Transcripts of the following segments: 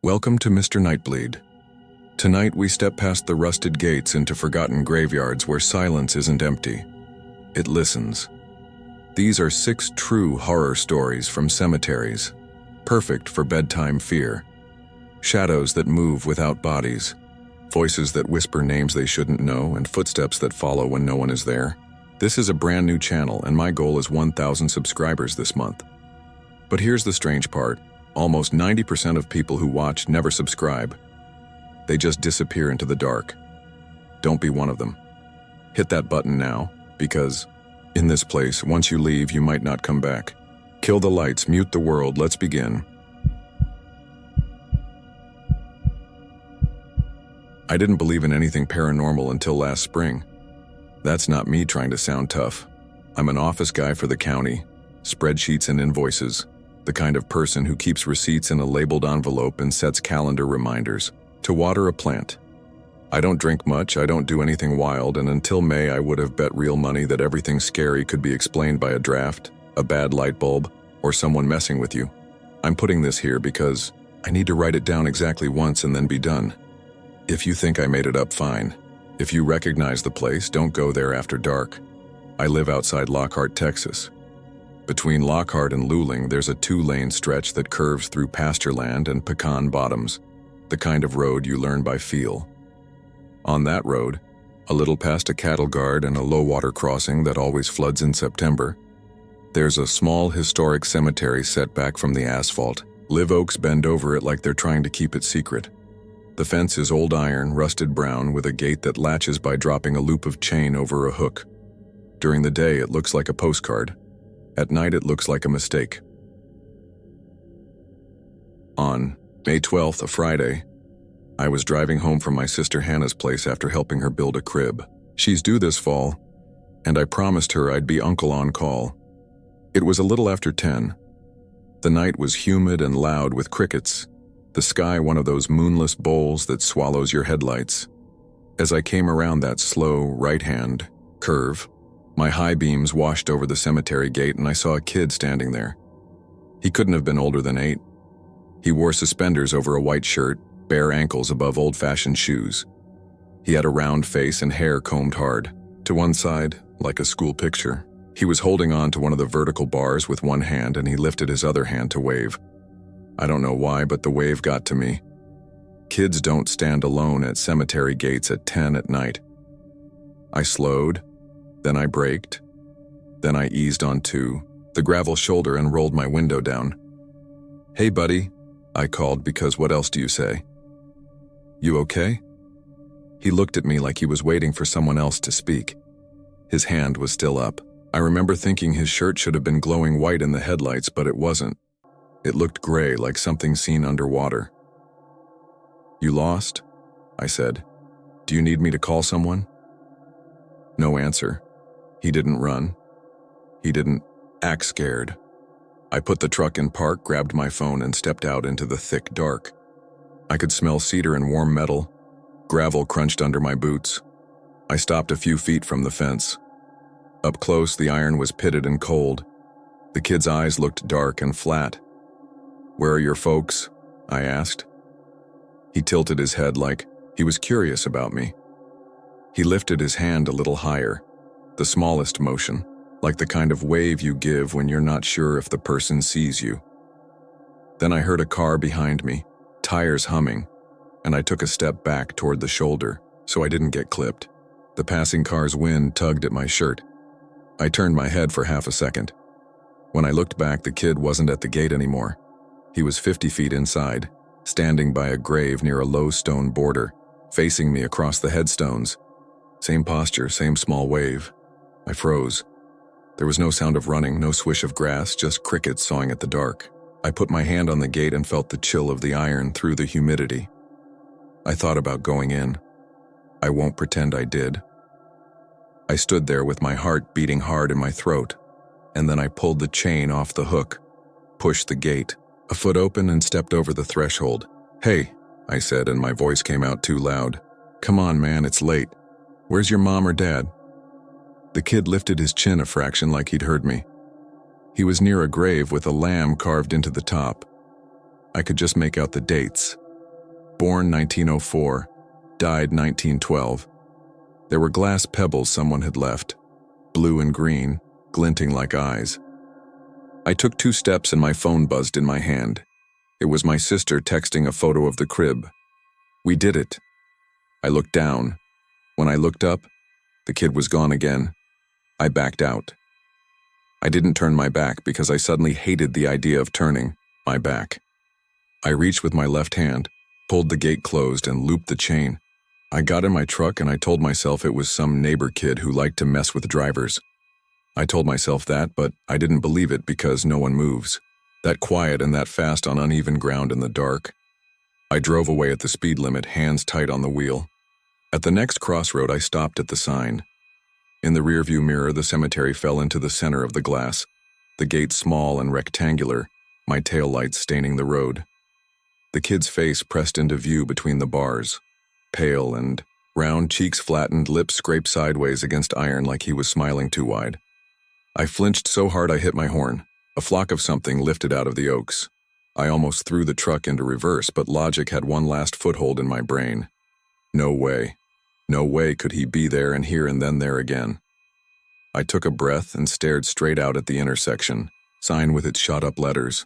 Welcome to Mr. Nightbleed. Tonight we step past the rusted gates into forgotten graveyards where silence isn't empty. It listens. These are 6 true horror stories from cemeteries, perfect for bedtime fear. Shadows that move without bodies, voices that whisper names they shouldn't know, and footsteps that follow when no one is there. This is a brand new channel, and my goal is 1,000 subscribers this month. But here's the strange part. Almost 90% of people who watch never subscribe. They just disappear into the dark. Don't be one of them. Hit that button now, because in this place, once you leave, you might not come back. Kill the lights, mute the world, let's begin. I didn't believe in anything paranormal until last spring. That's not me trying to sound tough. I'm an office guy for the county, spreadsheets and invoices, the kind of person who keeps receipts in a labeled envelope and sets calendar reminders to water a plant. I don't drink much, I don't do anything wild, and until May I would have bet real money that everything scary could be explained by a draft, a bad light bulb, or someone messing with you. I'm putting this here because I need to write it down exactly once and then be done. If you think I made it up, fine. If you recognize the place, don't go there after dark. I live outside Lockhart, Texas. Between Lockhart and Luling, there's a 2-lane stretch that curves through pasture land and pecan bottoms, the kind of road you learn by feel. On that road, a little past a cattle guard and a low-water crossing that always floods in September, there's a small historic cemetery set back from the asphalt. Live oaks bend over it like they're trying to keep it secret. The fence is old iron, rusted brown, with a gate that latches by dropping a loop of chain over a hook. During the day, it looks like a postcard. At night, it looks like a mistake. On May 12th, a Friday, I was driving home from my sister Hannah's place after helping her build a crib. She's due this fall, and I promised her I'd be uncle on call. It was a little after 10. The night was humid and loud with crickets, the sky one of those moonless bowls that swallows your headlights. As I came around that slow right-hand curve, my high beams washed over the cemetery gate and I saw a kid standing there. He couldn't have been older than 8. He wore suspenders over a white shirt, bare ankles above old-fashioned shoes. He had a round face and hair combed hard, to one side, like a school picture. He was holding on to one of the vertical bars with one hand and he lifted his other hand to wave. I don't know why, but the wave got to me. Kids don't stand alone at cemetery gates at 10 at night. I slowed, then I braked, then I eased onto the gravel shoulder and rolled my window down. "Hey, buddy," I called, because what else do you say? "You okay?" He looked at me like he was waiting for someone else to speak. His hand was still up. I remember thinking his shirt should have been glowing white in the headlights, but it wasn't. It looked gray, like something seen underwater. "You lost?" I said. "Do you need me to call someone?" No answer. He didn't run. He didn't act scared. I put the truck in park, grabbed my phone, and stepped out into the thick dark. I could smell cedar and warm metal. Gravel crunched under my boots. I stopped a few feet from the fence. Up close, the iron was pitted and cold. The kid's eyes looked dark and flat. "Where are your folks?" I asked. He tilted his head like he was curious about me. He lifted his hand a little higher, the smallest motion, like the kind of wave you give when you're not sure if the person sees you. Then I heard a car behind me, tires humming, and I took a step back toward the shoulder so I didn't get clipped. The passing car's wind tugged at my shirt. I turned my head for half a second. When I looked back, the kid wasn't at the gate anymore. He was 50 feet inside, standing by a grave near a low stone border, facing me across the headstones. Same posture, same small wave. I froze. There was no sound of running, no swish of grass, just crickets sawing at the dark. I put my hand on the gate and felt the chill of the iron through the humidity. I thought about going in. I won't pretend I did. I stood there with my heart beating hard in my throat, and then I pulled the chain off the hook, pushed the gate, a foot open, and stepped over the threshold. "Hey," I said, and my voice came out too loud. "Come on, man, it's late. Where's your mom or dad?" The kid lifted his chin a fraction like he'd heard me. He was near a grave with a lamb carved into the top. I could just make out the dates, Born 1904, died 1912. There were glass pebbles someone had left, blue and green, glinting like eyes. I took 2 steps and my phone buzzed in my hand. It was my sister texting a photo of the crib. We did it. I looked down. When I looked up, the kid was gone again. I backed out. I didn't turn my back because I suddenly hated the idea of turning my back. I reached with my left hand, pulled the gate closed, and looped the chain. I got in my truck and I told myself it was some neighbor kid who liked to mess with drivers. I told myself that, but I didn't believe it because no one moves. That quiet and that fast on uneven ground in the dark. I drove away at the speed limit, hands tight on the wheel. At the next crossroad, I stopped at the sign. In the rearview mirror, the cemetery fell into the center of the glass, the gate small and rectangular, my taillights staining the road. The kid's face pressed into view between the bars, pale and round, cheeks flattened, lips scraped sideways against iron like he was smiling too wide. I flinched so hard I hit my horn. A flock of something lifted out of the oaks. I almost threw the truck into reverse, but logic had one last foothold in my brain. No way. No way could he be there and here and then there again. I took a breath and stared straight out at the intersection, sign with its shot-up letters.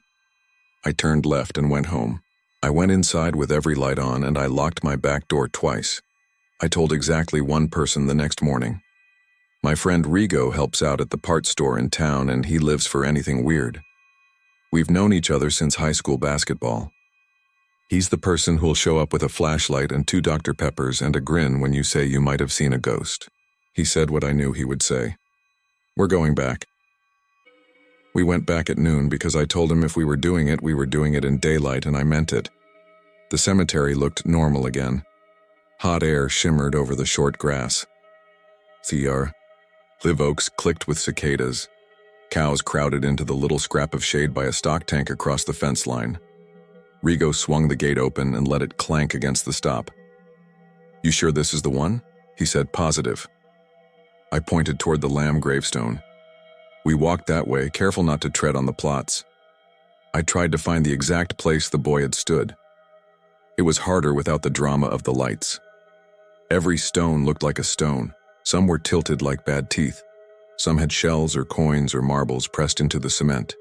I turned left and went home. I went inside with every light on and I locked my back door twice. I told exactly one person the next morning. My friend Rigo helps out at the parts store in town and he lives for anything weird. We've known each other since high school basketball. He's the person who'll show up with a flashlight and 2 Dr. Peppers and a grin when you say you might have seen a ghost. He said what I knew he would say. We're going back. We went back at noon because I told him if we were doing it in daylight, and I meant it. The cemetery looked normal again. Hot air shimmered over the short grass. Live oaks clicked with cicadas. Cows crowded into the little scrap of shade by a stock tank across the fence line. Rigo swung the gate open and let it clank against the stop. You sure this is the one? He said, positive. I pointed toward the lamb gravestone. We walked that way, careful not to tread on the plots. I tried to find the exact place the boy had stood. It was harder without the drama of the lights. Every stone looked like a stone. Some were tilted like bad teeth. Some had shells or coins or marbles pressed into the cement.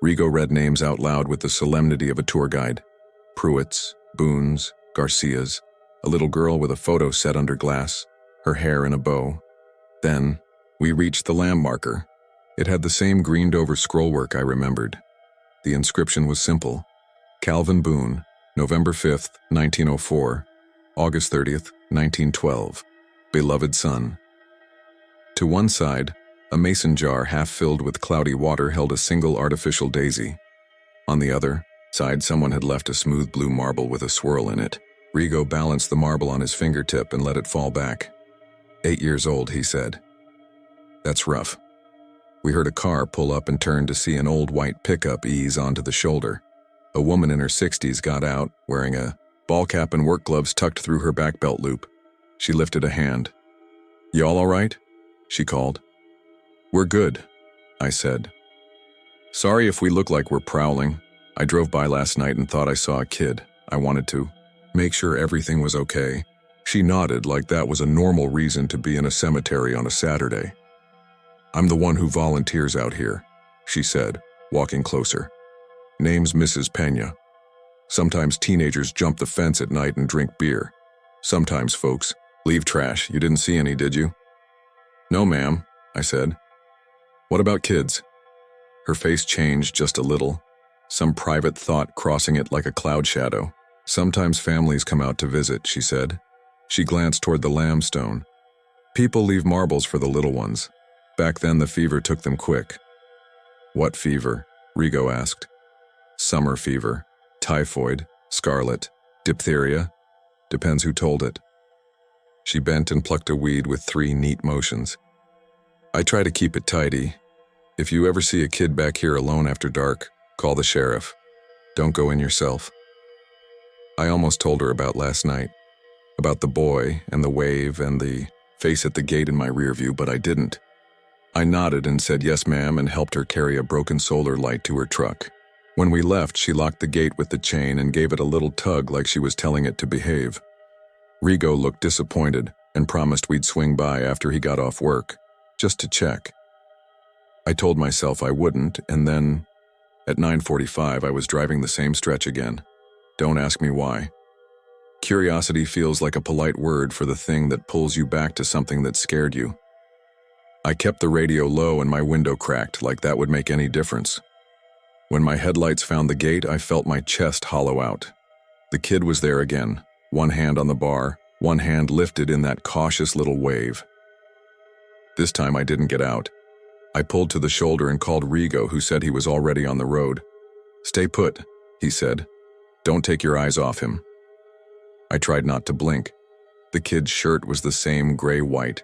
Rigo read names out loud with the solemnity of a tour guide. Pruitts, Boones, Garcias, a little girl with a photo set under glass, her hair in a bow. Then, we reached the lamb marker. It had the same greened-over scrollwork I remembered. The inscription was simple. Calvin Boone, November 5th, 1904, August 30th, 1912. Beloved son. To one side, a mason jar half filled with cloudy water held a single artificial daisy. On the other side, someone had left a smooth blue marble with a swirl in it. Rigo balanced the marble on his fingertip and let it fall back. 8 years old, he said. That's rough. We heard a car pull up and turned to see an old white pickup ease onto the shoulder. A woman in her 60s got out, wearing a ball cap and work gloves tucked through her back belt loop. She lifted a hand. "Y'all all right?" she called. "We're good," I said. "Sorry if we look like we're prowling. I drove by last night and thought I saw a kid. I wanted to make sure everything was okay." She nodded like that was a normal reason to be in a cemetery on a Saturday. "I'm the one who volunteers out here," she said, walking closer. "Name's Mrs. Pena. Sometimes teenagers jump the fence at night and drink beer. Sometimes folks leave trash. You didn't see any, did you?" "No, ma'am," I said. "What about kids?" Her face changed just a little, some private thought crossing it like a cloud shadow. "Sometimes families come out to visit," she said. She glanced toward the lambstone. "People leave marbles for the little ones. Back then the fever took them quick." "What fever?" Rigo asked. "Summer fever, typhoid, scarlet, diphtheria. Depends who told it." She bent and plucked a weed with 3 neat motions. "I try to keep it tidy. If you ever see a kid back here alone after dark, call the sheriff. Don't go in yourself." I almost told her about last night, about the boy and the wave and the face at the gate in my rear view, but I didn't. I nodded and said yes, ma'am, and helped her carry a broken solar light to her truck. When we left, she locked the gate with the chain and gave it a little tug like she was telling it to behave. Rigo looked disappointed and promised we'd swing by after he got off work, just to check. I told myself I wouldn't, and then, at 9:45, I was driving the same stretch again. Don't ask me why. Curiosity feels like a polite word for the thing that pulls you back to something that scared you. I kept the radio low and my window cracked, like that would make any difference. When my headlights found the gate, I felt my chest hollow out. The kid was there again, one hand on the bar, one hand lifted in that cautious little wave. This time I didn't get out. I pulled to the shoulder and called Rigo, who said he was already on the road. "Stay put," he said. "Don't take your eyes off him." I tried not to blink. The kid's shirt was the same gray-white.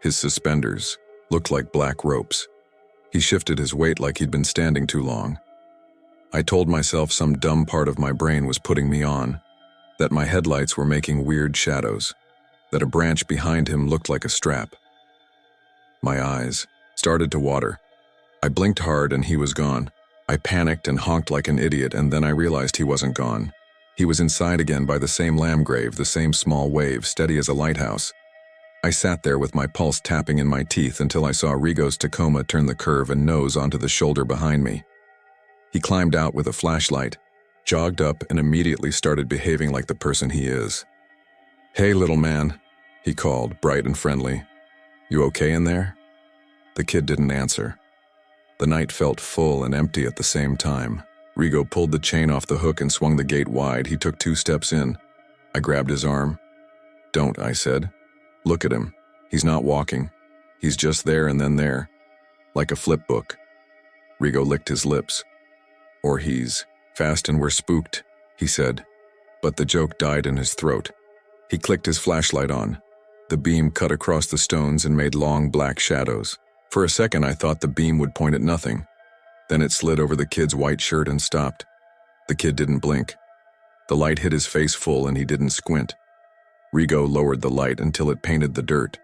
His suspenders looked like black ropes. He shifted his weight like he'd been standing too long. I told myself some dumb part of my brain was putting me on, that my headlights were making weird shadows, that a branch behind him looked like a strap. My eyes started to water. I blinked hard and he was gone. I panicked and honked like an idiot, and then I realized he wasn't gone. He was inside again by the same lamb grave, the same small wave, steady as a lighthouse. I sat there with my pulse tapping in my teeth until I saw Rigo's Tacoma turn the curve and nose onto the shoulder behind me. He climbed out with a flashlight, jogged up, and immediately started behaving like the person he is. "Hey, little man," he called, bright and friendly. "You okay in there?" The kid didn't answer. The night felt full and empty at the same time. Rigo pulled the chain off the hook and swung the gate wide. He took 2 steps in. I grabbed his arm. "Don't," I said. "Look at him. He's not walking. He's just there and then there. Like a flip book." Rigo licked his lips. "Or he's fast and we're spooked," he said. But the joke died in his throat. He clicked his flashlight on. The beam cut across the stones and made long black shadows. For a second I thought the beam would point at nothing. Then it slid over the kid's white shirt and stopped. The kid didn't blink. The light hit his face full and he didn't squint. Rigo lowered the light until it painted the dirt.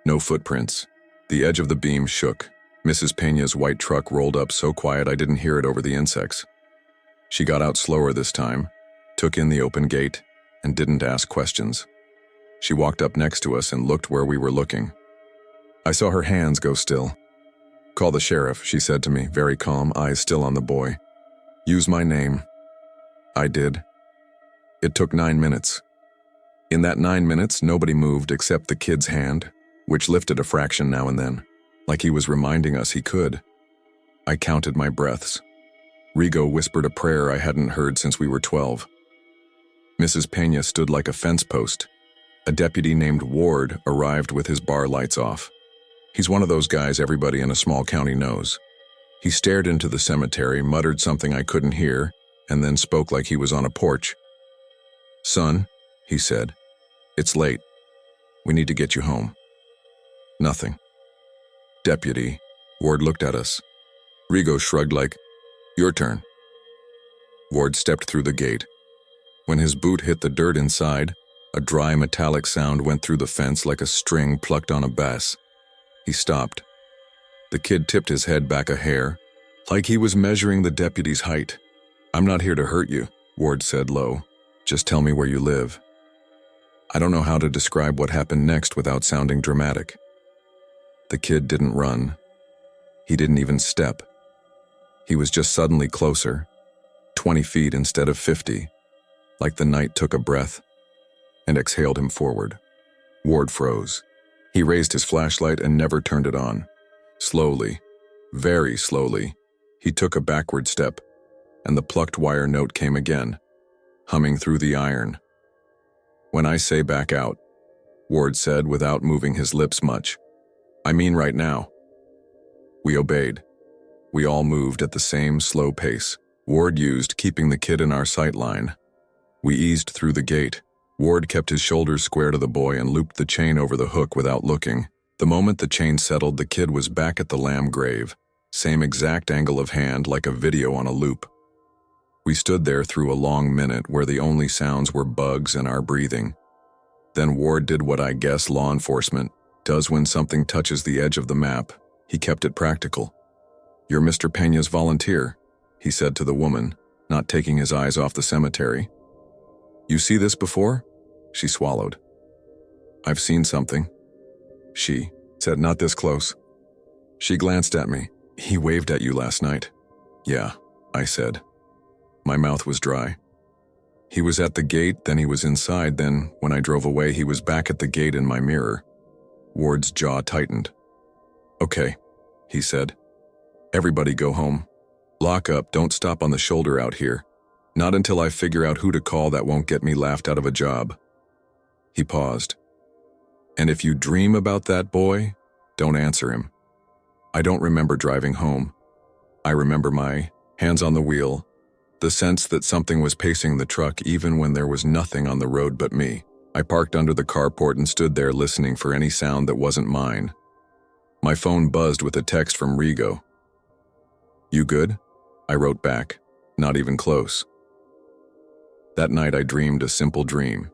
No footprints. The edge of the beam shook. Mrs. Pena's white truck rolled up so quiet I didn't hear it over the insects. She got out slower this time, took in the open gate, and didn't ask questions. She walked up next to us and looked where we were looking. I saw her hands go still. "Call the sheriff," she said to me, very calm, eyes still on the boy. "Use my name." I did. It took 9 minutes. In that 9 minutes, nobody moved except the kid's hand, which lifted a fraction now and then, like he was reminding us he could. I counted my breaths. Rigo whispered a prayer I hadn't heard since we were 12. Mrs. Pena stood like a fence post. A deputy named Ward arrived with his bar lights off. He's one of those guys everybody in a small county knows. He stared into the cemetery, muttered something I couldn't hear, and then spoke like he was on a porch. "Son," he said, "it's late. We need to get you home." Nothing. "Deputy," Ward looked at us. Rigo shrugged like, "Your turn." Ward stepped through the gate. When his boot hit the dirt inside, a dry metallic sound went through the fence like a string plucked on a bass. He stopped. The kid tipped his head back a hair, like he was measuring the deputy's height. "I'm not here to hurt you," Ward said low. "Just tell me where you live." I don't know how to describe what happened next without sounding dramatic. The kid didn't run. He didn't even step. He was just suddenly closer, 20 feet instead of 50, like the night took a breath and exhaled him forward. Ward froze. He raised his flashlight and never turned it on. Slowly, very slowly, he took a backward step, and the plucked wire note came again, humming through the iron. "When I say back out," Ward said without moving his lips much, "I mean right now." We obeyed. We all moved at the same slow pace. Ward used, keeping the kid in our sight line. We eased through the gate. Ward kept his shoulders square to the boy and looped the chain over the hook without looking. The moment the chain settled, the kid was back at the lamb grave, same exact angle of hand, like a video on a loop. We stood there through a long minute where the only sounds were bugs and our breathing. Then Ward did what I guess law enforcement does when something touches the edge of the map. He kept it practical. "You're Mr. Pena's volunteer," he said to the woman, not taking his eyes off the cemetery. You see this before? She swallowed. I've seen something. She said, not this close. She glanced at me. He waved at you last night. Yeah, I said. My mouth was dry. He was at the gate, then he was inside, then when I drove away he was back at the gate in my mirror. Ward's jaw tightened. Okay, he said. Everybody go home. Lock up, don't stop on the shoulder out here. Not until I figure out who to call that won't get me laughed out of a job. He paused. And if you dream about that boy, don't answer him. I don't remember driving home. I remember my hands on the wheel, the sense that something was pacing the truck even when there was nothing on the road but me. I parked under the carport and stood there listening for any sound that wasn't mine. My phone buzzed with a text from Rigo. You good? I wrote back, not even close. That night I dreamed a simple dream.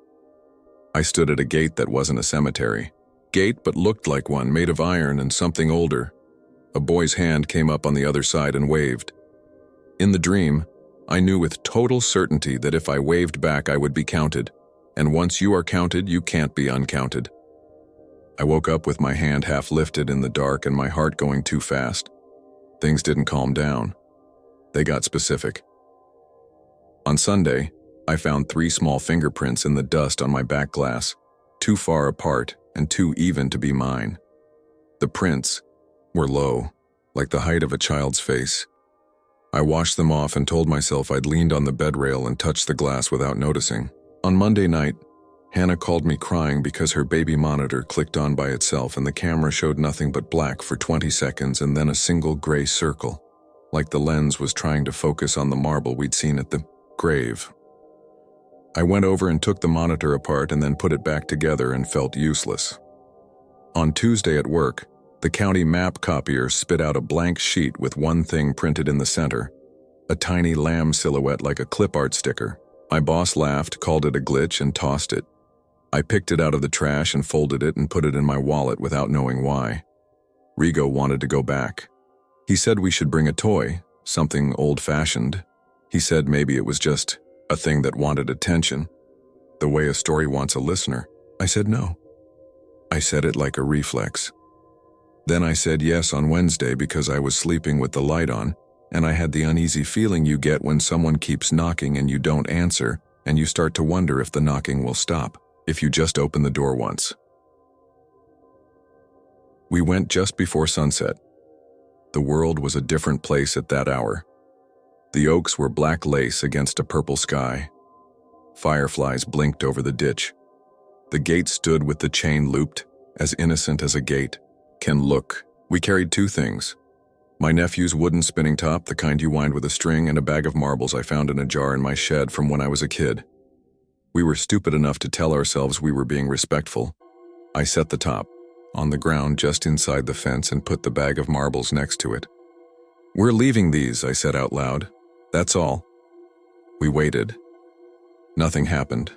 I stood at a gate that wasn't a cemetery. Gate but looked like one, made of iron and something older. A boy's hand came up on the other side and waved. In the dream, I knew with total certainty that if I waved back I would be counted, and once you are counted, you can't be uncounted. I woke up with my hand half lifted in the dark and my heart going too fast. Things didn't calm down. They got specific. On Sunday, I found 3 small fingerprints in the dust on my back glass, too far apart and too even to be mine. The prints were low, like the height of a child's face. I washed them off and told myself I'd leaned on the bed rail and touched the glass without noticing. On Monday night, Hannah called me crying because her baby monitor clicked on by itself and the camera showed nothing but black for 20 seconds and then a single gray circle, like the lens was trying to focus on the marble we'd seen at the grave. I went over and took the monitor apart and then put it back together and felt useless. On Tuesday at work, the county map copier spit out a blank sheet with one thing printed in the center, a tiny lamb silhouette like a clip art sticker. My boss laughed, called it a glitch, and tossed it. I picked it out of the trash and folded it and put it in my wallet without knowing why. Rigo wanted to go back. He said we should bring a toy, something old-fashioned. He said maybe it was just a thing that wanted attention, the way a story wants a listener. I said no. I said it like a reflex. Then I said yes on Wednesday because I was sleeping with the light on, and I had the uneasy feeling you get when someone keeps knocking and you don't answer, and you start to wonder if the knocking will stop, if you just open the door once. We went just before sunset. The world was a different place at that hour. The oaks were black lace against a purple sky. Fireflies blinked over the ditch. The gate stood with the chain looped, as innocent as a gate can look. We carried 2 things. My nephew's wooden spinning top, the kind you wind with a string, and a bag of marbles I found in a jar in my shed from when I was a kid. We were stupid enough to tell ourselves we were being respectful. I set the top on the ground just inside the fence and put the bag of marbles next to it. We're leaving these, I said out loud. That's all. We waited. Nothing happened.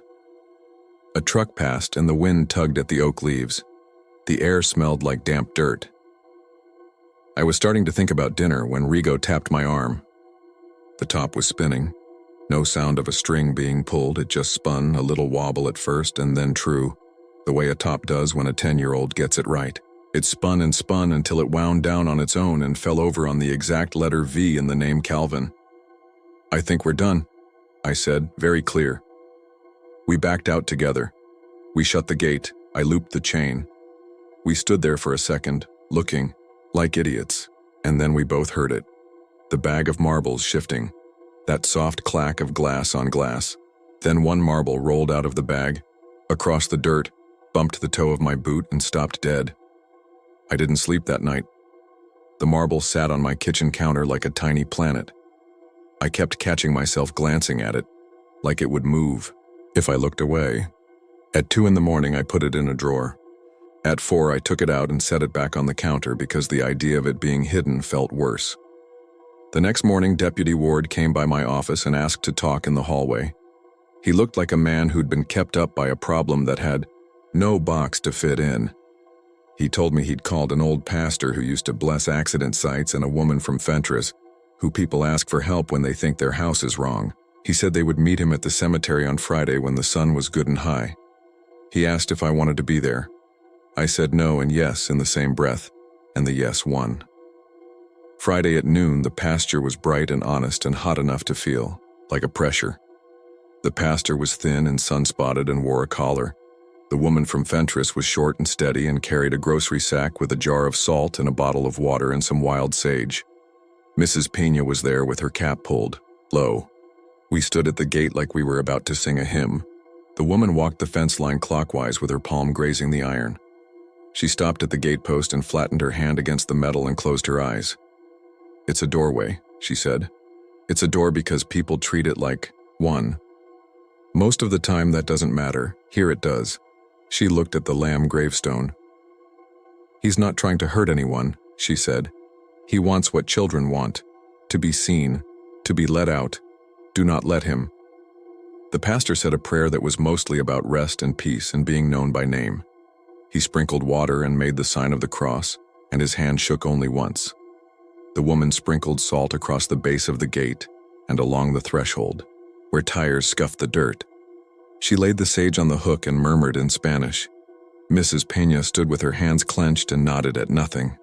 A truck passed and the wind tugged at the oak leaves. The air smelled like damp dirt. I was starting to think about dinner when Rigo tapped my arm. The top was spinning. No sound of a string being pulled, it just spun, a little wobble at first and then true, the way a top does when a 10-year-old gets it right. It spun and spun until it wound down on its own and fell over on the exact letter V in the name Calvin. I think we're done, I said, very clear. We backed out together. We shut the gate. I looped the chain. We stood there for a second, looking, like idiots, and then we both heard it. The bag of marbles shifting, that soft clack of glass on glass. Then one marble rolled out of the bag, across the dirt, bumped the toe of my boot and stopped dead. I didn't sleep that night. The marble sat on my kitchen counter like a tiny planet. I kept catching myself glancing at it, like it would move if I looked away. At 2 a.m, I put it in a drawer. At 4, I took it out and set it back on the counter because the idea of it being hidden felt worse. The next morning, Deputy Ward came by my office and asked to talk in the hallway. He looked like a man who'd been kept up by a problem that had no box to fit in. He told me he'd called an old pastor who used to bless accident sites and a woman from Fentress, who people ask for help when they think their house is wrong. He said they would meet him at the cemetery on Friday when the sun was good and high. He asked if I wanted to be there. I said no and yes in the same breath, and the yes won. Friday at noon, the pasture was bright and honest and hot enough to feel like a pressure. The pastor was thin and sun-spotted and wore a collar. The woman from Fentress was short and steady and carried a grocery sack with a jar of salt and a bottle of water and some wild sage. Mrs. Pena was there with her cap pulled low. We stood at the gate like we were about to sing a hymn. The woman walked the fence line clockwise with her palm grazing the iron. She stopped at the gatepost and flattened her hand against the metal and closed her eyes. "It's a doorway," she said. "It's a door because people treat it like one. Most of the time that doesn't matter. Here it does." She looked at the lamb gravestone. "He's not trying to hurt anyone," she said. "He wants what children want, to be seen, to be let out. Do not let him." The pastor said a prayer that was mostly about rest and peace and being known by name. He sprinkled water and made the sign of the cross, and his hand shook only once. The woman sprinkled salt across the base of the gate and along the threshold, where tires scuffed the dirt. She laid the sage on the hook and murmured in Spanish. Mrs. Pena stood with her hands clenched and nodded at nothing.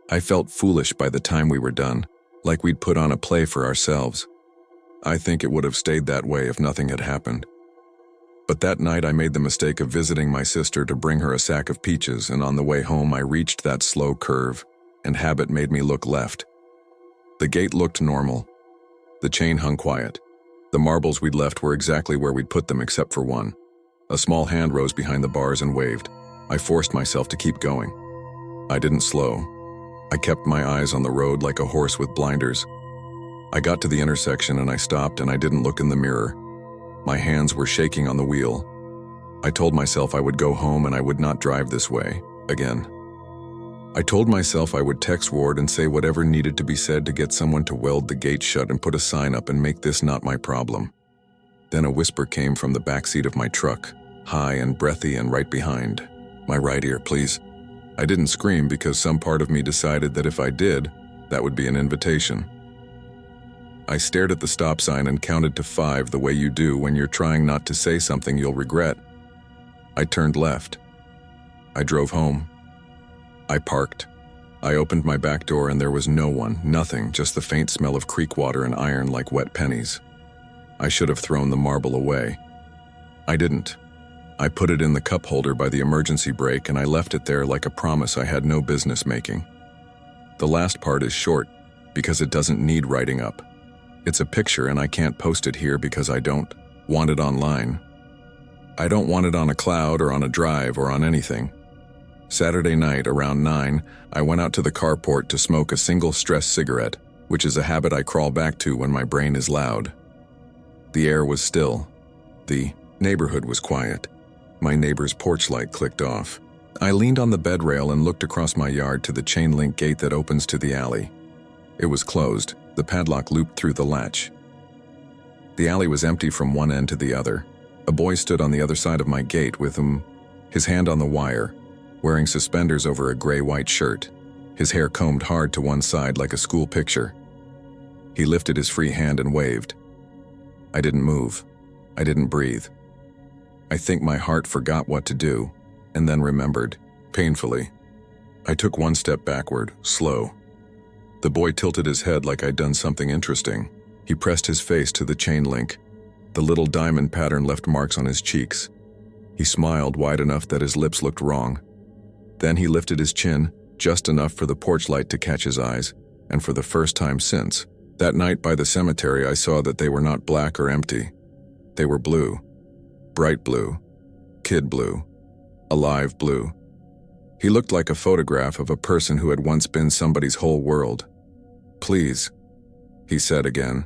I felt foolish by the time we were done, like we'd put on a play for ourselves. I think it would have stayed that way if nothing had happened. But that night I made the mistake of visiting my sister to bring her a sack of peaches, and on the way home I reached that slow curve, and habit made me look left. The gate looked normal. The chain hung quiet. The marbles we'd left were exactly where we'd put them except for one. A small hand rose behind the bars and waved. I forced myself to keep going. I didn't slow. I kept my eyes on the road like a horse with blinders. I got to the intersection and I stopped and I didn't look in the mirror. My hands were shaking on the wheel. I told myself I would go home and I would not drive this way again. I told myself I would text Ward and say whatever needed to be said to get someone to weld the gate shut and put a sign up and make this not my problem. Then a whisper came from the backseat of my truck, high and breathy and right behind. "My right ear, please." I didn't scream because some part of me decided that if I did, that would be an invitation. I stared at the stop sign and counted to 5 the way you do when you're trying not to say something you'll regret. I turned left. I drove home. I parked. I opened my back door and there was no one, nothing, just the faint smell of creek water and iron like wet pennies. I should have thrown the marble away. I didn't. I put it in the cup holder by the emergency brake and I left it there like a promise I had no business making. The last part is short because it doesn't need writing up. It's a picture and I can't post it here because I don't want it online. I don't want it on a cloud or on a drive or on anything. Saturday night around 9, I went out to the carport to smoke a single stress cigarette, which is a habit I crawl back to when my brain is loud. The air was still. The neighborhood was quiet. My neighbor's porch light clicked off. I leaned on the bed rail and looked across my yard to the chain-link gate that opens to the alley. It was closed, the padlock looped through the latch. The alley was empty from one end to the other. A boy stood on the other side of my gate with his hand on the wire, wearing suspenders over a gray-white shirt, his hair combed hard to one side like a school picture. He lifted his free hand and waved. I didn't move. I didn't breathe. I think my heart forgot what to do, and then remembered, painfully. I took one step backward, slow. The boy tilted his head like I'd done something interesting. He pressed his face to the chain link. The little diamond pattern left marks on his cheeks. He smiled wide enough that his lips looked wrong. Then he lifted his chin, just enough for the porch light to catch his eyes, and for the first time since, that night by the cemetery I saw that they were not black or empty. They were blue. Bright blue. Kid blue. Alive blue. He looked like a photograph of a person who had once been somebody's whole world. "Please," he said again.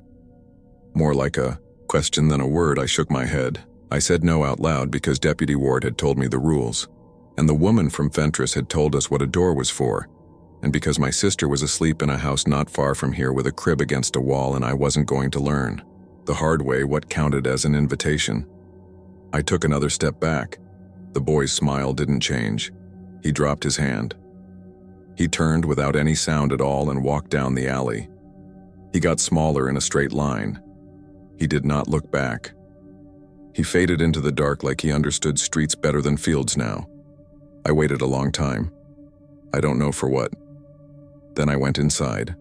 More like a question than a word. I shook my head. I said no out loud because Deputy Ward had told me the rules. And the woman from Fentress had told us what a door was for, and because my sister was asleep in a house not far from here with a crib against a wall and I wasn't going to learn, the hard way, what counted as an invitation. I took another step back. The boy's smile didn't change. He dropped his hand. He turned without any sound at all and walked down the alley. He got smaller in a straight line. He did not look back. He faded into the dark like he understood streets better than fields now. I waited a long time. I don't know for what. Then I went inside.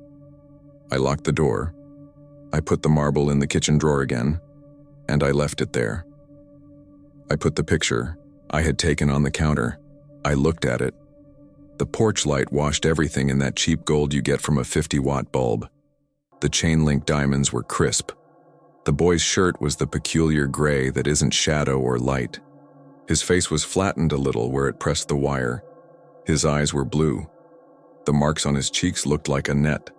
I locked the door. I put the marble in the kitchen drawer again, and I left it there. I put the picture I had taken on the counter. I looked at it. The porch light washed everything in that cheap gold you get from a 50-watt bulb. The chain-link diamonds were crisp. The boy's shirt was the peculiar gray that isn't shadow or light. His face was flattened a little where it pressed the wire. His eyes were blue. The marks on his cheeks looked like a net.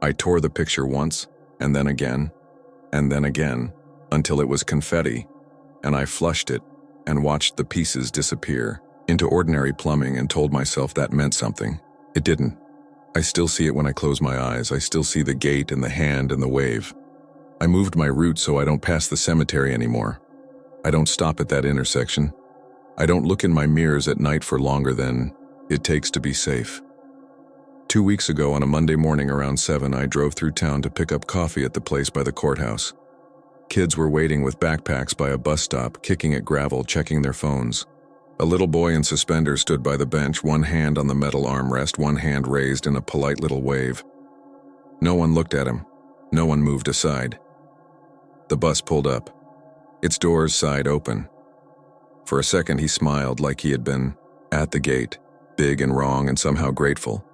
I tore the picture once, and then again, until it was confetti, and I flushed it and watched the pieces disappear into ordinary plumbing and told myself that meant something. It didn't. I still see it when I close my eyes. I still see the gate and the hand and the wave. I moved my route so I don't pass the cemetery anymore. I don't stop at that intersection. I don't look in my mirrors at night for longer than it takes to be safe. 2 weeks ago on a Monday morning around 7, I drove through town to pick up coffee at the place by the courthouse. Kids were waiting with backpacks by a bus stop, kicking at gravel, checking their phones. A little boy in suspenders stood by the bench, one hand on the metal armrest, one hand raised in a polite little wave. No one looked at him. No one moved aside. The bus pulled up, its doors side open. For a second he smiled like he had been at the gate, big and wrong and somehow grateful.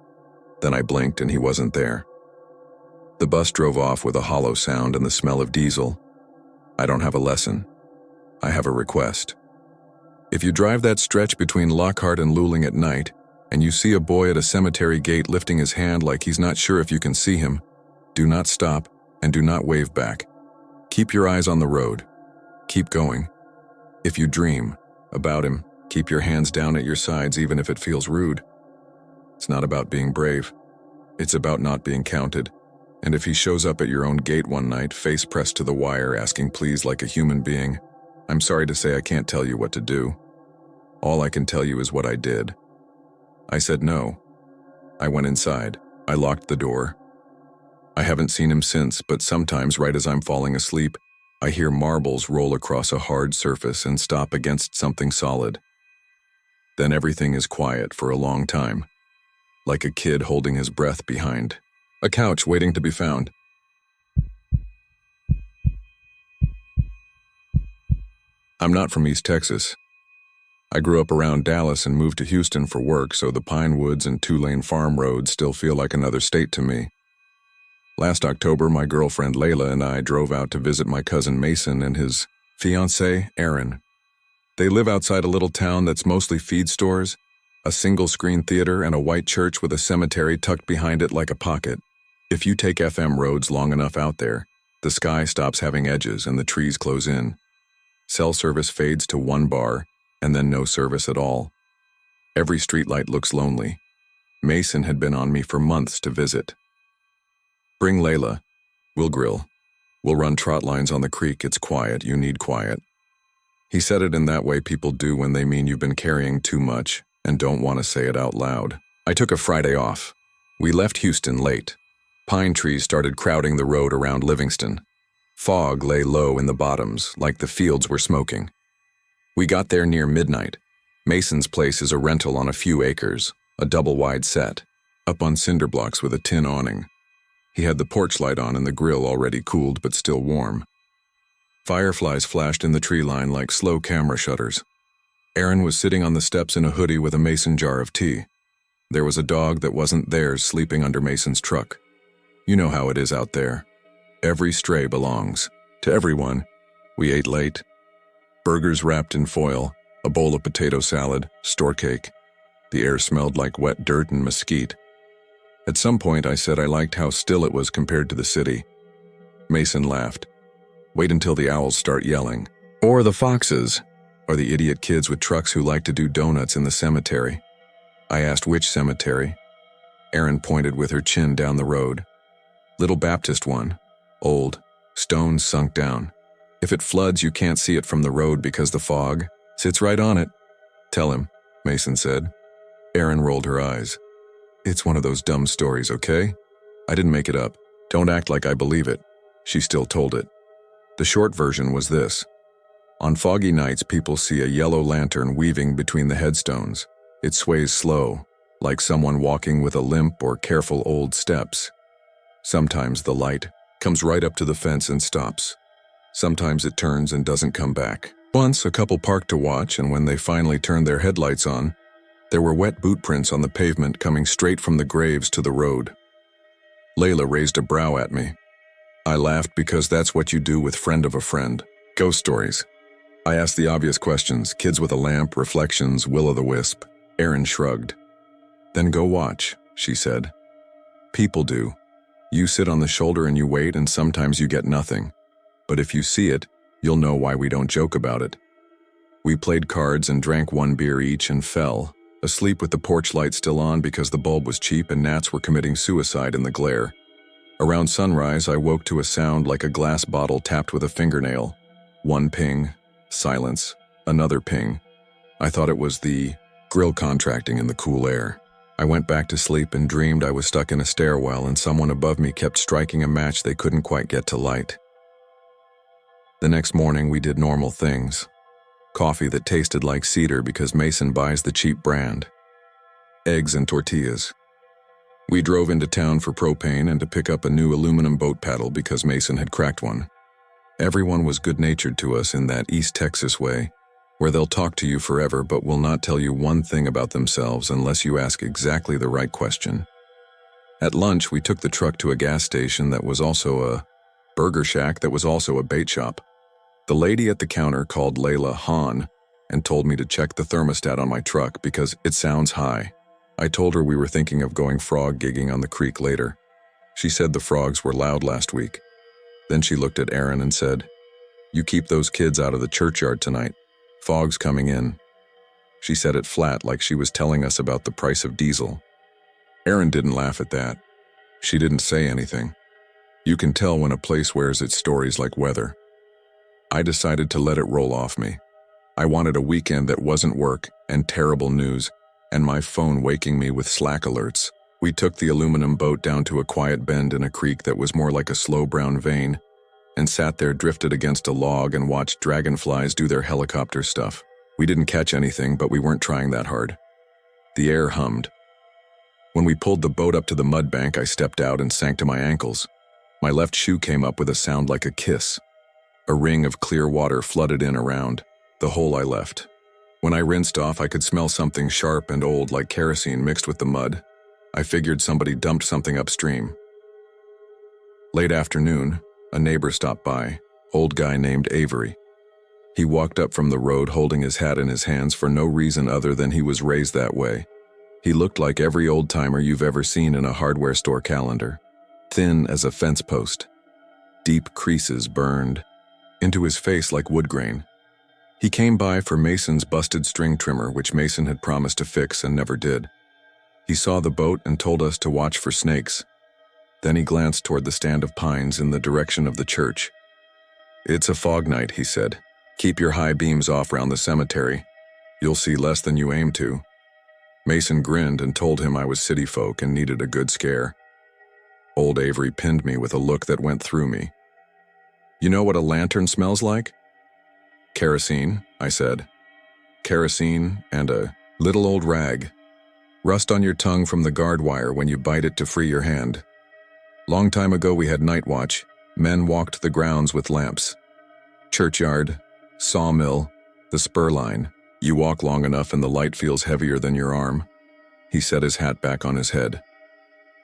Then I blinked and he wasn't there. The bus drove off with a hollow sound and the smell of diesel. I don't have a lesson. I have a request. If you drive that stretch between Lockhart and Luling at night, and you see a boy at a cemetery gate lifting his hand like he's not sure if you can see him, do not stop and do not wave back. Keep your eyes on the road. Keep going. If you dream about him, keep your hands down at your sides even if it feels rude. It's not about being brave. It's about not being counted. And if he shows up at your own gate one night, face pressed to the wire, asking please like a human being, I'm sorry to say I can't tell you what to do. All I can tell you is what I did. I said no. I went inside. I locked the door. I haven't seen him since, but sometimes right as I'm falling asleep, I hear marbles roll across a hard surface and stop against something solid. Then everything is quiet for a long time, like a kid holding his breath behind a couch waiting to be found. I'm not from East Texas. I grew up around Dallas and moved to Houston for work, so the Pine Woods and two-lane farm roads still feel like another state to me. Last October, my girlfriend Layla and I drove out to visit my cousin Mason and his fiancée, Erin. They live outside a little town that's mostly feed stores, a single-screen theater, and a white church with a cemetery tucked behind it like a pocket. If you take FM roads long enough out there, the sky stops having edges and the trees close in. Cell service fades to one bar, and then no service at all. Every streetlight looks lonely. Mason had been on me for months to visit. Bring Layla. We'll grill. We'll run trot lines on the creek. It's quiet. You need quiet. He said it in that way people do when they mean you've been carrying too much and don't want to say it out loud. I took a Friday off. We left Houston late. Pine trees started crowding the road around Livingston. Fog lay low in the bottoms, like the fields were smoking. We got there near midnight. Mason's place is a rental on a few acres, a double-wide set, up on cinder blocks with a tin awning. He had the porch light on and the grill already cooled but still warm. Fireflies flashed in the tree line like slow camera shutters. Erin was sitting on the steps in a hoodie with a Mason jar of tea. There was a dog that wasn't theirs sleeping under Mason's truck. You know how it is out there. Every stray belongs to everyone. We ate late. Burgers wrapped in foil, a bowl of potato salad, store cake. The air smelled like wet dirt and mesquite. At some point, I said I liked how still it was compared to the city. Mason laughed. Wait until the owls start yelling. Or the foxes. Or the idiot kids with trucks who like to do donuts in the cemetery. I asked which cemetery. Erin pointed with her chin down the road. Little Baptist one. Old. Stones sunk down. If it floods, you can't see it from the road because the fog sits right on it. Tell him, Mason said. Erin rolled her eyes. It's one of those dumb stories, okay? I didn't make it up. Don't act like I believe it, she still told it. The short version was this. On foggy nights, people see a yellow lantern weaving between the headstones. It sways slow, like someone walking with a limp or careful old steps. Sometimes the light comes right up to the fence and stops. Sometimes it turns and doesn't come back. Once, a couple parked to watch, and when they finally turned their headlights on, there were wet boot prints on the pavement coming straight from the graves to the road. Layla raised a brow at me. I laughed because that's what you do with friend of a friend. Ghost stories. I asked the obvious questions, kids with a lamp, reflections, will-o'-the-wisp. Erin shrugged. Then go watch, she said. People do. You sit on the shoulder and you wait, and sometimes you get nothing. But if you see it, you'll know why we don't joke about it. We played cards and drank 1 beer each and fell, asleep with the porch light still on because the bulb was cheap and gnats were committing suicide in the glare. Around sunrise, I woke to a sound like a glass bottle tapped with a fingernail. 1 ping, silence, another ping. I thought it was the grill contracting in the cool air. I went back to sleep and dreamed I was stuck in a stairwell and someone above me kept striking a match they couldn't quite get to light. The next morning, we did normal things. Coffee that tasted like cedar because Mason buys the cheap brand. Eggs and tortillas. We drove into town for propane and to pick up a new aluminum boat paddle because Mason had cracked one. Everyone was good-natured to us in that East Texas way, where they'll talk to you forever but will not tell you one thing about themselves unless you ask exactly the right question. At lunch, we took the truck to a gas station that was also a burger shack that was also a bait shop. The lady at the counter called Layla Han and told me to check the thermostat on my truck because it sounds high. I told her we were thinking of going frog gigging on the creek later. She said the frogs were loud last week. Then she looked at Erin and said, "You keep those kids out of the churchyard tonight. Fog's coming in." She said it flat like she was telling us about the price of diesel. Erin didn't laugh at that. She didn't say anything. You can tell when a place wears its stories like weather. I decided to let it roll off me. I wanted a weekend that wasn't work and terrible news, and my phone waking me with Slack alerts. We took the aluminum boat down to a quiet bend in a creek that was more like a slow brown vein, and sat there drifted against a log and watched dragonflies do their helicopter stuff. We didn't catch anything, but we weren't trying that hard. The air hummed. When we pulled the boat up to the mud bank, I stepped out and sank to my ankles. My left shoe came up with a sound like a kiss. A ring of clear water flooded in around the hole I left. When I rinsed off, I could smell something sharp and old like kerosene mixed with the mud. I figured somebody dumped something upstream. Late afternoon, a neighbor stopped by, old guy named Avery. He walked up from the road holding his hat in his hands for no reason other than he was raised that way. He looked like every old-timer you've ever seen in a hardware store calendar. Thin as a fence post. Deep creases burned into his face like wood grain. He came by for Mason's busted string trimmer, which Mason had promised to fix and never did. He saw the boat and told us to watch for snakes. Then he glanced toward the stand of pines in the direction of the church. "It's a fog night," he said. "Keep your high beams off round the cemetery. You'll see less than you aim to." Mason grinned and told him I was city folk and needed a good scare. Old Avery pinned me with a look that went through me. "You know what a lantern smells like?" "Kerosene," I said. "Kerosene and a little old rag. Rust on your tongue from the guard wire when you bite it to free your hand. Long time ago we had night watch. Men walked the grounds with lamps. Churchyard, sawmill, the spur line. You walk long enough and the light feels heavier than your arm." He set his hat back on his head.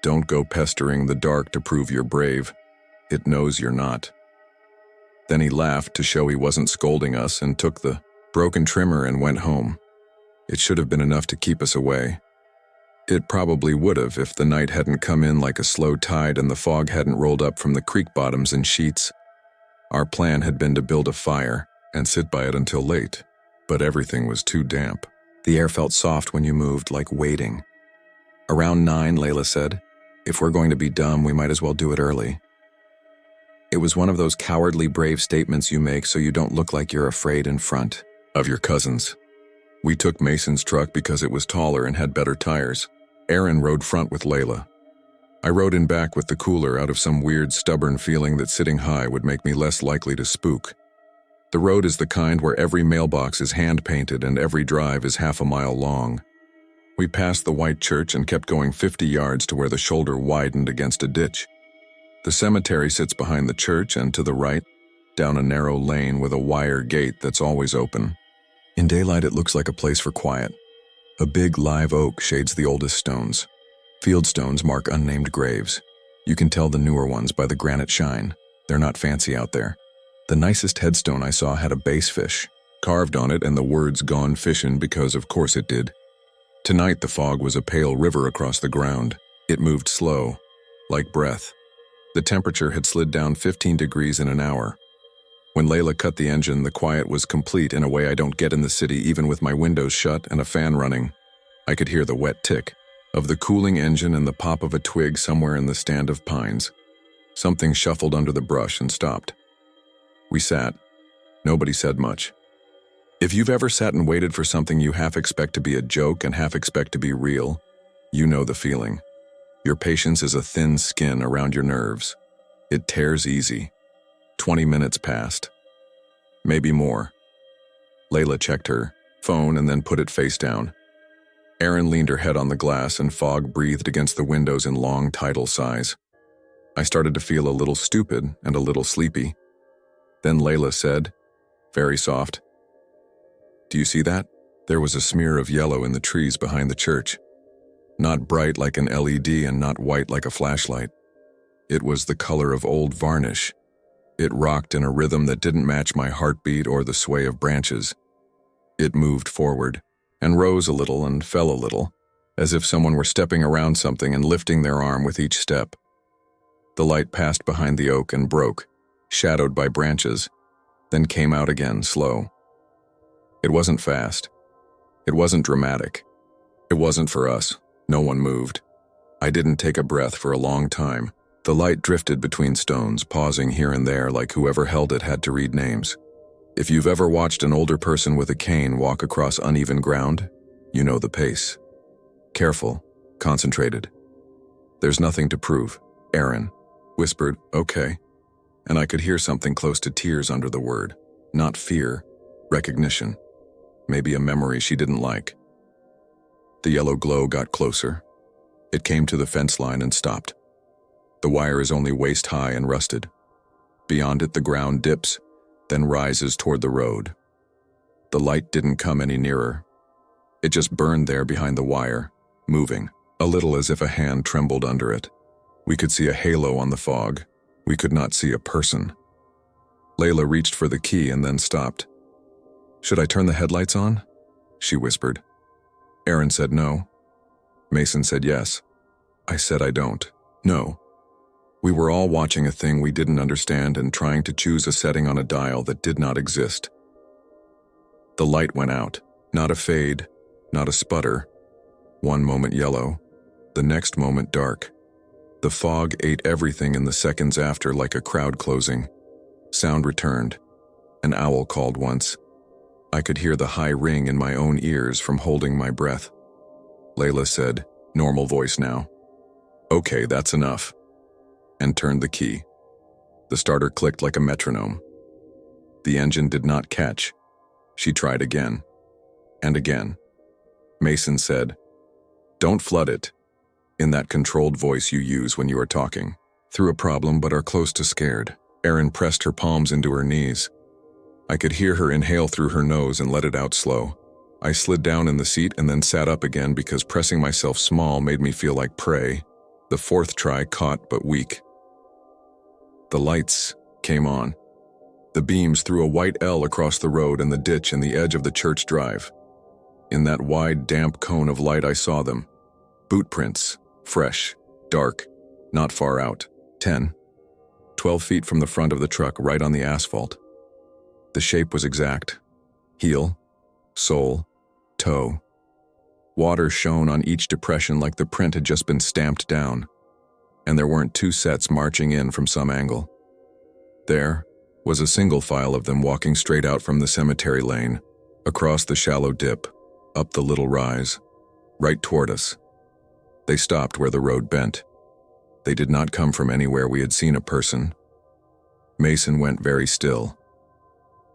"Don't go pestering the dark to prove you're brave. It knows you're not." Then he laughed to show he wasn't scolding us and took the broken trimmer and went home. It should have been enough to keep us away. It probably would have if the night hadn't come in like a slow tide and the fog hadn't rolled up from the creek bottoms in sheets. Our plan had been to build a fire and sit by it until late, but everything was too damp. The air felt soft when you moved, like waiting. "Around 9, Layla said. If we're going to be dumb, we might as well do it early." It was one of those cowardly brave statements you make so you don't look like you're afraid in front of your cousins. We took Mason's truck because it was taller and had better tires. Erin rode front with Layla. I rode in back with the cooler out of some weird, stubborn feeling that sitting high would make me less likely to spook. The road is the kind where every mailbox is hand-painted and every drive is half a mile long. We passed the white church and kept going 50 yards to where the shoulder widened against a ditch. The cemetery sits behind the church and to the right, down a narrow lane with a wire gate that's always open. In daylight, it looks like a place for quiet. A big live oak shades the oldest stones. Fieldstones mark unnamed graves. You can tell the newer ones by the granite shine. They're not fancy out there. The nicest headstone I saw had a bass fish carved on it and the words "Gone Fishin'" because of course it did. Tonight the fog was a pale river across the ground. It moved slow, like breath. The temperature had slid down 15 degrees in an hour. When Layla cut the engine, the quiet was complete in a way I don't get in the city even with my windows shut and a fan running. I could hear the wet tick of the cooling engine and the pop of a twig somewhere in the stand of pines. Something shuffled under the brush and stopped. We sat. Nobody said much. If you've ever sat and waited for something you half expect to be a joke and half expect to be real, you know the feeling. Your patience is a thin skin around your nerves. It tears easy. 20 minutes passed. Maybe more. Layla checked her phone and then put it face down. Erin leaned her head on the glass and fog breathed against the windows in long tidal sighs. I started to feel a little stupid and a little sleepy. Then Layla said, very soft, "Do you see that?" There was a smear of yellow in the trees behind the church. Not bright like an LED and not white like a flashlight. It was the color of old varnish. It rocked in a rhythm that didn't match my heartbeat or the sway of branches. It moved forward, and rose a little and fell a little, as if someone were stepping around something and lifting their arm with each step. The light passed behind the oak and broke, shadowed by branches, then came out again, slow. It wasn't fast. It wasn't dramatic. It wasn't for us. No one moved. I didn't take a breath for a long time. The light drifted between stones, pausing here and there like whoever held it had to read names. If you've ever watched an older person with a cane walk across uneven ground, you know the pace. Careful, concentrated. "There's nothing to prove," Erin whispered, "Okay." And I could hear something close to tears under the word. Not fear, recognition. Maybe a memory she didn't like. The yellow glow got closer. It came to the fence line and stopped. The wire is only waist high and rusted. Beyond it, the ground dips, then rises toward the road. The light didn't come any nearer. It just burned there behind the wire, moving, a little as if a hand trembled under it. We could see a halo on the fog. We could not see a person. Layla reached for the key and then stopped. "Should I turn the headlights on?" she whispered. Erin said no. Mason said yes. I said I don't. No. We were all watching a thing we didn't understand and trying to choose a setting on a dial that did not exist. The light went out. Not a fade, not a sputter. One moment yellow, the next moment dark. The fog ate everything in the seconds after like a crowd closing. Sound returned. An owl called once. I could hear the high ring in my own ears from holding my breath. Layla said, normal voice now, "Okay, that's enough," and turned the key. The starter clicked like a metronome. The engine did not catch. She tried again, and again. Mason said, "Don't flood it," in that controlled voice you use when you are talking through a problem but are close to scared. Erin pressed her palms into her knees. I could hear her inhale through her nose and let it out slow. I slid down in the seat and then sat up again because pressing myself small made me feel like prey. The fourth try caught but weak. The lights came on. The beams threw a white L across the road and the ditch and the edge of the church drive. In that wide, damp cone of light I saw them. Boot prints, fresh, dark, not far out. 10, 12 feet from the front of the truck, right on the asphalt. The shape was exact. Heel, sole, toe. Water shone on each depression like the print had just been stamped down, and there weren't two sets marching in from some angle. There was a single file of them walking straight out from the cemetery lane, across the shallow dip, up the little rise, right toward us. They stopped where the road bent. They did not come from anywhere we had seen a person. Mason went very still.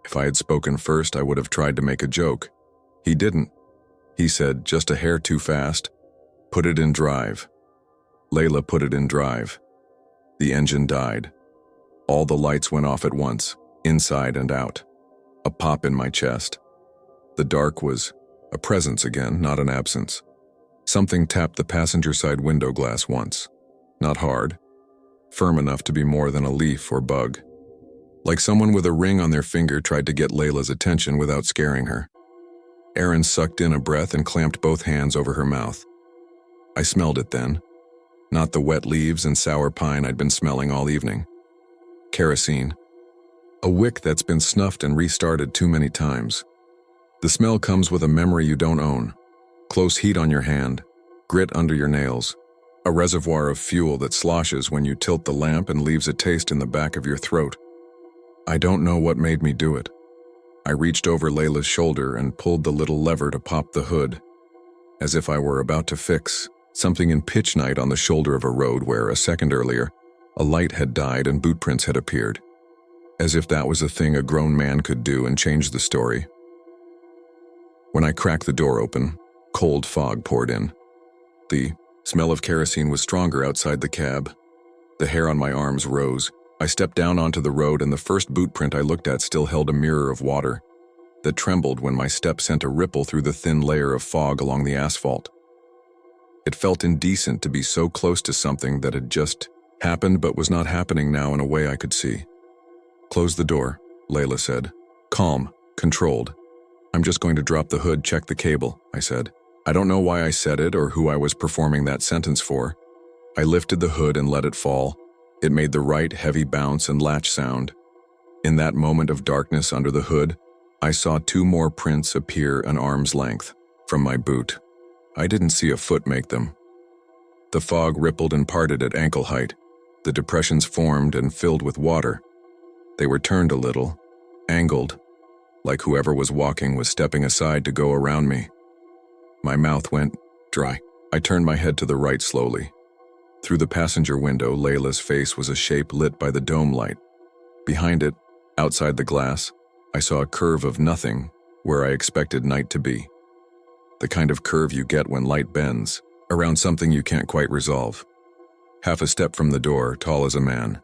If I had spoken first, I would have tried to make a joke. He didn't. He said, "Just a hair too fast. Put it in drive." Layla put it in drive. The engine died. All the lights went off at once, inside and out. A pop in my chest. The dark was a presence again, not an absence. Something tapped the passenger side window glass once. Not hard. Firm enough to be more than a leaf or bug. Like someone with a ring on their finger tried to get Layla's attention without scaring her. Erin sucked in a breath and clamped both hands over her mouth. I smelled it then. Not the wet leaves and sour pine I'd been smelling all evening. Kerosene. A wick that's been snuffed and restarted too many times. The smell comes with a memory you don't own. Close heat on your hand, grit under your nails. A reservoir of fuel that sloshes when you tilt the lamp and leaves a taste in the back of your throat. I don't know what made me do it. I reached over Layla's shoulder and pulled the little lever to pop the hood, as if I were about to fix something in pitch night on the shoulder of a road where, a second earlier, a light had died and boot prints had appeared. As if that was a thing a grown man could do and change the story. When I cracked the door open, cold fog poured in. The smell of kerosene was stronger outside the cab. The hair on my arms rose. I stepped down onto the road, and the first boot print I looked at still held a mirror of water that trembled when my step sent a ripple through the thin layer of fog along the asphalt. It felt indecent to be so close to something that had just happened but was not happening now in a way I could see. "Close the door," Layla said. Calm, controlled. "I'm just going to drop the hood, check the cable," I said. I don't know why I said it or who I was performing that sentence for. I lifted the hood and let it fall. It made the right heavy bounce and latch sound. In that moment of darkness under the hood, I saw 2 more prints appear an arm's length from my boot. I didn't see a foot make them. The fog rippled and parted at ankle height. The depressions formed and filled with water. They were turned a little, angled, like whoever was walking was stepping aside to go around me. My mouth went dry. I turned my head to the right slowly. Through the passenger window, Layla's face was a shape lit by the dome light. Behind it, outside the glass, I saw a curve of nothing where I expected night to be. The kind of curve you get when light bends, around something you can't quite resolve. Half a step from the door, tall as a man.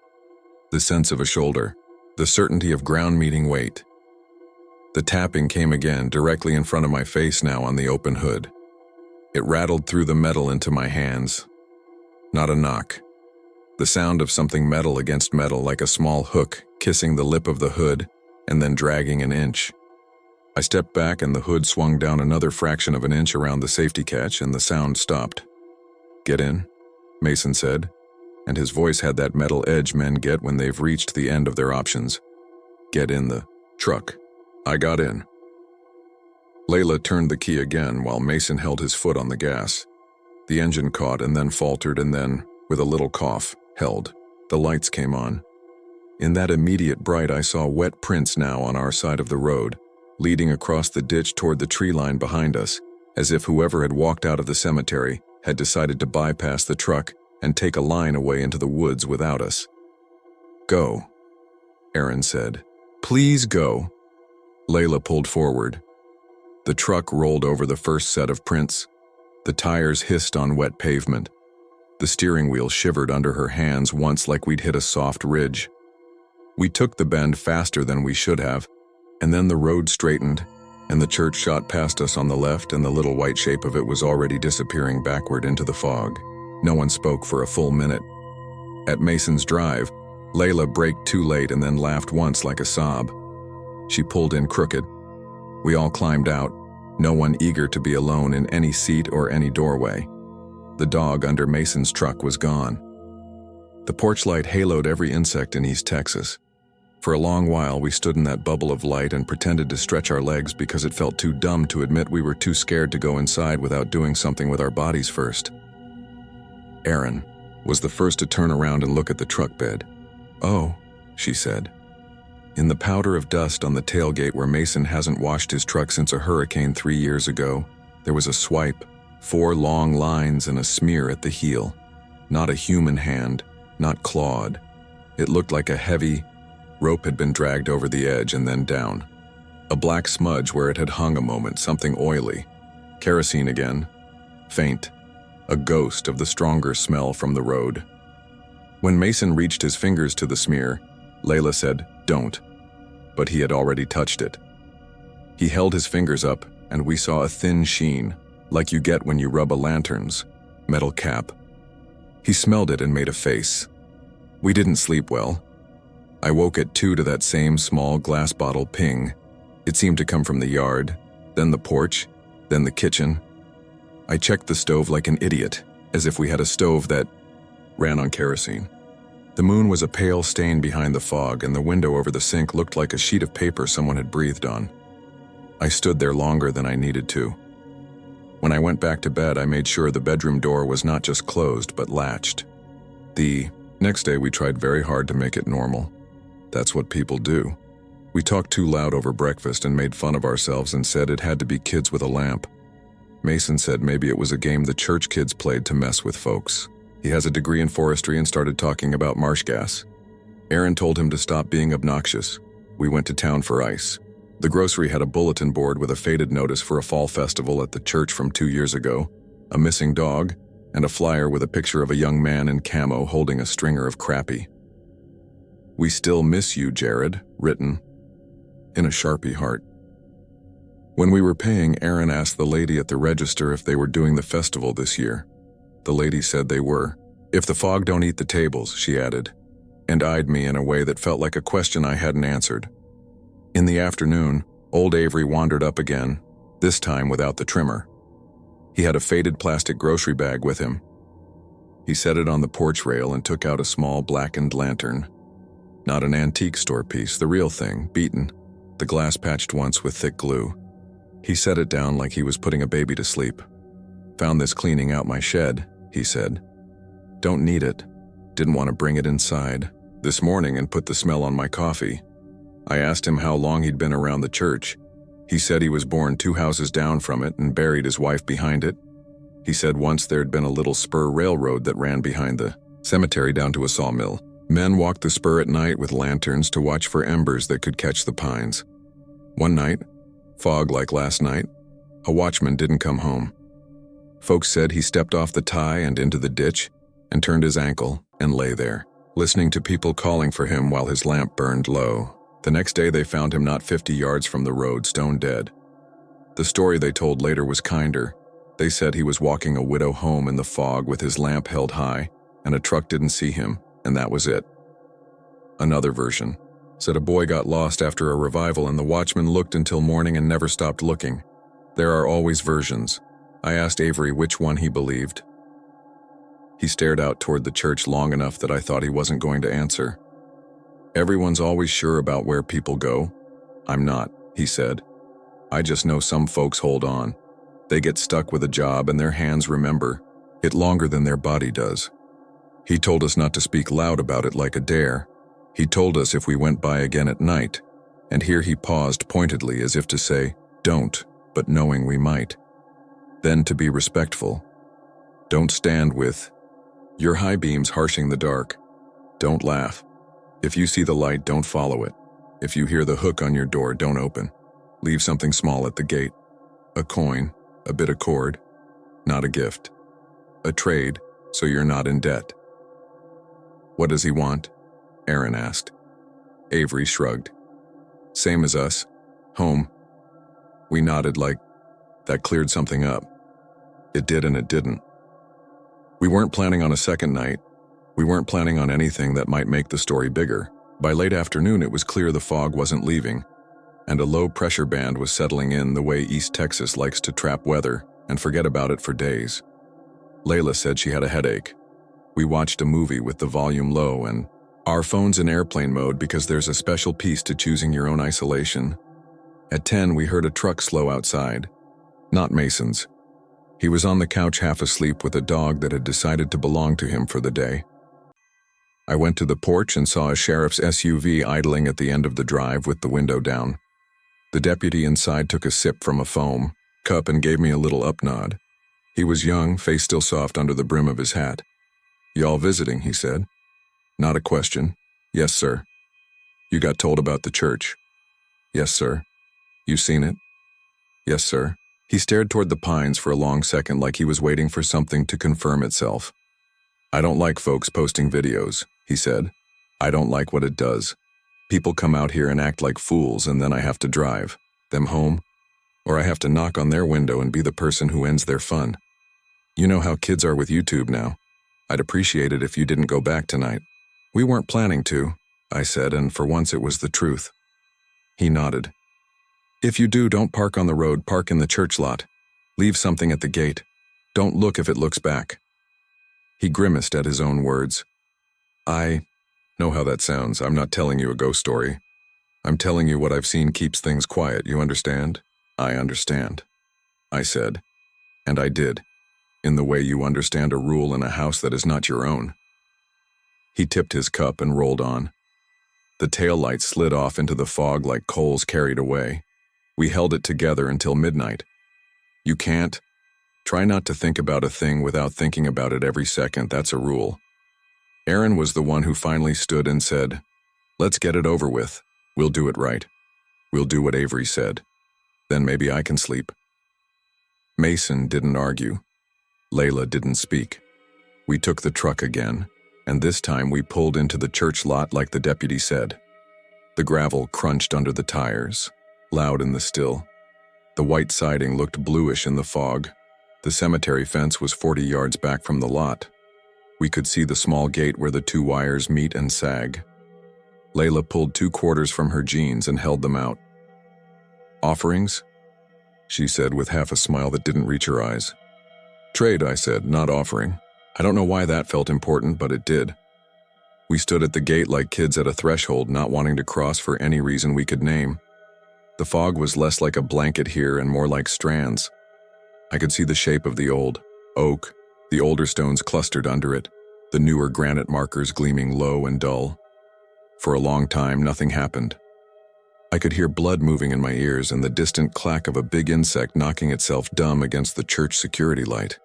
The sense of a shoulder, the certainty of ground meeting weight. The tapping came again, directly in front of my face now on the open hood. It rattled through the metal into my hands. Not a knock. The sound of something metal against metal, like a small hook kissing the lip of the hood and then dragging an inch. I stepped back and the hood swung down another fraction of an inch around the safety catch and the sound stopped. "Get in," Mason said, and his voice had that metal edge men get when they've reached the end of their options. "Get in the truck." I got in. Layla turned the key again while Mason held his foot on the gas. The engine caught and then faltered and then, with a little cough, held. The lights came on. In that immediate bright, I saw wet prints now on our side of the road, leading across the ditch toward the tree line behind us, as if whoever had walked out of the cemetery had decided to bypass the truck and take a line away into the woods without us. "Go," Erin said. "Please go." Layla pulled forward. The truck rolled over the first set of prints. The tires hissed on wet pavement. The steering wheel shivered under her hands once like we'd hit a soft ridge. We took the bend faster than we should have, and then the road straightened, and the church shot past us on the left, and the little white shape of it was already disappearing backward into the fog. No one spoke for a full minute. At Mason's drive, Layla braked too late and then laughed once like a sob. She pulled in crooked. We all climbed out, no one eager to be alone in any seat or any doorway. The dog under Mason's truck was gone. The porch light haloed every insect in East Texas. For a long while, we stood in that bubble of light and pretended to stretch our legs because it felt too dumb to admit we were too scared to go inside without doing something with our bodies first. Erin was the first to turn around and look at the truck bed. "Oh," she said. In the powder of dust on the tailgate where Mason hasn't washed his truck since a hurricane 3 years ago, there was a swipe, 4 long lines and a smear at the heel. Not a human hand, not clawed. It looked like a heavy rope had been dragged over the edge and then down. A black smudge where it had hung a moment, something oily. Kerosene again. Faint. A ghost of the stronger smell from the road. When Mason reached his fingers to the smear, Layla said, "Don't." But he had already touched it. He held his fingers up, and we saw a thin sheen, like you get when you rub a lantern's metal cap. He smelled it and made a face. We didn't sleep well. I woke at 2 to that same small glass bottle ping. It seemed to come from the yard, then the porch, then the kitchen. I checked the stove like an idiot, as if we had a stove that ran on kerosene. The moon was a pale stain behind the fog, and the window over the sink looked like a sheet of paper someone had breathed on. I stood there longer than I needed to. When I went back to bed, I made sure the bedroom door was not just closed, but latched. The next day, we tried very hard to make it normal. That's what people do. We talked too loud over breakfast and made fun of ourselves and said it had to be kids with a lamp. Mason said maybe it was a game the church kids played to mess with folks. He has a degree in forestry and started talking about marsh gas. Aaron told him to stop being obnoxious. We went to town for ice. The grocery had a bulletin board with a faded notice for a fall festival at the church from 2 years ago, a missing dog, and a flyer with a picture of a young man in camo holding a stringer of crappie. "We still miss you, Jared," written in a Sharpie heart. When we were paying, Aaron asked the lady at the register if they were doing the festival this year. The lady said they were. "If the fog don't eat the tables," she added, and eyed me in a way that felt like a question I hadn't answered. In the afternoon, old Avery wandered up again, this time without the trimmer. He had a faded plastic grocery bag with him. He set it on the porch rail and took out a small blackened lantern. Not an antique store piece, the real thing, beaten, the glass patched once with thick glue. He set it down like he was putting a baby to sleep. "Found this cleaning out my shed," he said. "Don't need it. Didn't want to bring it inside. This morning and put the smell on my coffee." I asked him how long he'd been around the church. He said he was born 2 houses down from it and buried his wife behind it. He said once there'd been a little spur railroad that ran behind the cemetery down to a sawmill. Men walked the spur at night with lanterns to watch for embers that could catch the pines. One night, fog like last night, a watchman didn't come home. Folks said he stepped off the tie and into the ditch and turned his ankle and lay there, listening to people calling for him while his lamp burned low. The next day they found him not 50 yards from the road, stone dead. The story they told later was kinder. They said he was walking a widow home in the fog with his lamp held high, and a truck didn't see him, and that was it. Another version said a boy got lost after a revival and the watchman looked until morning and never stopped looking. There are always versions. I asked Avery which one he believed. He stared out toward the church long enough that I thought he wasn't going to answer. "Everyone's always sure about where people go. I'm not," he said. "I just know some folks hold on. They get stuck with a job and their hands remember it longer than their body does." He told us not to speak loud about it like a dare. He told us if we went by again at night, and here he paused pointedly as if to say, "Don't," but knowing we might. Then to be respectful. "Don't stand with your high beams harshing the dark. Don't laugh. If you see the light, don't follow it. If you hear the hook on your door, don't open. Leave something small at the gate. A coin, a bit of cord, not a gift. A trade, so you're not in debt." "What does he want?" Aaron asked. Avery shrugged. "Same as us. Home." We nodded like that cleared something up. It did and it didn't. We weren't planning on a second night. We weren't planning on anything that might make the story bigger. By late afternoon, it was clear the fog wasn't leaving, and a low-pressure band was settling in the way East Texas likes to trap weather and forget about it for days. Layla said she had a headache. We watched a movie with the volume low and our phones in airplane mode because there's a special piece to choosing your own isolation. At 10, we heard a truck slow outside. Not Mason's. He was on the couch half asleep with a dog that had decided to belong to him for the day. I went to the porch and saw a sheriff's SUV idling at the end of the drive with the window down. The deputy inside took a sip from a foam cup and gave me a little up nod. He was young, face still soft under the brim of his hat. "Y'all visiting," he said. Not a question. "Yes, sir." "You got told about the church?" "Yes, sir." "You seen it?" "Yes, sir." He stared toward the pines for a long second like he was waiting for something to confirm itself. "I don't like folks posting videos," he said. "I don't like what it does. People come out here and act like fools, and then I have to drive them home, or I have to knock on their window and be the person who ends their fun. You know how kids are with YouTube now. I'd appreciate it if you didn't go back tonight." "We weren't planning to," I said, and for once it was the truth. He nodded. "If you do, don't park on the road, park in the church lot. Leave something at the gate. Don't look if it looks back." He grimaced at his own words. "I know how that sounds. I'm not telling you a ghost story. I'm telling you what I've seen keeps things quiet, you understand?" "I understand," I said. And I did, in the way you understand a rule in a house that is not your own. He tipped his cup and rolled on. The taillight slid off into the fog like coals carried away. We held it together until midnight. You can't. Try not to think about a thing without thinking about it every second, that's a rule. Aaron was the one who finally stood and said, "Let's get it over with. We'll do it right. We'll do what Avery said. Then maybe I can sleep." Mason didn't argue. Layla didn't speak. We took the truck again, and this time we pulled into the church lot like the deputy said. The gravel crunched under the tires, loud in the still. The white siding looked bluish in the fog. The cemetery fence was 40 yards back from the lot. We could see the small gate where the two wires meet and sag. Layla pulled 2 quarters from her jeans and held them out. "Offerings?" she said with half a smile that didn't reach her eyes. "Trade," I said, "not offering." I don't know why that felt important, but it did. We stood at the gate like kids at a threshold, not wanting to cross for any reason we could name. The fog was less like a blanket here and more like strands. I could see the shape of the old oak, the older stones clustered under it, the newer granite markers gleaming low and dull. For a long time, nothing happened. I could hear blood moving in my ears and the distant clack of a big insect knocking itself dumb against the church security light.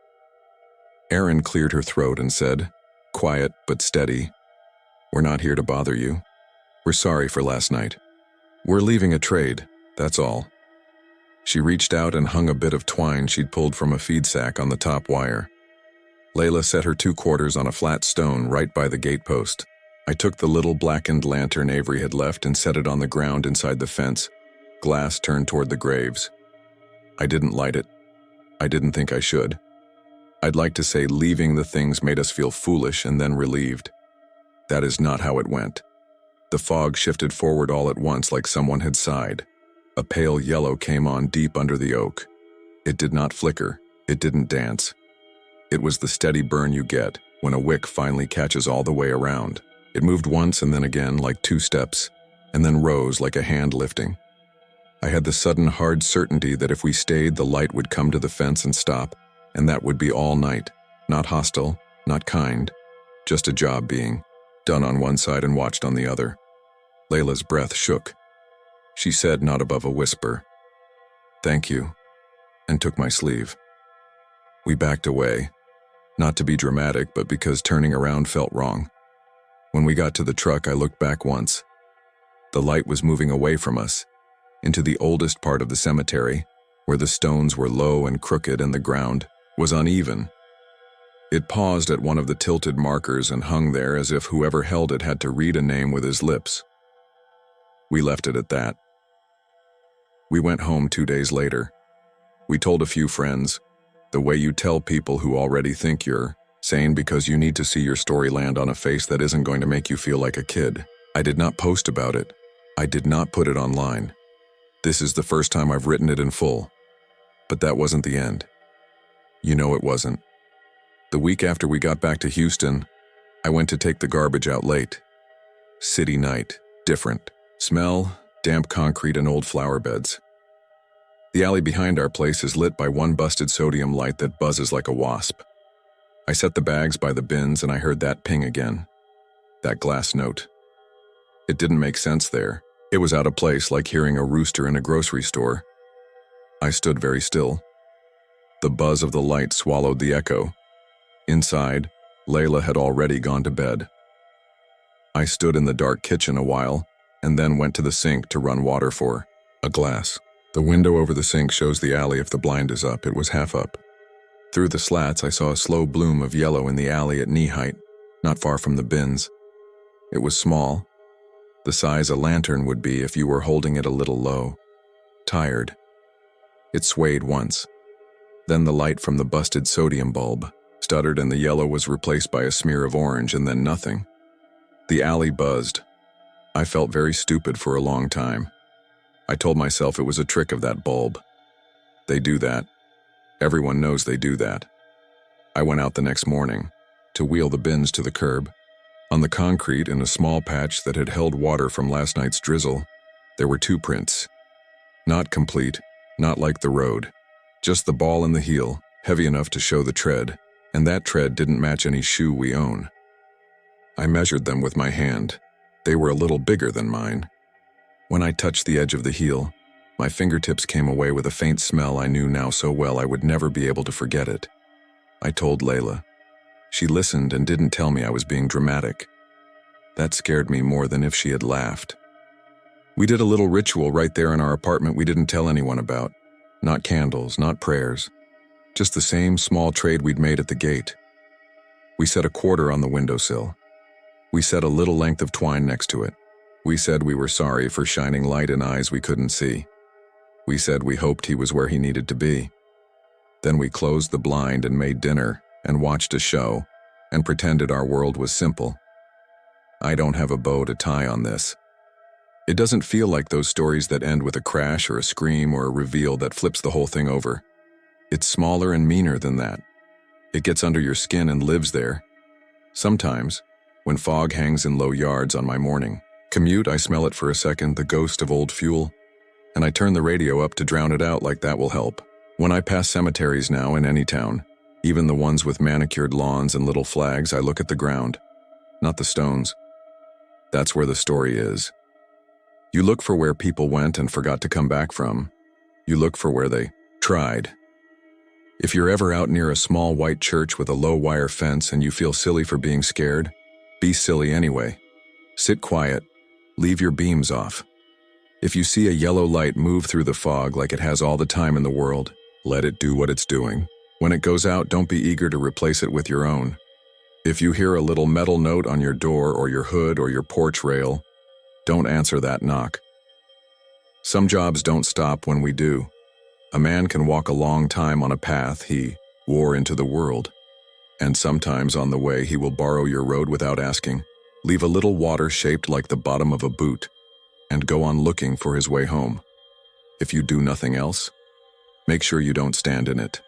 Erin cleared her throat and said, quiet but steady, "We're not here to bother you. We're sorry for last night. We're leaving a trade, that's all." She reached out and hung a bit of twine she'd pulled from a feed sack on the top wire. Layla set her 2 quarters on a flat stone right by the gatepost. I took the little blackened lantern Avery had left and set it on the ground inside the fence, glass turned toward the graves. I didn't light it. I didn't think I should. I'd like to say leaving the things made us feel foolish and then relieved. That is not how it went. The fog shifted forward all at once like someone had sighed. A pale yellow came on deep under the oak. It did not flicker. It didn't dance. It was the steady burn you get when a wick finally catches all the way around. It moved once and then again like 2 steps, and then rose like a hand lifting. I had the sudden hard certainty that if we stayed, the light would come to the fence and stop, and that would be all night. Not hostile, not kind, just a job being done on one side and watched on the other. Layla's breath shook. She said, not above a whisper, "Thank you," and took my sleeve. We backed away, not to be dramatic, but because turning around felt wrong. When we got to the truck, I looked back once. The light was moving away from us, into the oldest part of the cemetery, where the stones were low and crooked and the ground was uneven. It paused at one of the tilted markers and hung there as if whoever held it had to read a name with his lips. We left it at that. We went home 2 days later. We told a few friends, the way you tell people who already think you're sane because you need to see your story land on a face that isn't going to make you feel like a kid. I did not post about it. I did not put it online. This is the first time I've written it in full. But that wasn't the end. You know it wasn't. The week after we got back to Houston, I went to take the garbage out late. City night, different. Smell, damp concrete and old flower beds. The alley behind our place is lit by one busted sodium light that buzzes like a wasp. I set the bags by the bins and I heard that ping again. That glass note. It didn't make sense there. It was out of place, like hearing a rooster in a grocery store. I stood very still. The buzz of the light swallowed the echo. Inside, Layla had already gone to bed. I stood in the dark kitchen a while, and then went to the sink to run water for a glass. The window over the sink shows the alley if the blind is up. It was half up. Through the slats, I saw a slow bloom of yellow in the alley at knee height, not far from the bins. It was small, the size a lantern would be if you were holding it a little low. Tired. It swayed once. Then the light from the busted sodium bulb stuttered and the yellow was replaced by a smear of orange and then nothing. The alley buzzed. I felt very stupid for a long time. I told myself it was a trick of that bulb. They do that. Everyone knows they do that. I went out the next morning to wheel the bins to the curb. On the concrete, in a small patch that had held water from last night's drizzle, there were 2 prints. Not complete, not like the road. Just the ball and the heel, heavy enough to show the tread, and that tread didn't match any shoe we own. I measured them with my hand. They were a little bigger than mine. When I touched the edge of the heel, my fingertips came away with a faint smell I knew now so well I would never be able to forget it. I told Layla. She listened and didn't tell me I was being dramatic. That scared me more than if she had laughed. We did a little ritual right there in our apartment we didn't tell anyone about. Not candles, not prayers. Just the same small trade we'd made at the gate. We set a quarter on the windowsill. We set a little length of twine next to it. We said we were sorry for shining light in eyes we couldn't see. We said we hoped he was where he needed to be. Then we closed the blind and made dinner and watched a show and pretended our world was simple. I don't have a bow to tie on this. It doesn't feel like those stories that end with a crash or a scream or a reveal that flips the whole thing over. It's smaller and meaner than that. It gets under your skin and lives there. Sometimes, when fog hangs in low yards on my morning commute, I smell it for a second, the ghost of old fuel, and I turn the radio up to drown it out like that will help. When I pass cemeteries now in any town, even the ones with manicured lawns and little flags, I look at the ground, not the stones. That's where the story is. You look for where people went and forgot to come back from. You look for where they tried. If you're ever out near a small white church with a low wire fence and you feel silly for being scared, be silly anyway. Sit quiet. Leave your beams off. If you see a yellow light move through the fog like it has all the time in the world, let it do what it's doing. When it goes out, don't be eager to replace it with your own. If you hear a little metal note on your door or your hood or your porch rail, don't answer that knock. Some jobs don't stop when we do. A man can walk a long time on a path he wore into the world, and sometimes on the way he will borrow your road without asking, leave a little water shaped like the bottom of a boot, and go on looking for his way home. If you do nothing else, make sure you don't stand in it.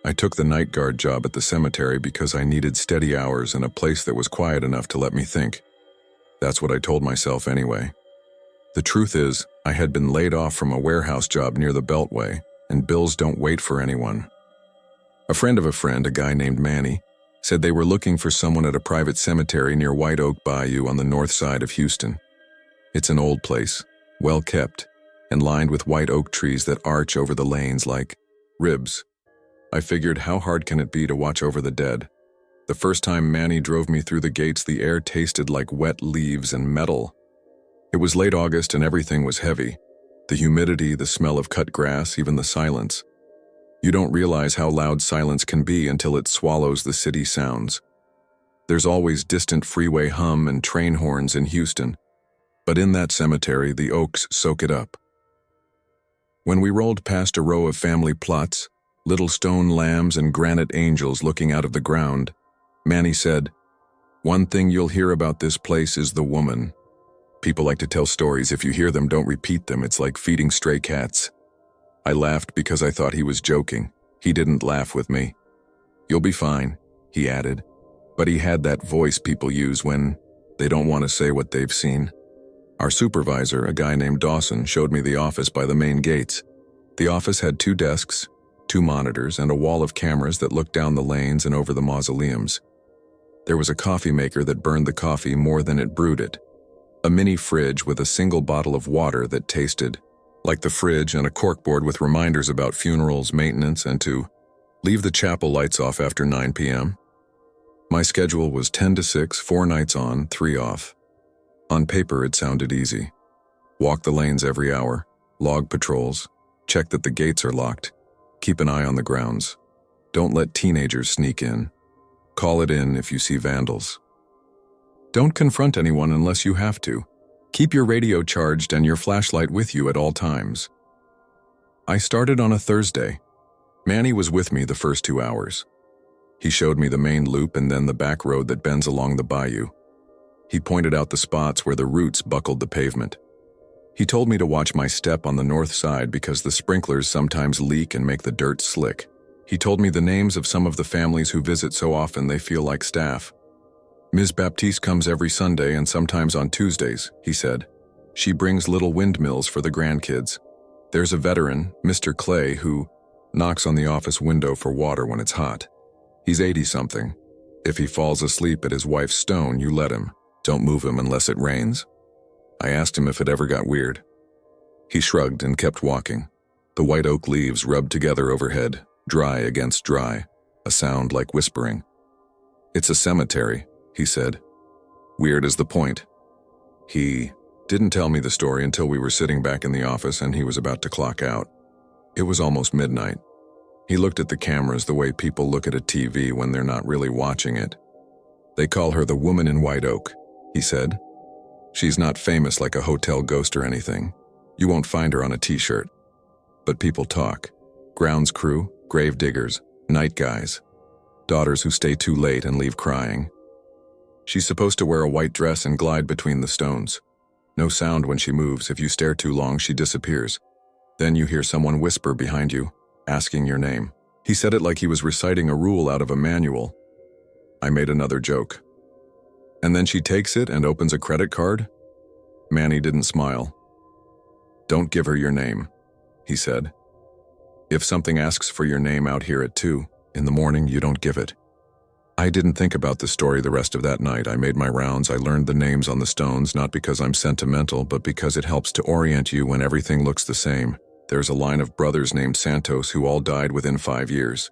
I took the night guard job at the cemetery because I needed steady hours and a place that was quiet enough to let me think. That's what I told myself anyway. The truth is, I had been laid off from a warehouse job near the Beltway, and bills don't wait for anyone. A friend of a friend, a guy named Manny, said they were looking for someone at a private cemetery near White Oak Bayou on the north side of Houston. It's an old place, well kept, and lined with white oak trees that arch over the lanes like ribs. I figured, how hard can it be to watch over the dead? The first time Manny drove me through the gates, the air tasted like wet leaves and metal. It was late August and everything was heavy. The humidity, the smell of cut grass, even the silence. You don't realize how loud silence can be until it swallows the city sounds. There's always distant freeway hum and train horns in Houston, but in that cemetery, the oaks soak it up. When we rolled past a row of family plots, little stone lambs and granite angels looking out of the ground, Manny said, "One thing you'll hear about this place is the woman. People like to tell stories. If you hear them, don't repeat them. It's like feeding stray cats." I laughed because I thought he was joking. He didn't laugh with me. "You'll be fine," he added, but he had that voice people use when they don't want to say what they've seen. Our supervisor, a guy named Dawson, showed me the office by the main gates. The office had 2 desks, 2 monitors, and a wall of cameras that looked down the lanes and over the mausoleums. There was a coffee maker that burned the coffee more than it brewed it. A mini fridge with a single bottle of water that tasted like the fridge and a corkboard with reminders about funerals, maintenance, and to leave the chapel lights off after 9 p.m. My schedule was 10 to 6, 4 nights on, 3 off. On paper, it sounded easy. Walk the lanes every hour, log patrols, check that the gates are locked, keep an eye on the grounds. Don't let teenagers sneak in. Call it in if you see vandals. Don't confront anyone unless you have to. Keep your radio charged and your flashlight with you at all times. I started on a Thursday. Manny was with me the first 2 hours. He showed me the main loop and then the back road that bends along the bayou. He pointed out the spots where the roots buckled the pavement. He told me to watch my step on the north side because the sprinklers sometimes leak and make the dirt slick. He told me the names of some of the families who visit so often they feel like staff. Ms. Baptiste comes every Sunday and sometimes on Tuesdays, he said. She brings little windmills for the grandkids. There's a veteran, Mr. Clay, who knocks on the office window for water when it's hot. He's 80-something. If he falls asleep at his wife's stone, you let him. Don't move him unless it rains. I asked him if it ever got weird. He shrugged and kept walking. The white oak leaves rubbed together overhead, dry against dry, a sound like whispering. It's a cemetery, he said. Weird is the point. He didn't tell me the story until we were sitting back in the office and he was about to clock out. It was almost midnight. He looked at the cameras the way people look at a TV when they're not really watching it. They call her the woman in white oak, he said. She's not famous like a hotel ghost or anything. You won't find her on a t-shirt. But people talk. Grounds crew, grave diggers, night guys. Daughters who stay too late and leave crying. She's supposed to wear a white dress and glide between the stones. No sound when she moves. If you stare too long, she disappears. Then you hear someone whisper behind you, asking your name. He said it like he was reciting a rule out of a manual. I made another joke. And then she takes it and opens a credit card? Manny didn't smile. Don't give her your name, he said. If something asks for your name out here at 2 in the morning, you don't give it. I didn't think about the story the rest of that night. I made my rounds. I learned the names on the stones, not because I'm sentimental, but because it helps to orient you when everything looks the same. There's a line of brothers named Santos who all died within 5 years.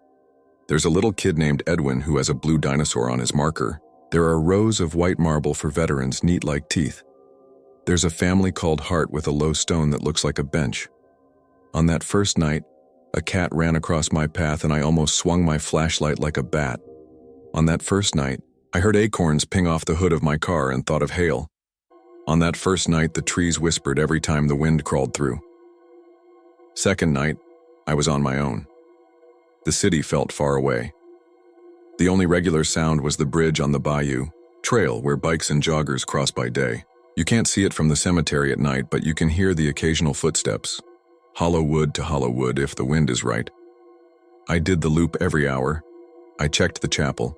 There's a little kid named Edwin who has a blue dinosaur on his marker. There are rows of white marble for veterans, neat like teeth. There's a family called Hart with a low stone that looks like a bench. On that first night, a cat ran across my path and I almost swung my flashlight like a bat. On that first night, I heard acorns ping off the hood of my car and thought of hail. On that first night, the trees whispered every time the wind crawled through. Second night, I was on my own. The city felt far away. The only regular sound was the bridge on the bayou, trail where bikes and joggers cross by day. You can't see it from the cemetery at night, but you can hear the occasional footsteps. Hollow wood to hollow wood if the wind is right. I did the loop every hour. I checked the chapel.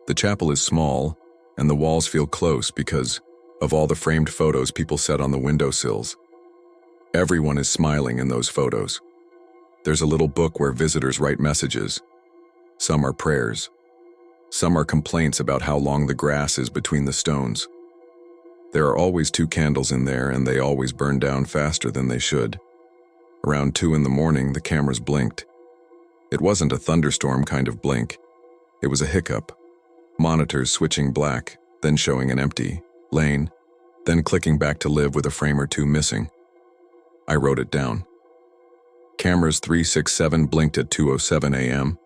The chapel is small, and the walls feel close because of all the framed photos people set on the windowsills. Everyone is smiling in those photos. There's a little book where visitors write messages. Some are prayers. Some are complaints about how long the grass is between the stones. There are always 2 candles in there, and they always burn down faster than they should. Around 2 in the morning, the cameras blinked. It wasn't a thunderstorm kind of blink. It was a hiccup. Monitors switching black, then showing an empty lane, then clicking back to live with a frame or 2 missing. I wrote it down. Cameras 367 blinked at 2:07 a.m.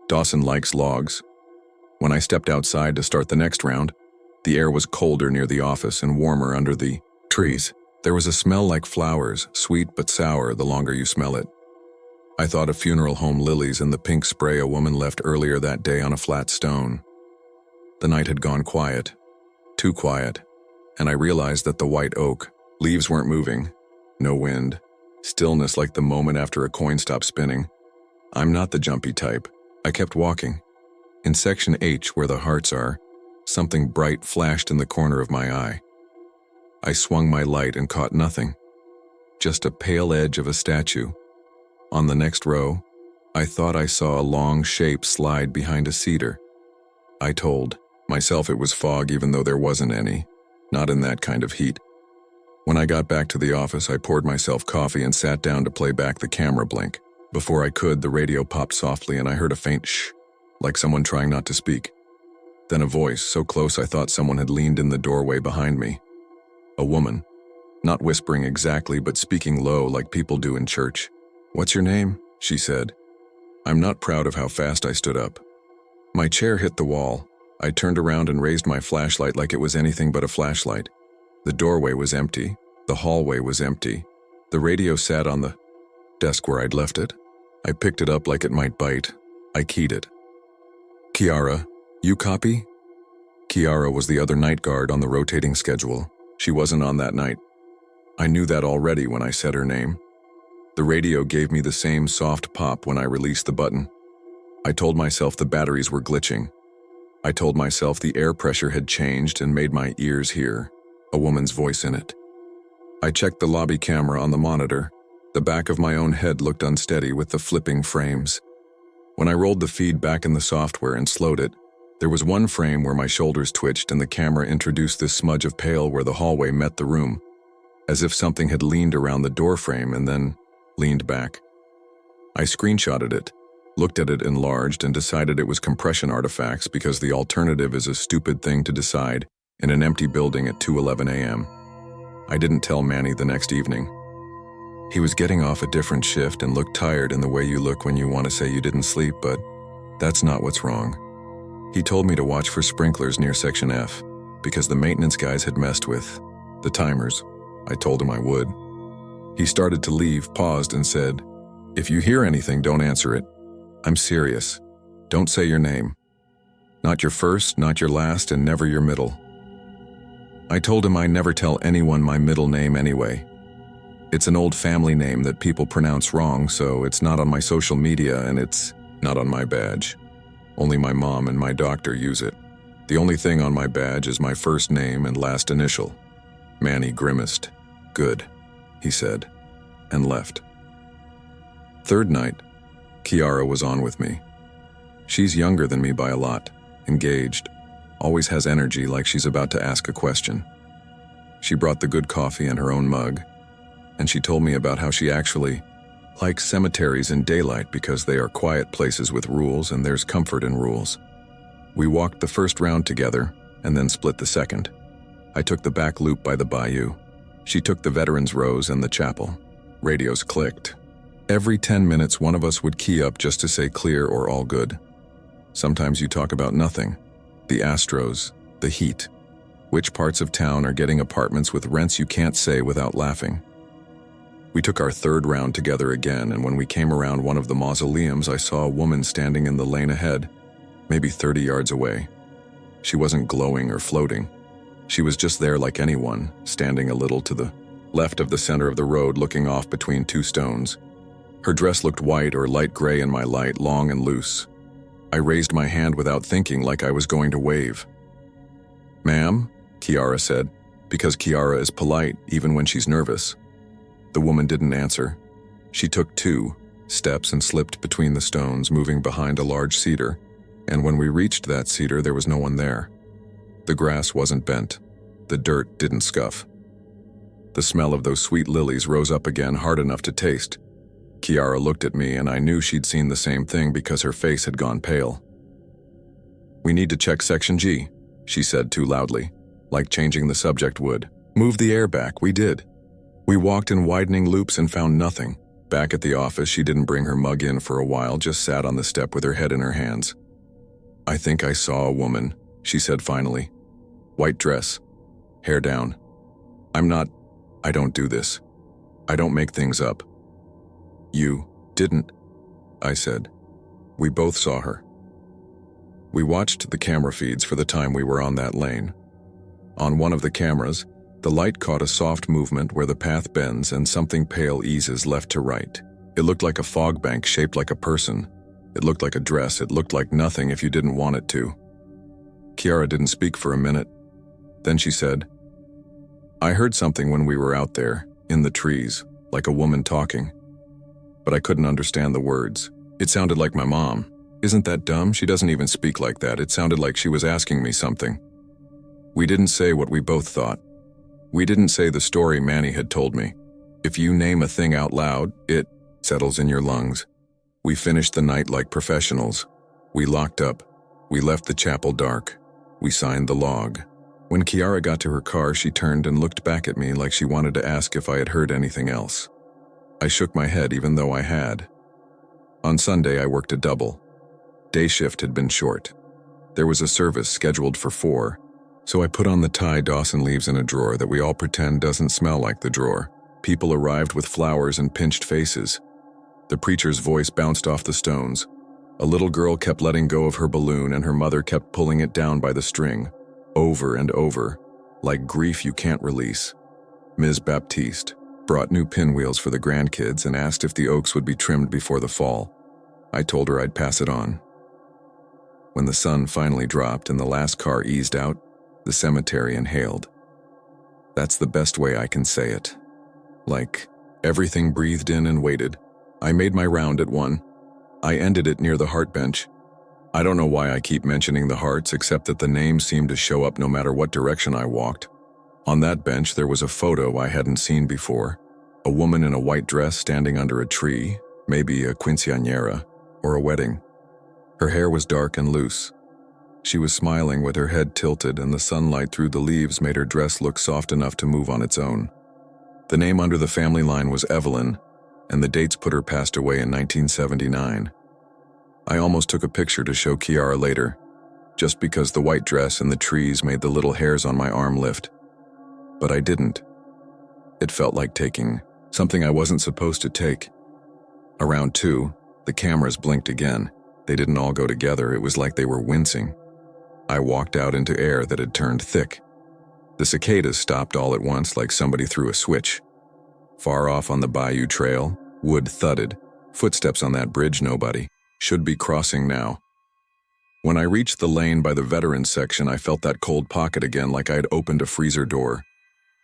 Dawson likes logs. When I stepped outside to start the next round, the air was colder near the office and warmer under the trees. There was a smell like flowers, sweet but sour the longer you smell it. I thought of funeral home lilies and the pink spray a woman left earlier that day on a flat stone. The night had gone quiet, too quiet, and I realized that the white oak, leaves weren't moving, no wind, stillness like the moment after a coin stops spinning. I'm not the jumpy type. I kept walking. In section H, where the hearts are, something bright flashed in the corner of my eye. I swung my light and caught nothing. Just a pale edge of a statue. On the next row, I thought I saw a long shape slide behind a cedar. I told myself it was fog even though there wasn't any, not in that kind of heat. When I got back to the office, I poured myself coffee and sat down to play back the camera blink. Before I could, the radio popped softly and I heard a faint shh, like someone trying not to speak. Then a voice, so close I thought someone had leaned in the doorway behind me. A woman, not whispering exactly but speaking low like people do in church. "What's your name?" she said. I'm not proud of how fast I stood up. My chair hit the wall. I turned around and raised my flashlight like it was anything but a flashlight. The doorway was empty. The hallway was empty. The radio sat on the desk where I'd left it. I picked it up like it might bite. I keyed it. "Kiara, you copy?" Kiara was the other night guard on the rotating schedule. She wasn't on that night. I knew that already when I said her name. The radio gave me the same soft pop when I released the button. I told myself the batteries were glitching. I told myself the air pressure had changed and made my ears hear a woman's voice in it. I checked the lobby camera on the monitor. The back of my own head looked unsteady with the flipping frames. When I rolled the feed back in the software and slowed it, there was one frame where my shoulders twitched and the camera introduced this smudge of pale where the hallway met the room, as if something had leaned around the door frame and then leaned back. I screenshotted it, looked at it enlarged, and decided it was compression artifacts because the alternative is a stupid thing to decide in an empty building at 2:11 a.m. I didn't tell Manny the next evening. He was getting off a different shift and looked tired in the way you look when you want to say you didn't sleep, but that's not what's wrong. He told me to watch for sprinklers near Section F because the maintenance guys had messed with the timers. I told him I would. He started to leave, paused, and said, "If you hear anything, don't answer it. I'm serious. Don't say your name. Not your first, not your last, and never your middle." I told him I never tell anyone my middle name anyway. It's an old family name that people pronounce wrong, so it's not on my social media and it's not on my badge. Only my mom and my doctor use it. The only thing on my badge is my first name and last initial. Manny grimaced. "Good," he said, and left. Third night, Kiara was on with me. She's younger than me by a lot, engaged, always has energy like she's about to ask a question. She brought the good coffee in her own mug, and she told me about how she actually likes cemeteries in daylight because they are quiet places with rules and there's comfort in rules. We walked the first round together and then split the second. I took the back loop by the bayou. She took the Veterans Rows and the chapel. Radios clicked. Every 10 minutes, one of us would key up just to say clear or all good. Sometimes you talk about nothing. The Astros, the heat. Which parts of town are getting apartments with rents you can't say without laughing. We took our third round together again, and when we came around one of the mausoleums, I saw a woman standing in the lane ahead, maybe 30 yards away. She wasn't glowing or floating. She was just there like anyone, standing a little to the left of the center of the road, looking off between two stones. Her dress looked white or light gray in my light, long and loose. I raised my hand without thinking, like I was going to wave. "Ma'am," Kiara said, because Kiara is polite even when she's nervous. The woman didn't answer. She took 2 steps and slipped between the stones, moving behind a large cedar, and when we reached that cedar, there was no one there. The grass wasn't bent. The dirt didn't scuff. The smell of those sweet lilies rose up again, hard enough to taste. Kiara looked at me, and I knew she'd seen the same thing because her face had gone pale. "We need to check Section G," she said too loudly, like changing the subject would. "Move the air back." We did. We walked in widening loops and found nothing. Back at the office, she didn't bring her mug in for a while, just sat on the step with her head in her hands. "I think I saw a woman," she said finally. "White dress, hair down. I don't do this. I don't make things up." "You didn't," I said. "We both saw her." We watched the camera feeds for the time we were on that lane. On one of the cameras, the light caught a soft movement where the path bends and something pale eases left to right. It looked like a fog bank shaped like a person. It looked like a dress. It looked like nothing if you didn't want it to. Kiara didn't speak for a minute. Then she said, "I heard something when we were out there, in the trees, like a woman talking. But I couldn't understand the words. It sounded like my mom. Isn't that dumb? She doesn't even speak like that. It sounded like she was asking me something. We didn't say what we both thought. We didn't say the story Manny had told me. If you name a thing out loud, it settles in your lungs. We finished the night like professionals. We locked up. We left the chapel dark. We signed the log. When Kiara got to her car, she turned and looked back at me like she wanted to ask if I had heard anything else. I shook my head even though I had. On Sunday, I worked a double. Day shift had been short. There was a service scheduled for 4, so I put on the tie Dawson leaves in a drawer that we all pretend doesn't smell like the drawer. People arrived with flowers and pinched faces. The preacher's voice bounced off the stones. A little girl kept letting go of her balloon and her mother kept pulling it down by the string, over and over, like grief you can't release. Ms. Baptiste brought new pinwheels for the grandkids and asked if the oaks would be trimmed before the fall. I told her I'd pass it on. When the sun finally dropped and the last car eased out, the cemetery inhaled. That's the best way I can say it. Like, everything breathed in and waited. I made my round at 1. I ended it near the heart bench. I don't know why I keep mentioning the hearts, except that the names seemed to show up no matter what direction I walked. On that bench there was a photo I hadn't seen before. A woman in a white dress standing under a tree, maybe a quinceañera, or a wedding. Her hair was dark and loose. She was smiling with her head tilted, and the sunlight through the leaves made her dress look soft enough to move on its own. The name under the family line was Evelyn, and the dates put her passed away in 1979. I almost took a picture to show Kiara later, just because the white dress and the trees made the little hairs on my arm lift. But I didn't. It felt like taking something I wasn't supposed to take. Around 2, the cameras blinked again. They didn't all go together, it was like they were wincing. I walked out into air that had turned thick. The cicadas stopped all at once like somebody threw a switch. Far off on the bayou trail, wood thudded. Footsteps on that bridge nobody should be crossing now. When I reached the lane by the veterans section, I felt that cold pocket again like I had opened a freezer door.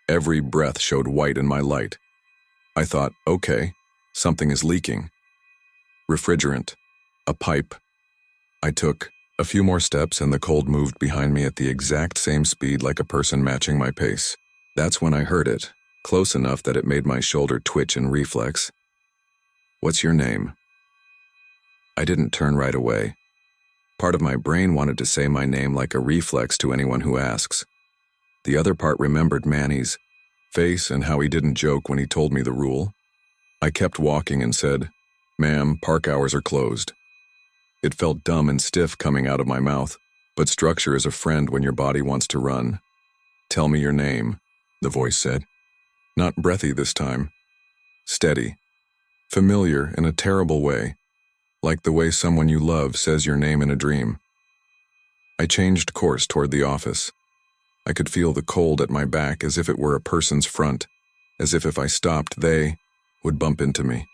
Every breath showed white in my light. I thought, okay, something is leaking. Refrigerant. A pipe. I took a few more steps and the cold moved behind me at the exact same speed like a person matching my pace. That's when I heard it, close enough that it made my shoulder twitch in reflex. What's your name? I didn't turn right away. Part of my brain wanted to say my name like a reflex to anyone who asks. The other part remembered Manny's face and how he didn't joke when he told me the rule. I kept walking and said, "Ma'am, park hours are closed." It felt dumb and stiff coming out of my mouth, but structure is a friend when your body wants to run. "Tell me your name," the voice said. Not breathy this time. Steady. Familiar in a terrible way, like the way someone you love says your name in a dream. I changed course toward the office. I could feel the cold at my back as if it were a person's front, as if I stopped, they would bump into me.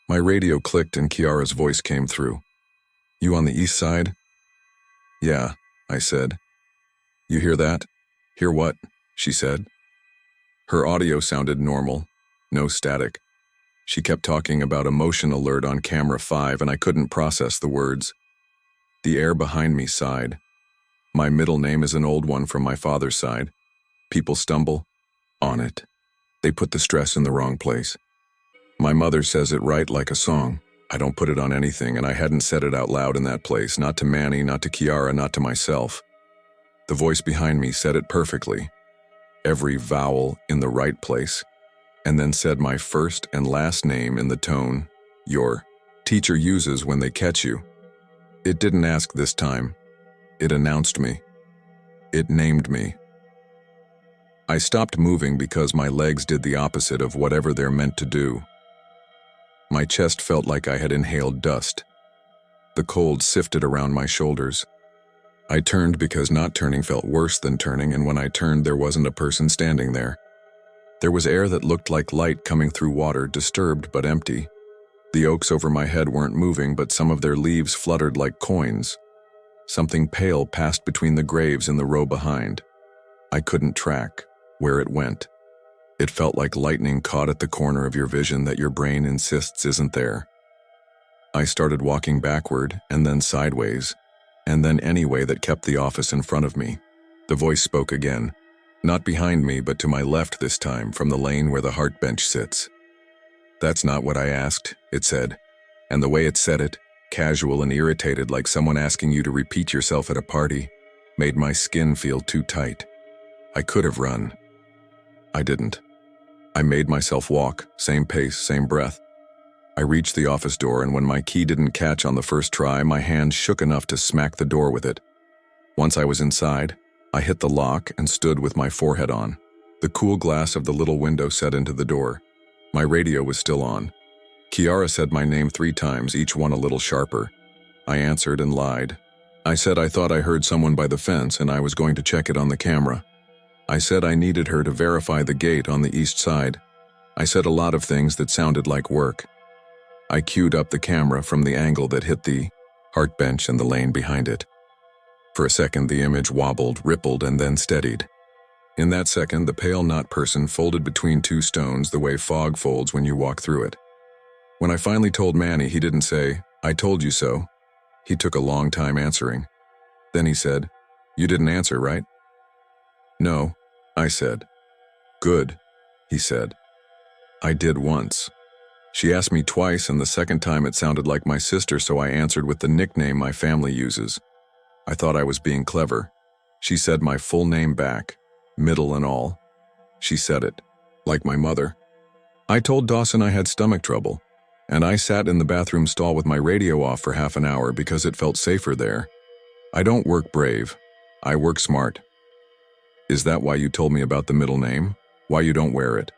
My radio clicked and Kiara's voice came through. "You on the east side?" "Yeah," I said. "You hear that?" "Hear what?" she said. Her audio sounded normal, no static. She kept talking about a motion alert on camera 5 and I couldn't process the words. The air behind me sighed. My middle name is an old one from my father's side. People stumble on it. They put the stress in the wrong place. My mother says it right like a song. I don't put it on anything, and I hadn't said it out loud in that place, not to Manny, not to Kiara, not to myself. The voice behind me said it perfectly, every vowel in the right place, and then said my first and last name in the tone your teacher uses when they catch you. It didn't ask this time. It announced me. It named me. I stopped moving because my legs did the opposite of whatever they're meant to do. My chest felt like I had inhaled dust. The cold sifted around my shoulders. I turned because not turning felt worse than turning, and when I turned there wasn't a person standing there. There was air that looked like light coming through water, disturbed but empty. The oaks over my head weren't moving, but some of their leaves fluttered like coins. Something pale passed between the graves in the row behind. I couldn't track where it went. It felt like lightning caught at the corner of your vision that your brain insists isn't there. I started walking backward, and then sideways, and then any way that kept the office in front of me. The voice spoke again. Not behind me, but to my left this time, from the lane where the heart bench sits. That's not what I asked, it said, and the way it said it, casual and irritated like someone asking you to repeat yourself at a party, made my skin feel too tight. I could have run. I didn't. I made myself walk, same pace, same breath. I reached the office door, and when my key didn't catch on the first try, my hand shook enough to smack the door with it. Once I was inside, I hit the lock and stood with my forehead on. The cool glass of the little window set into the door. My radio was still on. Kiara said my name 3 times, each one a little sharper. I answered and lied. I said I thought I heard someone by the fence and I was going to check it on the camera. I said I needed her to verify the gate on the east side. I said a lot of things that sounded like work. I queued up the camera from the angle that hit the heart bench and the lane behind it. For a second, the image wobbled, rippled, and then steadied. In that second, the pale knot person folded between 2 stones the way fog folds when you walk through it. When I finally told Manny, he didn't say, "I told you so." He took a long time answering. Then he said, "You didn't answer, right?" "No," I said. "Good," he said. "I did once." She asked me twice, and the second time it sounded like my sister, so I answered with the nickname my family uses. I thought I was being clever. She said my full name back, middle and all. She said it, like my mother. I told Dawson I had stomach trouble, and I sat in the bathroom stall with my radio off for half an hour because it felt safer there. I don't work brave. I work smart. "Is that why you told me about the middle name? Why you don't wear it?"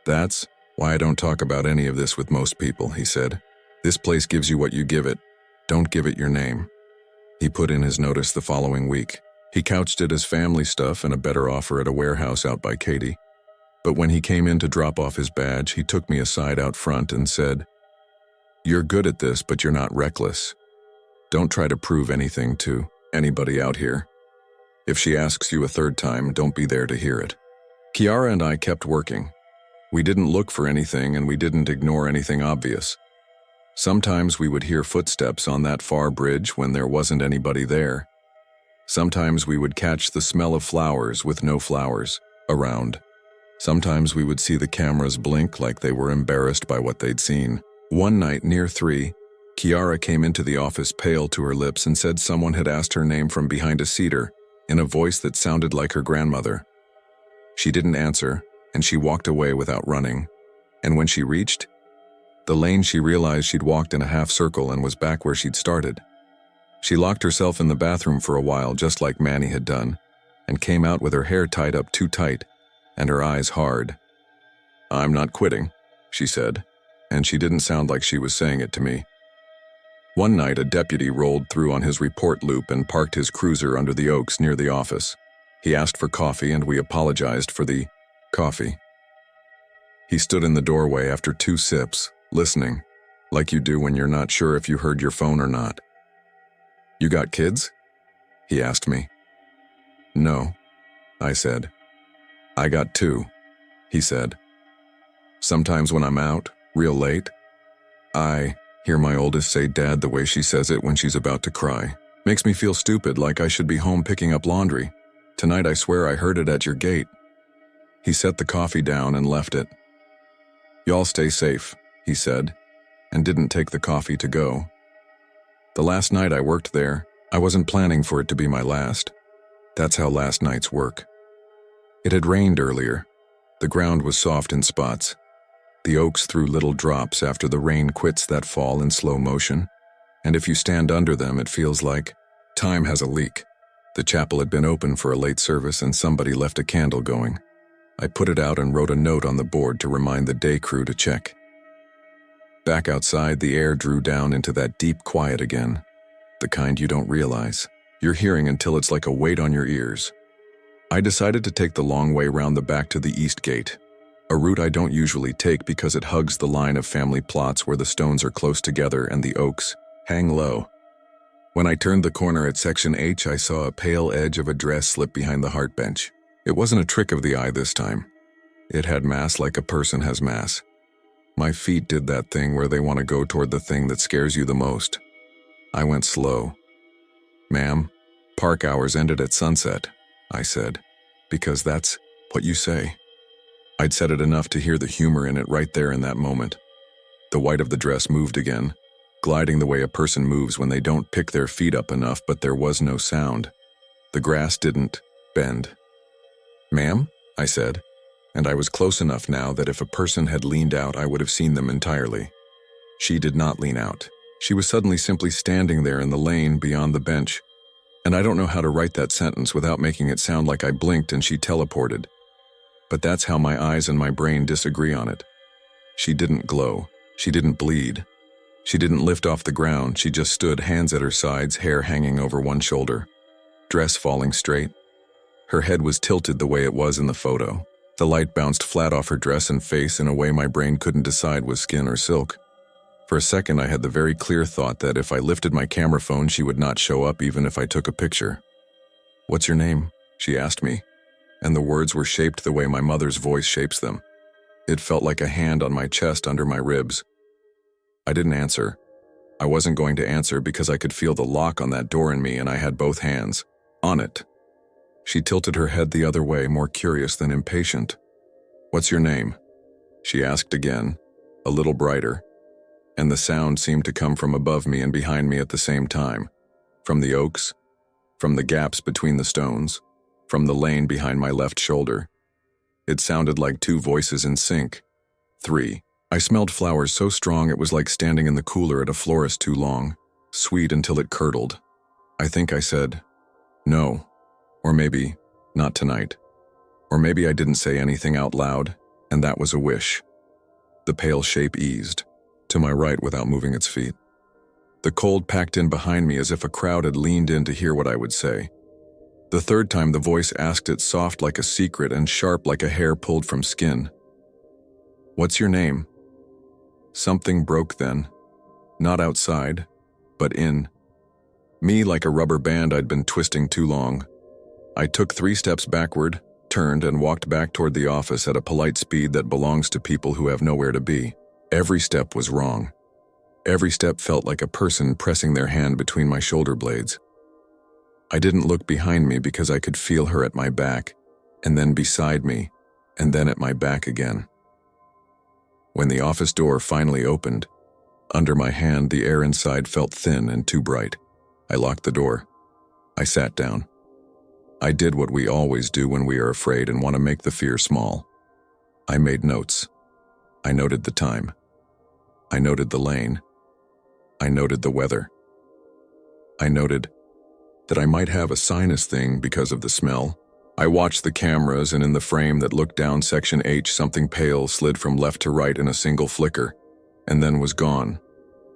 "That's why I don't talk about any of this with most people," he said. "This place gives you what you give it. Don't give it your name." He put in his notice the following week. He couched it as family stuff and a better offer at a warehouse out by Katy. But when he came in to drop off his badge, he took me aside out front and said, "You're good at this, but you're not reckless. Don't try to prove anything to anybody out here. If she asks you a third time, don't be there to hear it." Kiara and I kept working. We didn't look for anything, and we didn't ignore anything obvious. Sometimes we would hear footsteps on that far bridge when there wasn't anybody there. Sometimes we would catch the smell of flowers with no flowers around. Sometimes we would see the cameras blink like they were embarrassed by what they'd seen. One night near 3, Kiara came into the office pale to her lips and said someone had asked her name from behind a cedar in a voice that sounded like her grandmother. She didn't answer, and she walked away without running. And when she reached the lane, she realized she'd walked in a half circle and was back where she'd started. She locked herself in the bathroom for a while, just like Manny had done, and came out with her hair tied up too tight and her eyes hard. "I'm not quitting," she said, and she didn't sound like she was saying it to me. One night, a deputy rolled through on his report loop and parked his cruiser under the oaks near the office. He asked for coffee, and we apologized for the coffee. He stood in the doorway after 2 sips, listening, like you do when you're not sure if you heard your phone or not. "You got kids?" he asked me. "No," I said. "I got 2, he said. Sometimes when I'm out, real late, I hear my oldest say Dad the way she says it when she's about to cry. Makes me feel stupid, like I should be home picking up laundry. Tonight I swear I heard it at your gate." He set the coffee down and left it. "Y'all stay safe," he said, and didn't take the coffee to go. The last night I worked there, I wasn't planning for it to be my last. That's how last nights work. It had rained earlier. The ground was soft in spots. The oaks threw little drops after the rain quits that fall in slow motion, and if you stand under them, it feels like time has a leak. The chapel had been open for a late service and somebody left a candle going. I put it out and wrote a note on the board to remind the day crew to check. Back outside, the air drew down into that deep quiet again, the kind you don't realize you're hearing until it's like a weight on your ears. I decided to take the long way round the back to the east gate, a route I don't usually take because it hugs the line of family plots where the stones are close together and the oaks hang low. When I turned the corner at section H, I saw a pale edge of a dress slip behind the heart bench. It wasn't a trick of the eye this time. It had mass like a person has mass. My feet did that thing where they want to go toward the thing that scares you the most. I went slow. "Ma'am, park hours ended at sunset," I said. Because that's what you say. I'd said it enough to hear the humor in it right there in that moment. The white of the dress moved again, gliding the way a person moves when they don't pick their feet up enough, but there was no sound. The grass didn't bend. "Ma'am?" I said, and I was close enough now that if a person had leaned out, I would have seen them entirely. She did not lean out. She was suddenly simply standing there in the lane beyond the bench, and I don't know how to write that sentence without making it sound like I blinked and she teleported. But that's how my eyes and my brain disagree on it. She didn't glow. She didn't bleed. She didn't lift off the ground. She just stood, hands at her sides, hair hanging over one shoulder, dress falling straight. Her head was tilted the way it was in the photo. The light bounced flat off her dress and face in a way my brain couldn't decide was skin or silk. For a second, I had the very clear thought that if I lifted my camera phone, she would not show up even if I took a picture. "What's your name?" she asked me, and the words were shaped the way my mother's voice shapes them. It felt like a hand on my chest under my ribs. I didn't answer. I wasn't going to answer because I could feel the lock on that door in me and I had both hands on it. She tilted her head the other way, more curious than impatient. "What's your name?" she asked again, a little brighter, and the sound seemed to come from above me and behind me at the same time. From the oaks, from the gaps between the stones, from the lane behind my left shoulder. It sounded like two voices in sync. 3. I smelled flowers so strong it was like standing in the cooler at a florist too long, sweet until it curdled. I think I said, "No," or maybe, "Not tonight." Or maybe I didn't say anything out loud, and that was a wish. The pale shape eased to my right without moving its feet. The cold packed in behind me as if a crowd had leaned in to hear what I would say. The third time the voice asked it soft like a secret and sharp like a hair pulled from skin. "What's your name?" Something broke then. Not outside, but in. Me like a rubber band I'd been twisting too long. I took 3 steps backward, turned and walked back toward the office at a polite speed that belongs to people who have nowhere to be. Every step was wrong. Every step felt like a person pressing their hand between my shoulder blades. I didn't look behind me because I could feel her at my back, and then beside me, and then at my back again. When the office door finally opened, under my hand the air inside felt thin and too bright. I locked the door. I sat down. I did what we always do when we are afraid and want to make the fear small. I made notes. I noted the time. I noted the lane. I noted the weather. I noted that I might have a sinus thing because of the smell. I watched the cameras, and in the frame that looked down section H, something pale slid from left to right in a single flicker, and then was gone.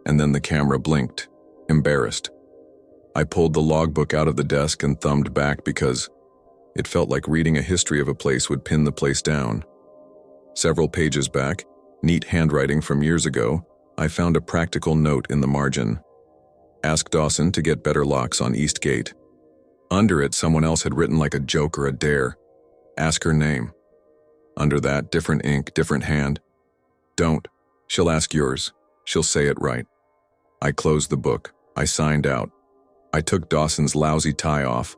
And then the camera blinked, embarrassed. I pulled the logbook out of the desk and thumbed back because it felt like reading a history of a place would pin the place down. Several pages back, neat handwriting from years ago, I found a practical note in the margin. "Ask Dawson to get better locks on East Gate." Under it, someone else had written like a joke or a dare. "Ask her name." Under that, different ink, different hand. "Don't. She'll ask yours. She'll say it right." I closed the book. I signed out. I took Dawson's lousy tie off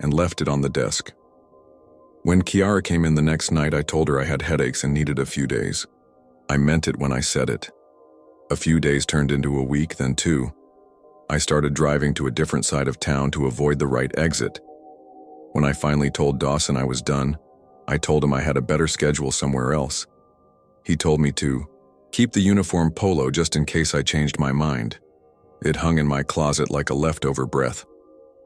and left it on the desk. When Kiara came in the next night, I told her I had headaches and needed a few days. I meant it when I said it. A few days turned into a week, then 2. I started driving to a different side of town to avoid the right exit. When I finally told Dawson I was done, I told him I had a better schedule somewhere else. He told me to keep the uniform polo just in case I changed my mind. It hung in my closet like a leftover breath.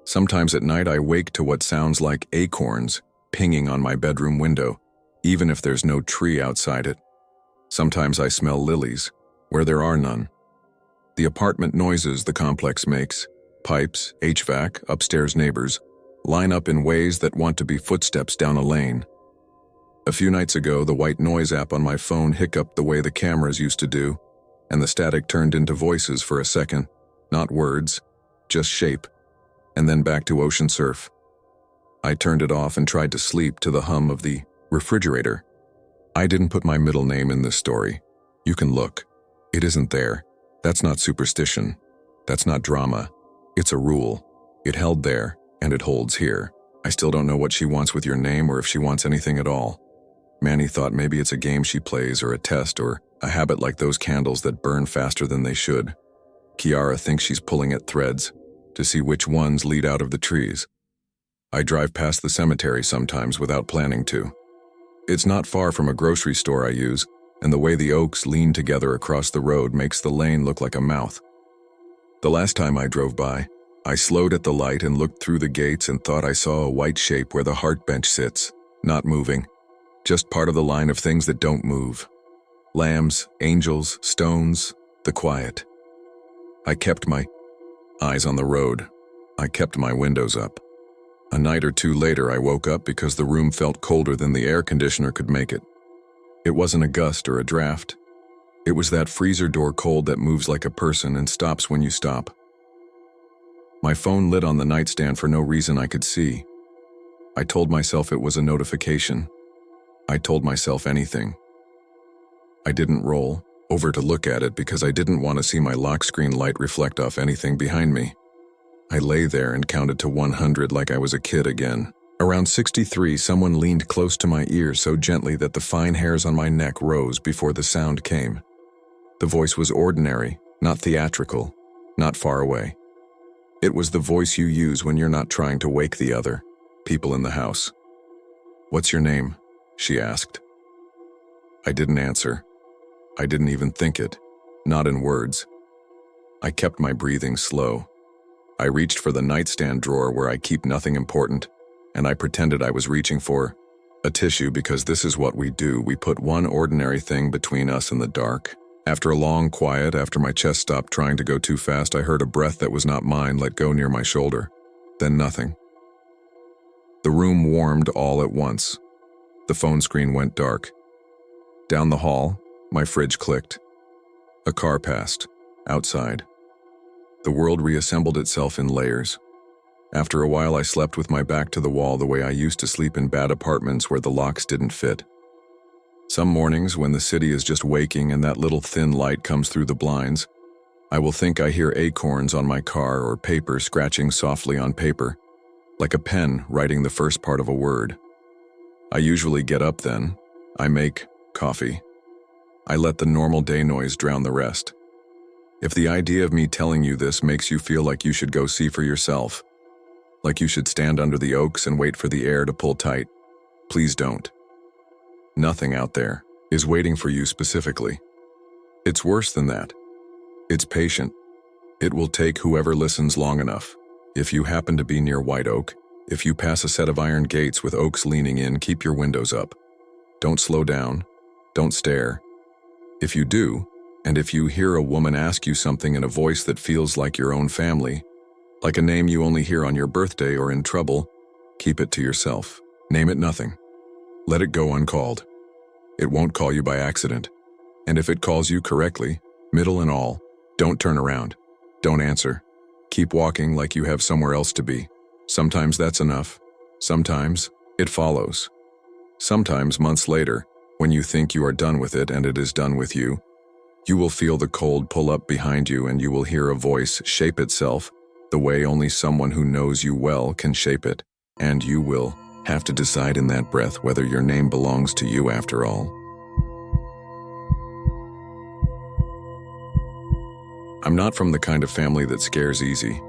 Sometimes at night I wake to what sounds like acorns pinging on my bedroom window, even if there's no tree outside it. Sometimes I smell lilies, where there are none. The apartment noises the complex makes, pipes, HVAC, upstairs neighbors, line up in ways that want to be footsteps down a lane. A few nights ago, the white noise app on my phone hiccuped the way the cameras used to do, and the static turned into voices for a second, not words, just shape, and then back to ocean surf. I turned it off and tried to sleep to the hum of the refrigerator. I didn't put my middle name in this story. You can look. It isn't there. That's not superstition. That's not drama. It's a rule. It held there, and it holds here. I still don't know what she wants with your name or if she wants anything at all. Manny thought maybe it's a game she plays or a test or a habit like those candles that burn faster than they should. Kiara thinks she's pulling at threads to see which ones lead out of the trees. I drive past the cemetery sometimes without planning to. It's not far from a grocery store I use, and the way the oaks lean together across the road makes the lane look like a mouth. The last time I drove by, I slowed at the light and looked through the gates and thought I saw a white shape where the heart bench sits, not moving, just part of the line of things that don't move. Lambs, angels, stones, the quiet. I kept my eyes on the road. I kept my windows up. A night or two later, I woke up because the room felt colder than the air conditioner could make it. It wasn't a gust or a draft. It was that freezer door cold that moves like a person and stops when you stop. My phone lit on the nightstand for no reason I could see. I told myself it was a notification. I told myself anything. I didn't roll over to look at it because I didn't want to see my lock screen light reflect off anything behind me. I lay there and counted to 100 like I was a kid again. Around 63, someone leaned close to my ear so gently that the fine hairs on my neck rose before the sound came. The voice was ordinary, not theatrical, not far away. It was the voice you use when you're not trying to wake the other people in the house. "What's your name?" she asked. I didn't answer. I didn't even think it, not in words. I kept my breathing slow. I reached for the nightstand drawer where I keep nothing important, and I pretended I was reaching for a tissue because this is what we do. We put one ordinary thing between us and the dark. After a long quiet, after my chest stopped trying to go too fast, I heard a breath that was not mine let go near my shoulder. Then nothing. The room warmed all at once. The phone screen went dark. Down the hall, my fridge clicked. A car passed, outside. The world reassembled itself in layers. After a while, I slept with my back to the wall the way I used to sleep in bad apartments where the locks didn't fit. Some mornings, when the city is just waking and that little thin light comes through the blinds, I will think I hear acorns on my car or paper scratching softly on paper, like a pen writing the first part of a word. I usually get up then. I make coffee. I let the normal day noise drown the rest. If the idea of me telling you this makes you feel like you should go see for yourself, like you should stand under the oaks and wait for the air to pull tight, please don't. Nothing out there is waiting for you specifically. It's worse than that. It's patient. It will take whoever listens long enough. If you happen to be near White Oak, if you pass a set of iron gates with oaks leaning in, keep your windows up. Don't slow down. Don't stare. If you do, and if you hear a woman ask you something in a voice that feels like your own family, like a name you only hear on your birthday or in trouble, keep it to yourself. Name it nothing. Let it go uncalled. It won't call you by accident. And if it calls you correctly, middle and all, don't turn around. Don't answer. Keep walking like you have somewhere else to be. Sometimes that's enough. Sometimes it follows. Sometimes months later, when you think you are done with it and it is done with you, you will feel the cold pull up behind you and you will hear a voice shape itself the way only someone who knows you well can shape it, and you will have to decide in that breath whether your name belongs to you after all. I'm not from the kind of family that scares easy.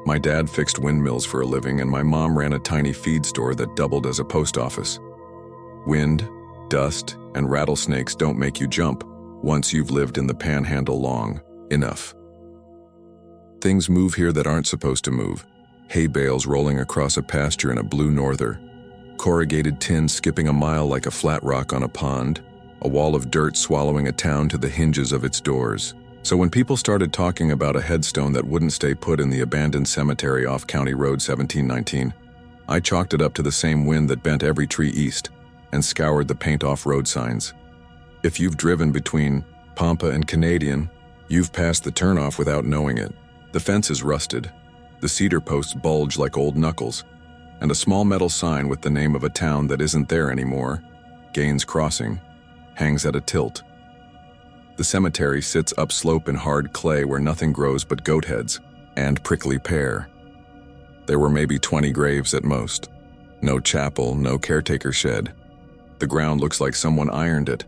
My dad fixed windmills for a living and my mom ran a tiny feed store that doubled as a post office. Wind, dust, and rattlesnakes don't make you jump once you've lived in the panhandle long enough. Things move here that aren't supposed to move. Hay bales rolling across a pasture in a blue norther. Corrugated tin skipping a mile like a flat rock on a pond. A wall of dirt swallowing a town to the hinges of its doors. So when people started talking about a headstone that wouldn't stay put in the abandoned cemetery off County Road 1719, I chalked it up to the same wind that bent every tree east and scoured the paint off road signs. If you've driven between Pampa and Canadian, you've passed the turnoff without knowing it. The fence is rusted. The cedar posts bulge like old knuckles, and a small metal sign with the name of a town that isn't there anymore, Gaines Crossing, hangs at a tilt. The cemetery sits upslope in hard clay where nothing grows but goat heads and prickly pear. There were maybe 20 graves at most. No chapel, no caretaker shed. The ground looks like someone ironed it.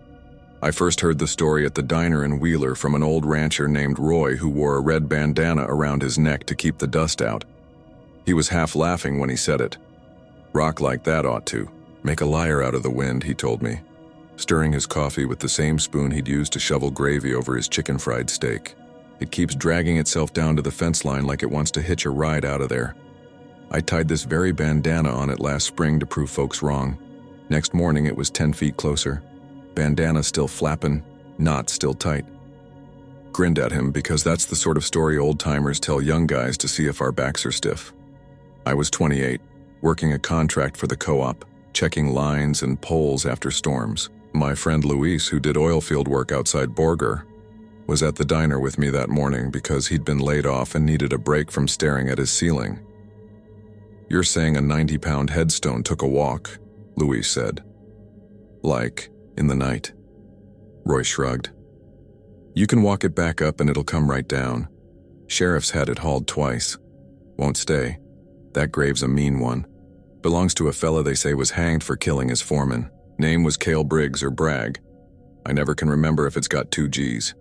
I first heard the story at the diner in Wheeler from an old rancher named Roy who wore a red bandana around his neck to keep the dust out. He was half laughing when he said it. Rock like that ought to make a liar out of the wind, he told me, stirring his coffee with the same spoon he'd used to shovel gravy over his chicken fried steak. It keeps dragging itself down to the fence line like it wants to hitch a ride out of there. I tied this very bandana on it last spring to prove folks wrong. Next morning it was 10 feet closer. Bandana still flapping, knot still tight. Grinned at him because that's the sort of story old-timers tell young guys to see if our backs are stiff. I was 28, working a contract for the co-op, checking lines and poles after storms. My friend Luis, who did oil field work outside Borger, was at the diner with me that morning because he'd been laid off and needed a break from staring at his ceiling. "You're saying a 90-pound headstone took a walk," Luis said. "Like, in the night." Roy shrugged. "You can walk it back up and it'll come right down. Sheriff's had it hauled twice. Won't stay. That grave's a mean one. Belongs to a fella they say was hanged for killing his foreman. Name was Cale Briggs or Bragg. I never can remember if it's got 2 G's.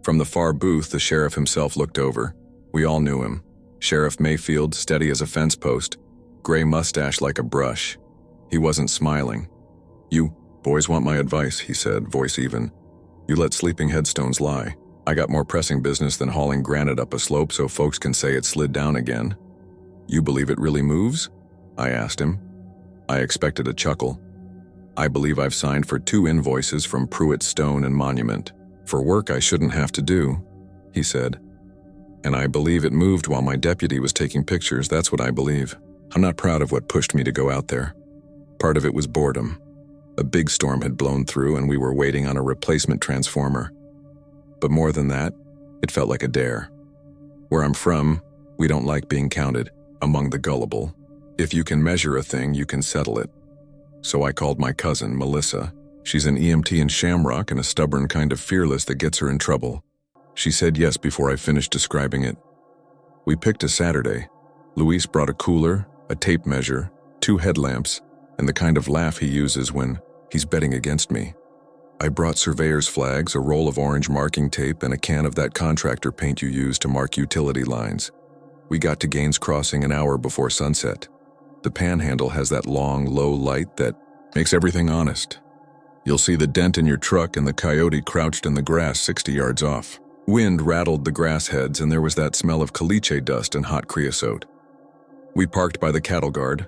From the far booth, the sheriff himself looked over. We all knew him. Sheriff Mayfield, steady as a fence post, gray mustache like a brush. He wasn't smiling. "You boys want my advice," he said, voice even. "You let sleeping headstones lie. I got more pressing business than hauling granite up a slope so folks can say it slid down again." "You believe it really moves?" I asked him. I expected a chuckle. "I believe I've signed for 2 invoices from Pruitt Stone and Monument, for work I shouldn't have to do," he said. "And I believe it moved while my deputy was taking pictures, that's what I believe. I'm not proud of what pushed me to go out there. Part of it was boredom. A big storm had blown through and we were waiting on a replacement transformer. But more than that, it felt like a dare. Where I'm from, we don't like being counted among the gullible. If you can measure a thing, you can settle it. So I called my cousin, Melissa. She's an EMT in Shamrock and a stubborn kind of fearless that gets her in trouble. She said yes before I finished describing it. We picked a Saturday. Luis brought a cooler, a tape measure, 2 headlamps, and the kind of laugh he uses when he's betting against me. I brought surveyor's flags, a roll of orange marking tape, and a can of that contractor paint you use to mark utility lines. We got to Gaines Crossing an hour before sunset. The panhandle has that long, low light that makes everything honest. You'll see the dent in your truck and the coyote crouched in the grass 60 yards off. Wind rattled the grass heads and there was that smell of caliche dust and hot creosote. We parked by the cattle guard.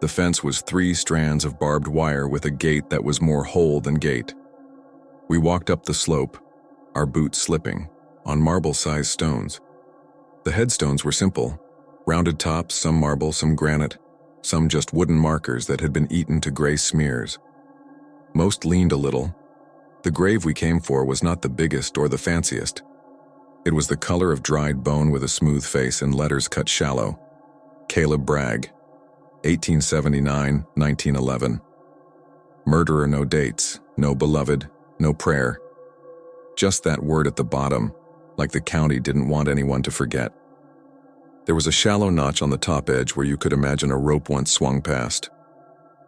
The fence was 3 strands of barbed wire with a gate that was more hole than gate. We walked up the slope, our boots slipping, on marble-sized stones. The headstones were simple. Rounded tops, some marble, some granite, some just wooden markers that had been eaten to gray smears. Most leaned a little. The grave we came for was not the biggest or the fanciest. It was the color of dried bone with a smooth face and letters cut shallow. Caleb Bragg, 1879-1911. Murderer, no dates, no beloved, no prayer. Just that word at the bottom, like the county didn't want anyone to forget. There was a shallow notch on the top edge where you could imagine a rope once swung past.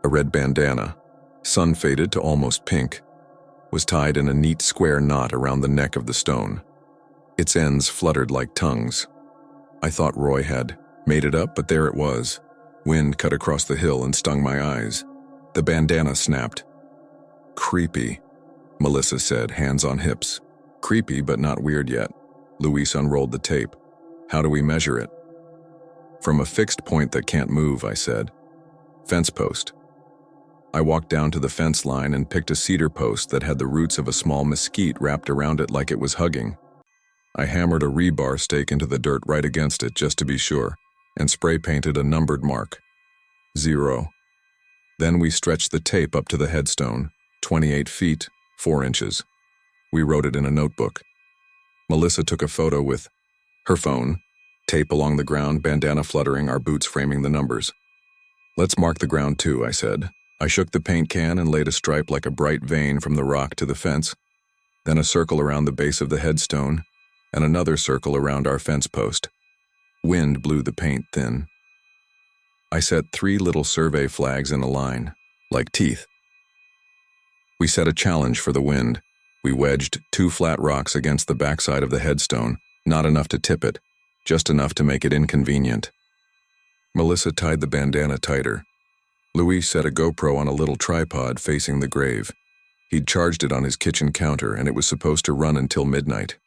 A red bandana, sun-faded to almost pink, was tied in a neat square knot around the neck of the stone. Its ends fluttered like tongues. I thought Roy had made it up, but there it was. Wind cut across the hill and stung my eyes. The bandana snapped. "Creepy," Melissa said, hands on hips. "Creepy, but not weird yet." Luis unrolled the tape. "How do we measure it?" "From a fixed point that can't move," I said. "Fence post." I walked down to the fence line and picked a cedar post that had the roots of a small mesquite wrapped around it like it was hugging. I hammered a rebar stake into the dirt right against it just to be sure, and spray painted a numbered mark. 0. Then we stretched the tape up to the headstone, 28 feet, 4 inches. We wrote it in a notebook. Melissa took a photo with her phone, tape along the ground, bandana fluttering, our boots framing the numbers. "Let's mark the ground too," I said. I shook the paint can and laid a stripe like a bright vein from the rock to the fence, then a circle around the base of the headstone, and another circle around our fence post. Wind blew the paint thin. I set 3 little survey flags in a line, like teeth. We set a challenge for the wind. We wedged 2 flat rocks against the backside of the headstone, not enough to tip it, just enough to make it inconvenient. Melissa tied the bandana tighter. Luis set a GoPro on a little tripod facing the grave. He'd charged it on his kitchen counter, and it was supposed to run until midnight.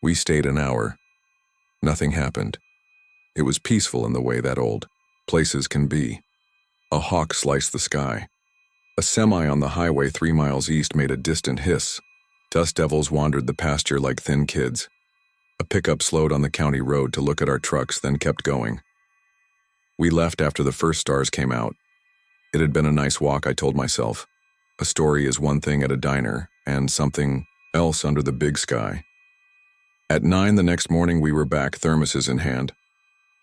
We stayed an hour. Nothing happened. It was peaceful in the way that old places can be. A hawk sliced the sky. A semi on the highway 3 miles east made a distant hiss. Dust devils wandered the pasture like thin kids. A pickup slowed on the county road to look at our trucks, then kept going. We left after the first stars came out. It had been a nice walk, I told myself. A story is one thing at a diner, and something else under the big sky. At 9 the next morning we were back, thermoses in hand.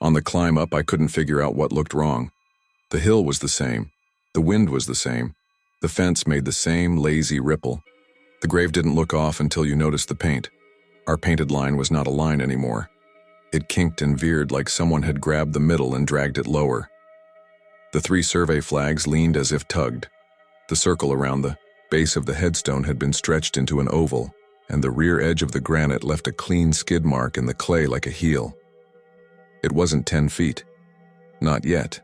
On the climb up I couldn't figure out what looked wrong. The hill was the same. The wind was the same. The fence made the same lazy ripple. The grave didn't look off until you noticed the paint. Our painted line was not a line anymore. It kinked and veered like someone had grabbed the middle and dragged it lower. The 3 survey flags leaned as if tugged. The circle around the base of the headstone had been stretched into an oval, and the rear edge of the granite left a clean skid mark in the clay like a heel. It wasn't 10 feet. Not yet.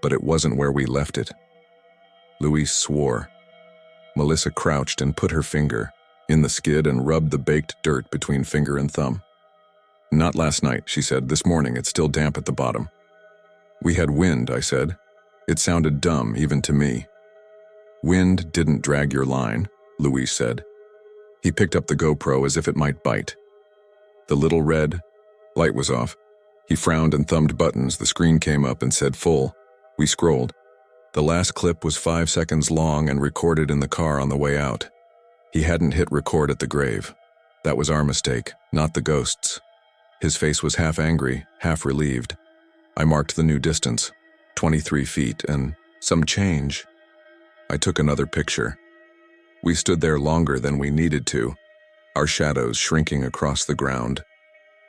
But it wasn't where we left it. Luis swore. Melissa crouched and put her finger in the skid and rubbed the baked dirt between finger and thumb. Not last night, she said. This morning it's still damp at the bottom. We had wind, I said. It sounded dumb, even to me. Wind didn't drag your line, Luis said. He picked up the GoPro as if it might bite. The little red light was off. He frowned and thumbed buttons. The screen came up and said full. We scrolled. The last clip was 5 seconds long and recorded in the car on the way out. He hadn't hit record at the grave. That was our mistake, not the ghost's. His face was half angry, half relieved. I marked the new distance, 23 feet and some change. I took another picture. We stood there longer than we needed to, our shadows shrinking across the ground.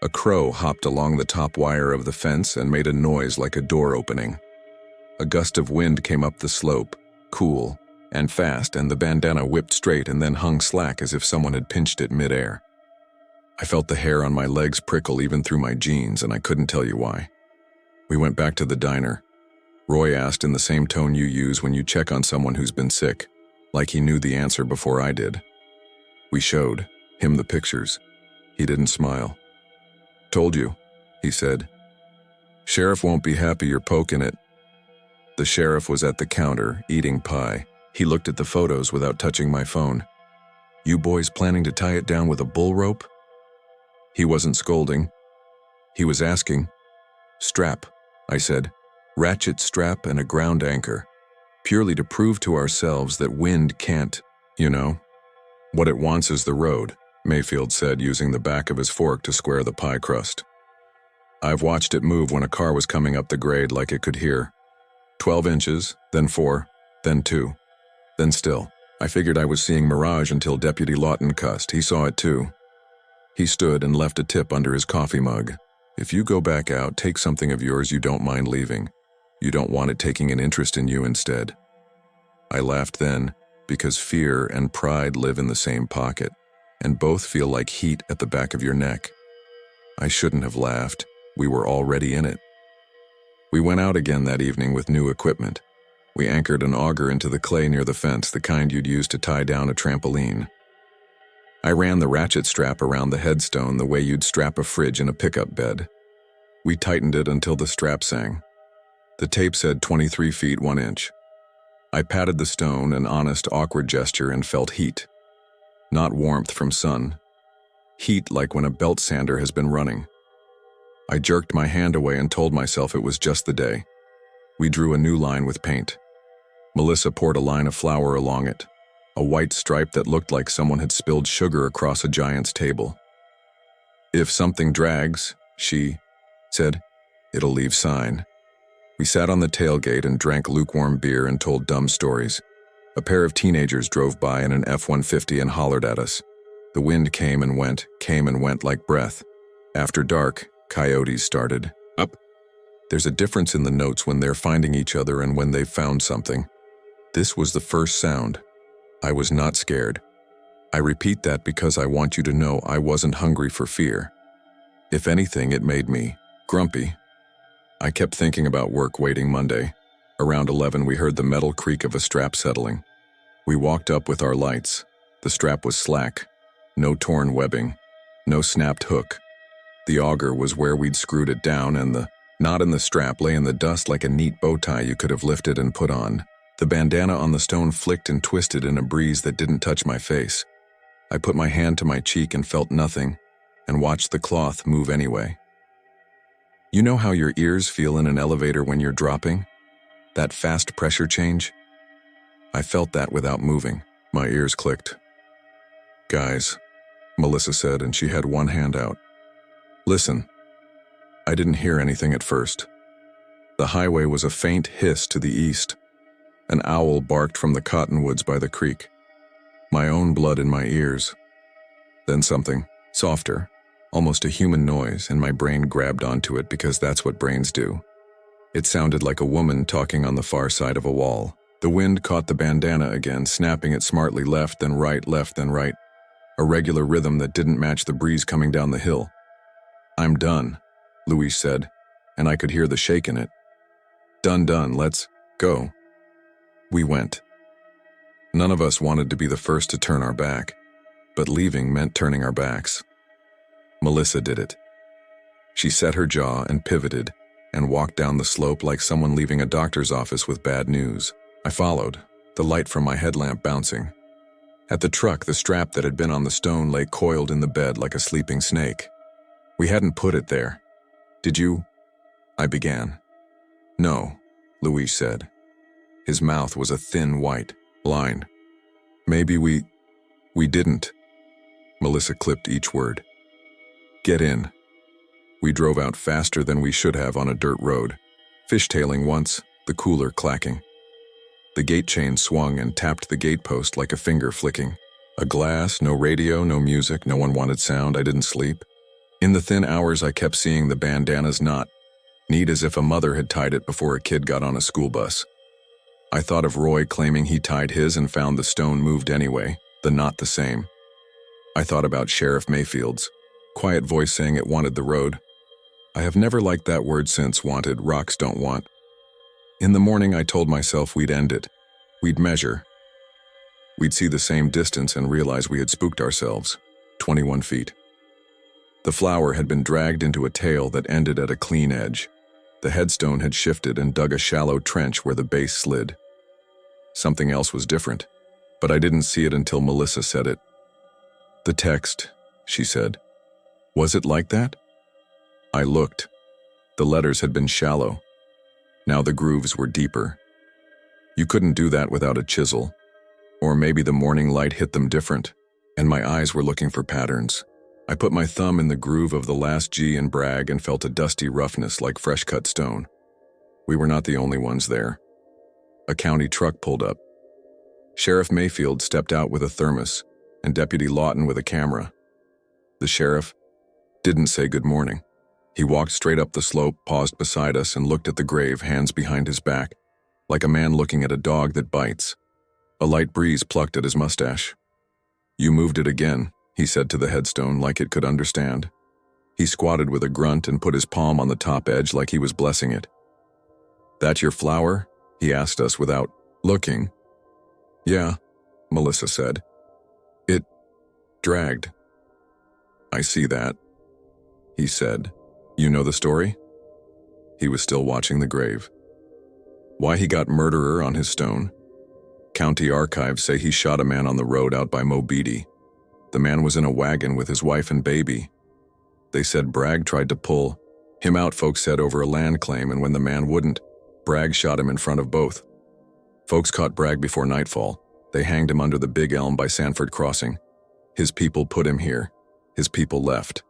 A crow hopped along the top wire of the fence and made a noise like a door opening. A gust of wind came up the slope, cool and fast, and the bandana whipped straight and then hung slack as if someone had pinched it midair. I felt the hair on my legs prickle even through my jeans, and I couldn't tell you why. We went back to the diner. Roy asked in the same tone you use when you check on someone who's been sick, like he knew the answer before I did. We showed him the pictures. He didn't smile. Told you, he said. Sheriff won't be happy you're poking it. The sheriff was at the counter, eating pie. He looked at the photos without touching my phone. You boys planning to tie it down with a bull rope? He wasn't scolding. He was asking. Strap, I said. Ratchet strap and a ground anchor. Purely to prove to ourselves that wind can't, you know. What it wants is the road, Mayfield said, using the back of his fork to square the pie crust. I've watched it move when a car was coming up the grade like it could hear. 12 inches, then 4, then 2, then still. I figured I was seeing mirage until Deputy Lawton cussed. He saw it too. He stood and left a tip under his coffee mug. If you go back out, take something of yours you don't mind leaving. You don't want it taking an interest in you instead. I laughed then, because fear and pride live in the same pocket, and both feel like heat at the back of your neck. I shouldn't have laughed. We were already in it. We went out again that evening with new equipment. We anchored an auger into the clay near the fence, the kind you'd use to tie down a trampoline. I ran the ratchet strap around the headstone the way you'd strap a fridge in a pickup bed. We tightened it until the strap sang. The tape said 23 feet 1 inch. I patted the stone, an honest, awkward gesture, and felt heat. Not warmth from sun. Heat like when a belt sander has been running. I jerked my hand away and told myself it was just the day. We drew a new line with paint. Melissa poured a line of flour along it, a white stripe that looked like someone had spilled sugar across a giant's table. If something drags, she said, it'll leave sign. We sat on the tailgate and drank lukewarm beer and told dumb stories. A pair of teenagers drove by in an F-150 and hollered at us. The wind came and went like breath. After dark, coyotes started. Up. There's a difference in the notes when they're finding each other and when they've found something. This was the first sound. I was not scared. I repeat that because I want you to know I wasn't hungry for fear. If anything, it made me grumpy. I kept thinking about work waiting Monday. Around 11, we heard the metal creak of a strap settling. We walked up with our lights. The strap was slack. No torn webbing. No snapped hook. The auger was where we'd screwed it down, and the knot in the strap lay in the dust like a neat bow tie you could have lifted and put on. The bandana on the stone flicked and twisted in a breeze that didn't touch my face. I put my hand to my cheek and felt nothing, and watched the cloth move anyway. You know how your ears feel in an elevator when you're dropping? That fast pressure change? I felt that without moving. My ears clicked. "Guys," Melissa said, and she had one hand out. "Listen." I didn't hear anything at first. The highway was a faint hiss to the east. An owl barked from the cottonwoods by the creek. My own blood in my ears. Then something softer, almost a human noise, and my brain grabbed onto it because that's what brains do. It sounded like a woman talking on the far side of a wall. The wind caught the bandana again, snapping it smartly left, then right, left, then right. A regular rhythm that didn't match the breeze coming down the hill. "I'm done," Louise said, and I could hear the shake in it. Done, let's go." We went. None of us wanted to be the first to turn our back, but leaving meant turning our backs. Melissa did it. She set her jaw and pivoted and walked down the slope like someone leaving a doctor's office with bad news. I followed, the light from my headlamp bouncing. At the truck, the strap that had been on the stone lay coiled in the bed like a sleeping snake. "We hadn't put it there. Did you?" I began. "No," Louise said. His mouth was a thin white line. "Maybe we didn't." Melissa clipped each word. "Get in." We drove out faster than we should have on a dirt road, fishtailing once, the cooler clacking. The gate chain swung and tapped the gatepost like a finger flicking. A glass, no radio, no music, no one wanted sound, I didn't sleep. In the thin hours I kept seeing the bandana's knot, neat as if a mother had tied it before a kid got on a school bus. I thought of Roy claiming he tied his and found the stone moved anyway, the knot the same. I thought about Sheriff Mayfield's quiet voice saying it wanted the road. I have never liked that word since wanted, rocks don't want. In the morning I told myself we'd end it. We'd measure. We'd see the same distance and realize we had spooked ourselves. 21 feet. The flower had been dragged into a tail that ended at a clean edge. The headstone had shifted and dug a shallow trench where the base slid. Something else was different, but I didn't see it until Melissa said it. "The text," she said. "Was it like that?" I looked. The letters had been shallow. Now the grooves were deeper. You couldn't do that without a chisel. Or maybe the morning light hit them different, and my eyes were looking for patterns. I put my thumb in the groove of the last G in brag and felt a dusty roughness like fresh-cut stone. We were not the only ones there. A county truck pulled up. Sheriff Mayfield stepped out with a thermos, and Deputy Lawton with a camera. The sheriff didn't say good morning. He walked straight up the slope, paused beside us, and looked at the grave, hands behind his back, like a man looking at a dog that bites. A light breeze plucked at his mustache. "You moved it again," he said to the headstone like it could understand. He squatted with a grunt and put his palm on the top edge like he was blessing it. "That your flower?" he asked us without looking. "Yeah," Melissa said. "It dragged." "I see that," he said. "You know the story?" He was still watching the grave. "Why he got murderer on his stone? County archives say he shot a man on the road out by Mobeedy. The man was in a wagon with his wife and baby. They said Bragg tried to pull him out, folks said, over a land claim, and when the man wouldn't, Bragg shot him in front of both. Folks caught Bragg before nightfall. They hanged him under the big elm by Sanford Crossing. His people put him here. His people left."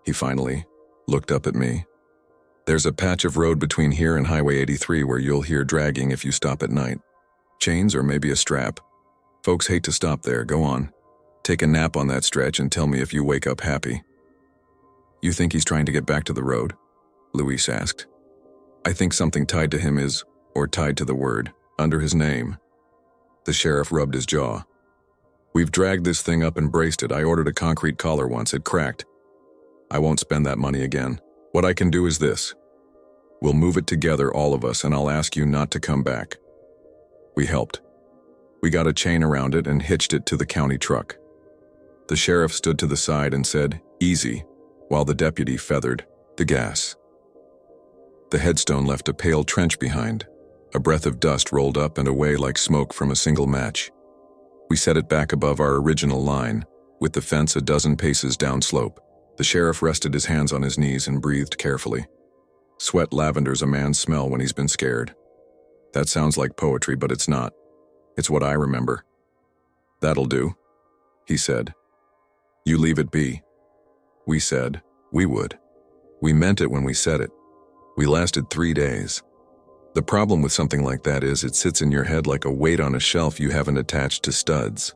He finally looked up at me. "There's a patch of road between here and Highway 83 where you'll hear dragging if you stop at night. Chains or maybe a strap. Folks hate to stop there. Go on. Take a nap on that stretch and tell me if you wake up happy." "You think he's trying to get back to the road?" Louise asked. I think something tied to him is, or tied to the word, under his name. The sheriff rubbed his jaw. We've dragged this thing up and braced it. I ordered a concrete collar once. It cracked. I won't spend that money again. What I can do is this. We'll move it together, all of us, and I'll ask you not to come back. We helped. We got a chain around it and hitched it to the county truck. The sheriff stood to the side and said, "Easy," while the deputy feathered the gas. The headstone left a pale trench behind. A breath of dust rolled up and away like smoke from a single match. We set it back above our original line, with the fence a dozen paces downslope. The sheriff rested his hands on his knees and breathed carefully. Sweat lavender's a man's smell when he's been scared. That sounds like poetry, but it's not. It's what I remember. That'll do, he said. You leave it be. We said we would. We meant it when we said it. We lasted 3 days. The problem with something like that is it sits in your head like a weight on a shelf you haven't attached to studs.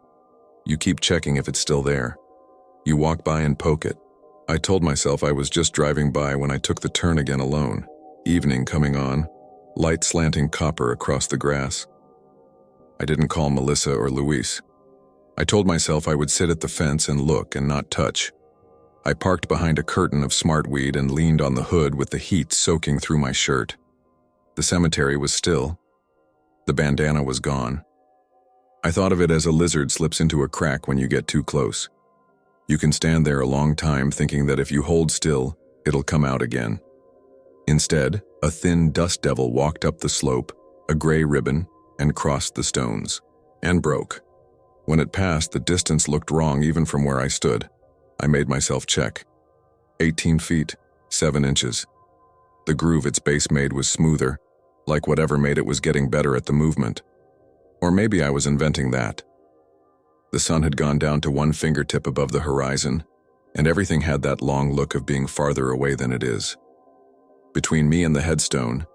You keep checking if it's still there. You walk by and poke it. I told myself I was just driving by when I took the turn again alone. Evening coming on, light slanting copper across the grass. I didn't call Melissa or Luis. I told myself I would sit at the fence and look and not touch. I parked behind a curtain of smartweed and leaned on the hood with the heat soaking through my shirt. The cemetery was still. The bandana was gone. I thought of it as a lizard slips into a crack when you get too close. You can stand there a long time thinking that if you hold still, it'll come out again. Instead, a thin dust devil walked up the slope, a gray ribbon, and crossed the stones, and broke. When it passed, the distance looked wrong even from where I stood. I made myself check. 18 feet, 7 inches. The groove its base made was smoother, like whatever made it was getting better at the movement. Or maybe I was inventing that. The sun had gone down to 1 fingertip above the horizon, and everything had that long look of being farther away than it is. Between me and the headstone,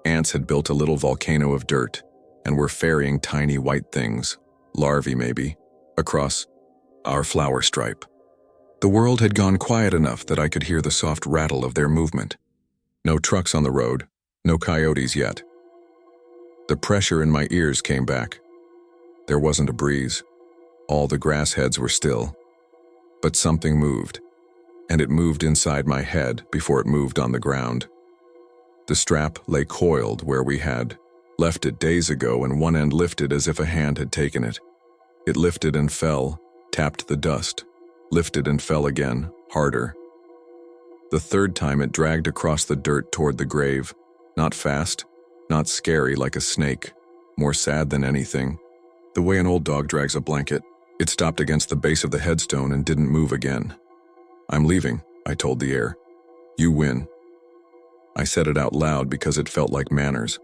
ants had built a little volcano of dirt, and were ferrying tiny white things, larvae maybe, across our flower stripe. The world had gone quiet enough that I could hear the soft rattle of their movement. No trucks on the road, no coyotes yet. The pressure in my ears came back. There wasn't a breeze. All the grass heads were still. But something moved, and it moved inside my head before it moved on the ground. The strap lay coiled where we had left it days ago, and one end lifted as if a hand had taken it. It lifted and fell, tapped the dust, lifted and fell again, harder. The third time it dragged across the dirt toward the grave, not fast, not scary like a snake, more sad than anything. The way an old dog drags a blanket. It stopped against the base of the headstone and didn't move again. I'm leaving, I told the air. You win. I said it out loud because it felt like manners.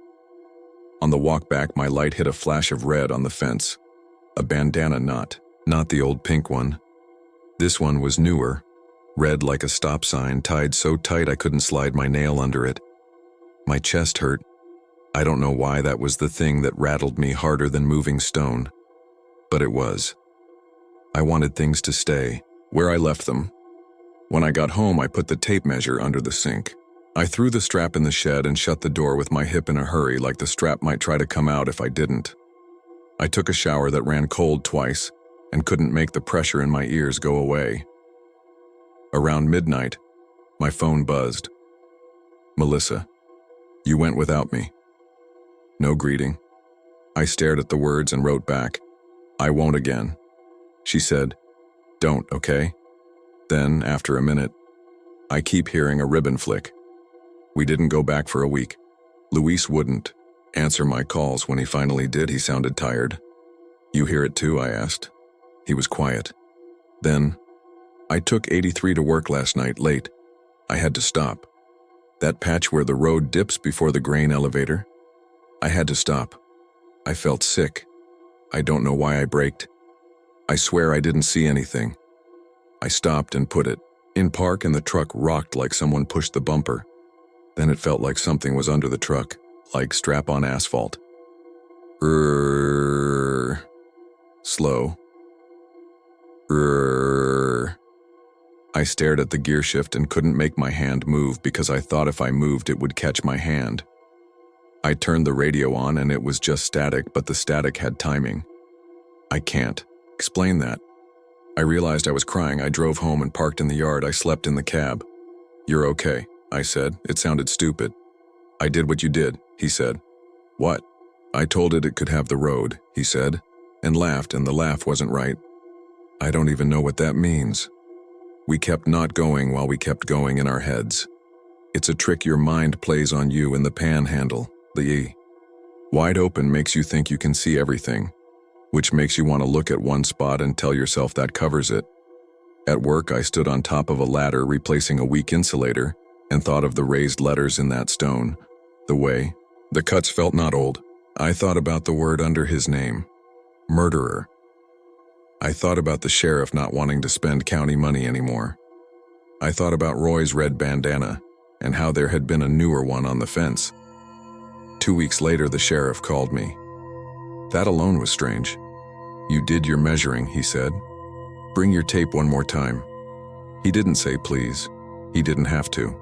On the walk back, my light hit a flash of red on the fence. A bandana knot, not the old pink one. This one was newer, red like a stop sign, tied so tight I couldn't slide my nail under it. My chest hurt. I don't know why that was the thing that rattled me harder than moving stone. But it was. I wanted things to stay where I left them. When I got home, I put the tape measure under the sink. I threw the strap in the shed and shut the door with my hip in a hurry, like the strap might try to come out if I didn't. I took a shower that ran cold twice and couldn't make the pressure in my ears go away. Around midnight, my phone buzzed. Melissa, you went without me. No greeting. I stared at the words and wrote back, I won't again. She said, don't, okay? Then, after a minute, I keep hearing a ribbon flick. We didn't go back for a week. Luis wouldn't answer my calls. When he finally did, he sounded tired. You hear it too? I asked. He was quiet. Then, I took 83 to work last night late. I had to stop. That patch where the road dips before the grain elevator? I had to stop. I felt sick. I don't know why I braked. I swear I didn't see anything. I stopped and put it in park, and the truck rocked like someone pushed the bumper. Then it felt like something was under the truck, like strap-on asphalt. Slow. I stared at the gear shift and couldn't make my hand move because I thought if I moved it would catch my hand. I turned the radio on and it was just static, but the static had timing. I can't explain that. I realized I was crying. I drove home and parked in the yard. I slept in the cab. "You're okay," I said. It sounded stupid. "I did what you did," he said. "What?" "I told it could have the road," he said, and laughed, and the laugh wasn't right. I don't even know what that means. We kept not going while we kept going in our heads. It's a trick your mind plays on you in the panhandle, the E. Wide open makes you think you can see everything, which makes you want to look at one spot and tell yourself that covers it. At work, I stood on top of a ladder replacing a weak insulator and thought of the raised letters in that stone, the way the cuts felt not old. I thought about the word under his name, murderer. I thought about the sheriff not wanting to spend county money anymore. I thought about Roy's red bandana and how there had been a newer one on the fence. 2 weeks later, the sheriff called me. That alone was strange. "You did your measuring," he said. "Bring your tape one more time." He didn't say please. He didn't have to.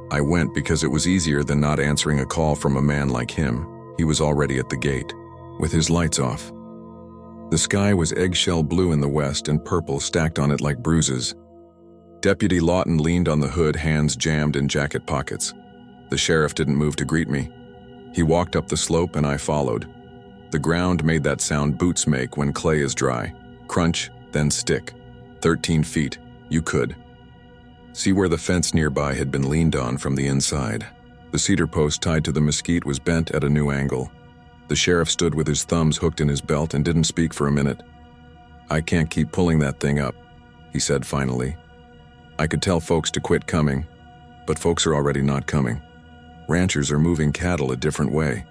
I went because it was easier than not answering a call from a man like him. He was already at the gate, with his lights off. The sky was eggshell blue in the west and purple stacked on it like bruises. Deputy Lawton leaned on the hood, hands jammed in jacket pockets. The sheriff didn't move to greet me. He walked up the slope and I followed. The ground made that sound boots make when clay is dry. Crunch, then stick. 13 feet. You could see where the fence nearby had been leaned on from the inside. The cedar post tied to the mesquite was bent at a new angle. The sheriff stood with his thumbs hooked in his belt and didn't speak for a minute. "I can't keep pulling that thing up," he said finally. "I could tell folks to quit coming, but folks are already not coming. Ranchers are moving cattle a different way.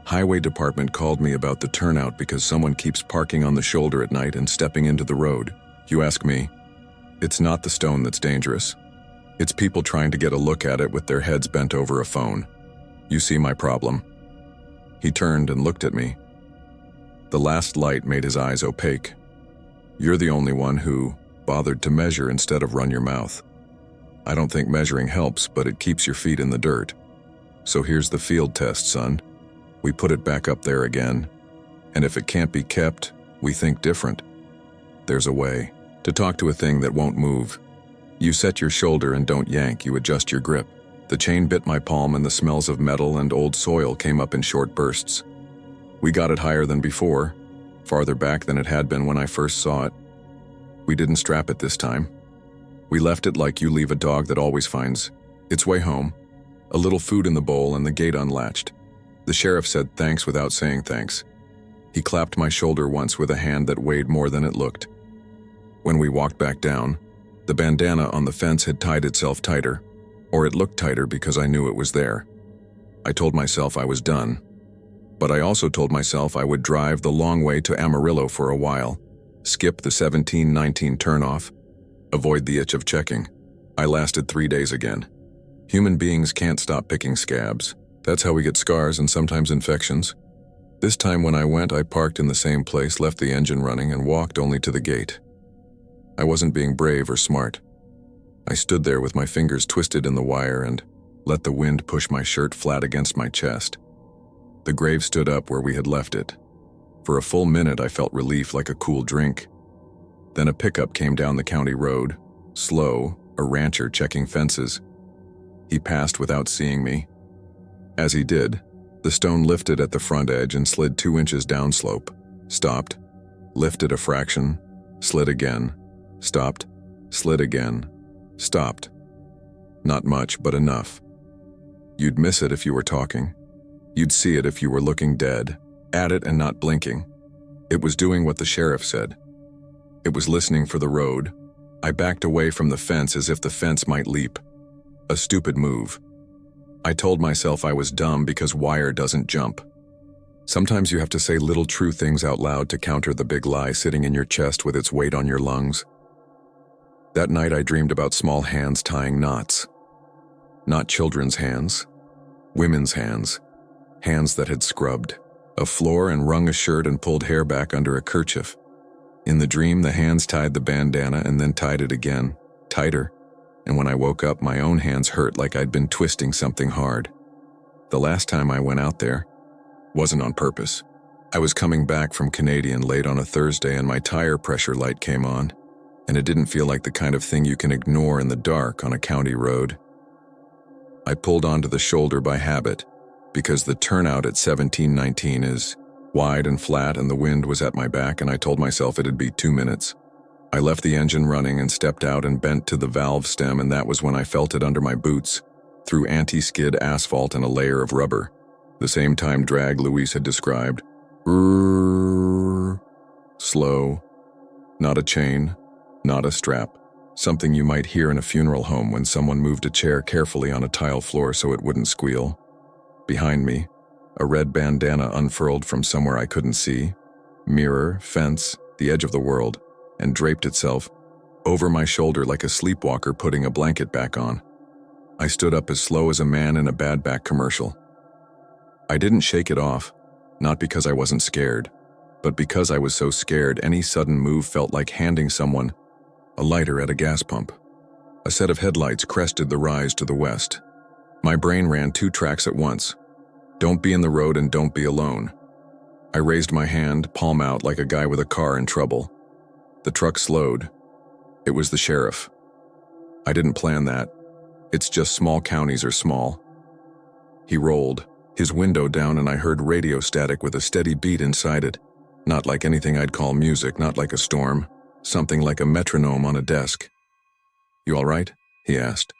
Highway department called me about the turnout because someone keeps parking on the shoulder at night and stepping into the road. You ask me, it's not the stone that's dangerous. It's people trying to get a look at it with their heads bent over a phone. You see my problem?" He turned and looked at me. The last light made his eyes opaque. "You're the only one who bothered to measure instead of run your mouth. I don't think measuring helps, but it keeps your feet in the dirt. So here's the field test, son. We put it back up there again. And if it can't be kept, we think different. There's a way to talk to a thing that won't move. You set your shoulder and don't yank, you adjust your grip." The chain bit my palm and the smells of metal and old soil came up in short bursts. We got it higher than before, farther back than it had been when I first saw it. We didn't strap it this time. We left it like you leave a dog that always finds its way home. A little food in the bowl and the gate unlatched. The sheriff said thanks without saying thanks. He clapped my shoulder once with a hand that weighed more than it looked. When we walked back down, the bandana on the fence had tied itself tighter. Or it looked tighter because I knew it was there. I told myself I was done. But I also told myself I would drive the long way to Amarillo for a while, skip the 17-19 turnoff, avoid the itch of checking. I lasted 3 days again. Human beings can't stop picking scabs. That's how we get scars and sometimes infections. This time when I went, I parked in the same place, left the engine running, and walked only to the gate. I wasn't being brave or smart. I stood there with my fingers twisted in the wire and let the wind push my shirt flat against my chest. The grave stood up where we had left it. For a full minute, I felt relief like a cool drink. Then a pickup came down the county road, slow, a rancher checking fences. He passed without seeing me. As he did, the stone lifted at the front edge and slid 2 inches downslope, stopped, lifted a fraction, slid again, stopped, slid again, stopped. Not much, but enough. You'd miss it if you were talking. You'd see it if you were looking dead, at it and not blinking. It was doing what the sheriff said. It was listening for the road. I backed away from the fence as if the fence might leap. A stupid move. I told myself I was dumb because wire doesn't jump. Sometimes you have to say little true things out loud to counter the big lie sitting in your chest with its weight on your lungs. That night I dreamed about small hands tying knots. Not children's hands, women's hands, hands that had scrubbed a floor and wrung a shirt and pulled hair back under a kerchief. In the dream, the hands tied the bandana and then tied it again, tighter, and when I woke up, my own hands hurt like I'd been twisting something hard. The last time I went out there wasn't on purpose. I was coming back from Canadian late on a Thursday and my tire pressure light came on, and it didn't feel like the kind of thing you can ignore in the dark on a county road. I pulled onto the shoulder by habit, because the turnout at 1719 is wide and flat and the wind was at my back, and I told myself it'd be 2 minutes. I left the engine running and stepped out and bent to the valve stem, and that was when I felt it under my boots, through anti-skid asphalt and a layer of rubber. The same time drag Louise had described. Slow. Not a chain, not a strap. Something you might hear in a funeral home when someone moved a chair carefully on a tile floor so it wouldn't squeal. Behind me, a red bandana unfurled from somewhere I couldn't see. Mirror, fence, the edge of the world, and draped itself over my shoulder like a sleepwalker putting a blanket back on. I stood up as slow as a man in a bad back commercial. I didn't shake it off, not because I wasn't scared, but because I was so scared any sudden move felt like handing someone a lighter at a gas pump. A set of headlights crested the rise to the west. My brain ran 2 tracks at once. Don't be in the road and don't be alone. I raised my hand, palm out, like a guy with a car in trouble. The truck slowed. It was the sheriff. I didn't plan that. It's just small counties are small. He rolled, his window down, and I heard radio static with a steady beat inside it. Not like anything I'd call music, not like a storm. Something like a metronome on a desk. "You all right?" he asked.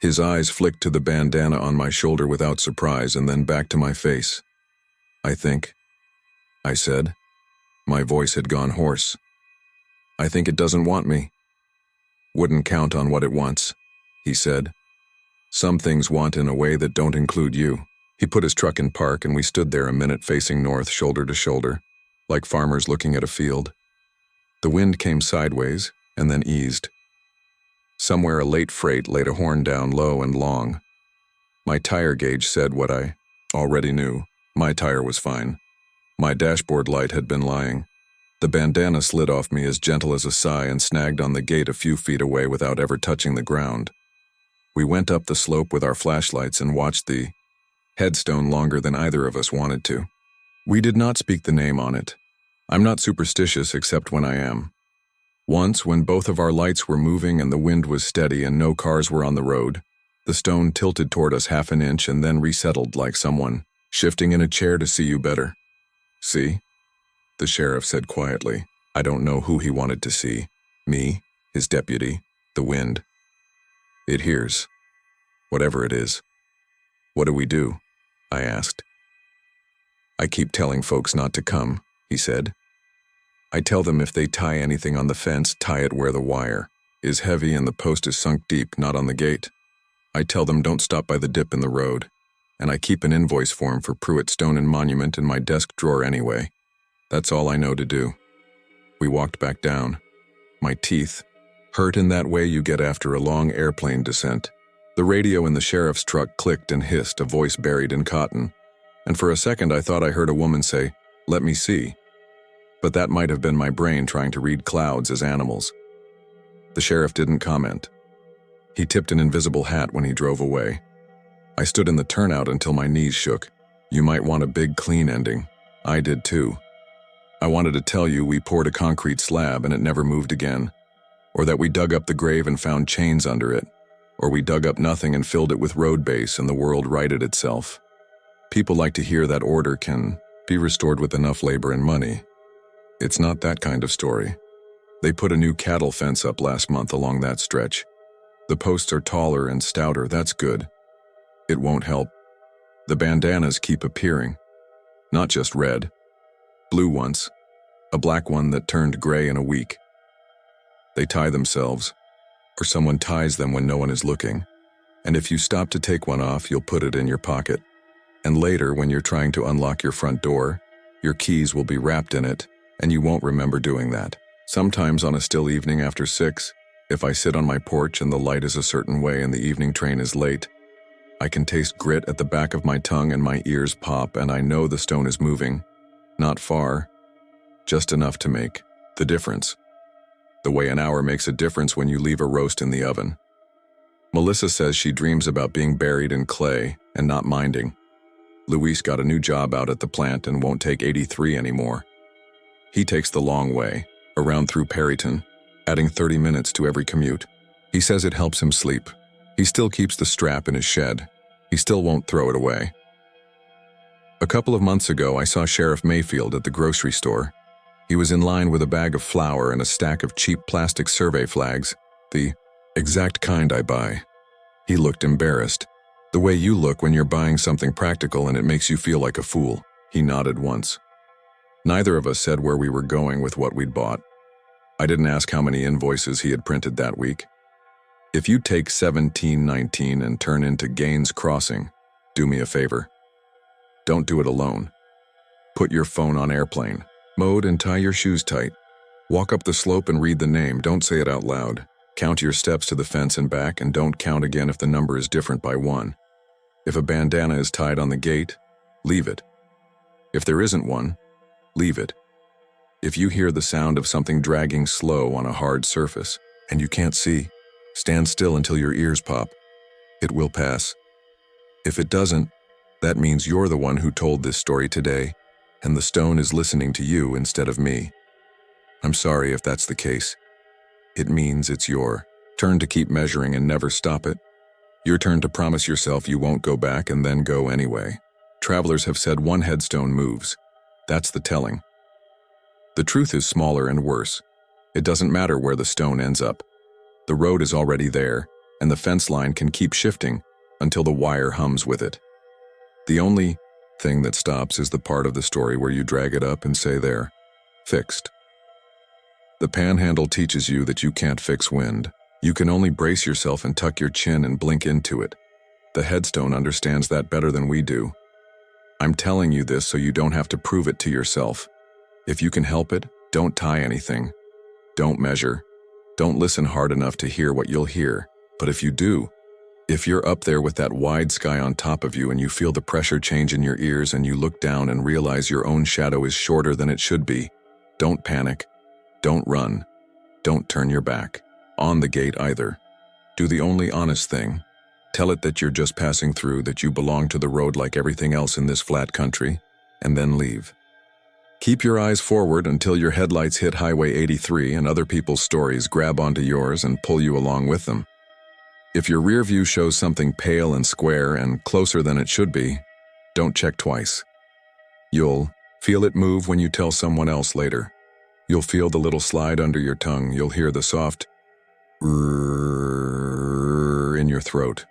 His eyes flicked to the bandana on my shoulder without surprise and then back to my face. "I think," I said. My voice had gone hoarse. "I think it doesn't want me." "Wouldn't count on what it wants," he said. "Some things want in a way that don't include you." He put his truck in park and we stood there a minute facing north, shoulder to shoulder, like farmers looking at a field. The wind came sideways and then eased. Somewhere a late freight laid a horn down low and long. My tire gauge said what I already knew. My tire was fine. My dashboard light had been lying. The bandana slid off me as gentle as a sigh and snagged on the gate a few feet away without ever touching the ground. We went up the slope with our flashlights and watched the headstone longer than either of us wanted to. We did not speak the name on it. I'm not superstitious except when I am. Once, when both of our lights were moving and the wind was steady and no cars were on the road, the stone tilted toward us half an inch and then resettled like someone shifting in a chair to see you better. "See?" the sheriff said quietly. I don't know who he wanted to see. Me, his deputy, the wind. "It hears. Whatever it is." "What do we do?" I asked. "I keep telling folks not to come," he said. "I tell them if they tie anything on the fence, tie it where the wire is heavy and the post is sunk deep, not on the gate. I tell them don't stop by the dip in the road, and I keep an invoice form for Pruitt Stone and Monument in my desk drawer anyway. That's all I know to do." We walked back down. My teeth hurt in that way you get after a long airplane descent. The radio in the sheriff's truck clicked and hissed, a voice buried in cotton, and for a second I thought I heard a woman say, "Let me see." But that might have been my brain trying to read clouds as animals. The sheriff didn't comment. He tipped an invisible hat when he drove away. I stood in the turnout until my knees shook. You might want a big clean ending. I did too. I wanted to tell you we poured a concrete slab and it never moved again, or that we dug up the grave and found chains under it, or we dug up nothing and filled it with road base and the world righted itself. People like to hear that order can be restored with enough labor and money. It's not that kind of story. They put a new cattle fence up last month along that stretch. The posts are taller and stouter, that's good. It won't help. The bandanas keep appearing. Not just red. Blue once. A black one that turned gray in a week. They tie themselves, or someone ties them when no one is looking. And if you stop to take one off, you'll put it in your pocket. And later, when you're trying to unlock your front door, your keys will be wrapped in it, and you won't remember doing that. Sometimes on a still evening after 6, if I sit on my porch and the light is a certain way and the evening train is late, I can taste grit at the back of my tongue and my ears pop, and I know the stone is moving. Not far, just enough to make the difference. The way an hour makes a difference when you leave a roast in the oven. Melissa says she dreams about being buried in clay and not minding. Luis got a new job out at the plant and won't take 83 anymore. He takes the long way, around through Perryton, adding 30 minutes to every commute. He says it helps him sleep. He still keeps the strap in his shed. He still won't throw it away. A couple of months ago, I saw Sheriff Mayfield at the grocery store. He was in line with a bag of flour and a stack of cheap plastic survey flags, the exact kind I buy. He looked embarrassed. The way you look when you're buying something practical and it makes you feel like a fool. He nodded once. Neither of us said where we were going with what we'd bought. I didn't ask how many invoices he had printed that week. If you take 1719 and turn into Gaines Crossing, do me a favor. Don't do it alone. Put your phone on airplane mode and tie your shoes tight. Walk up the slope and read the name. Don't say it out loud. Count your steps to the fence and back, and don't count again if the number is different by 1. If a bandana is tied on the gate, leave it. If there isn't one, leave it. If you hear the sound of something dragging slow on a hard surface and you can't see, stand still until your ears pop. It will pass. If it doesn't, that means you're the one who told this story today, and the stone is listening to you instead of me. I'm sorry if that's the case. It means it's your turn to keep measuring and never stop it. Your turn to promise yourself you won't go back and then go anyway. Travelers have said one headstone moves. That's the telling. The truth is smaller and worse. It doesn't matter where the stone ends up. The road is already there, and the fence line can keep shifting until the wire hums with it. The only thing that stops is the part of the story where you drag it up and say there, fixed. The panhandle teaches you that you can't fix wind. You can only brace yourself and tuck your chin and blink into it. The headstone understands that better than we do. I'm telling you this so you don't have to prove it to yourself. If you can help it, don't tie anything. Don't measure. Don't listen hard enough to hear what you'll hear. But if you do, if you're up there with that wide sky on top of you and you feel the pressure change in your ears and you look down and realize your own shadow is shorter than it should be, don't panic. Don't run. Don't turn your back on the gate either. Do the only honest thing. Tell it that you're just passing through, that you belong to the road like everything else in this flat country, and then leave. Keep your eyes forward until your headlights hit Highway 83 and other people's stories grab onto yours and pull you along with them. If your rear view shows something pale and square and closer than it should be, don't check twice. You'll feel it move when you tell someone else later. You'll feel the little slide under your tongue. You'll hear the soft rrrr in your throat.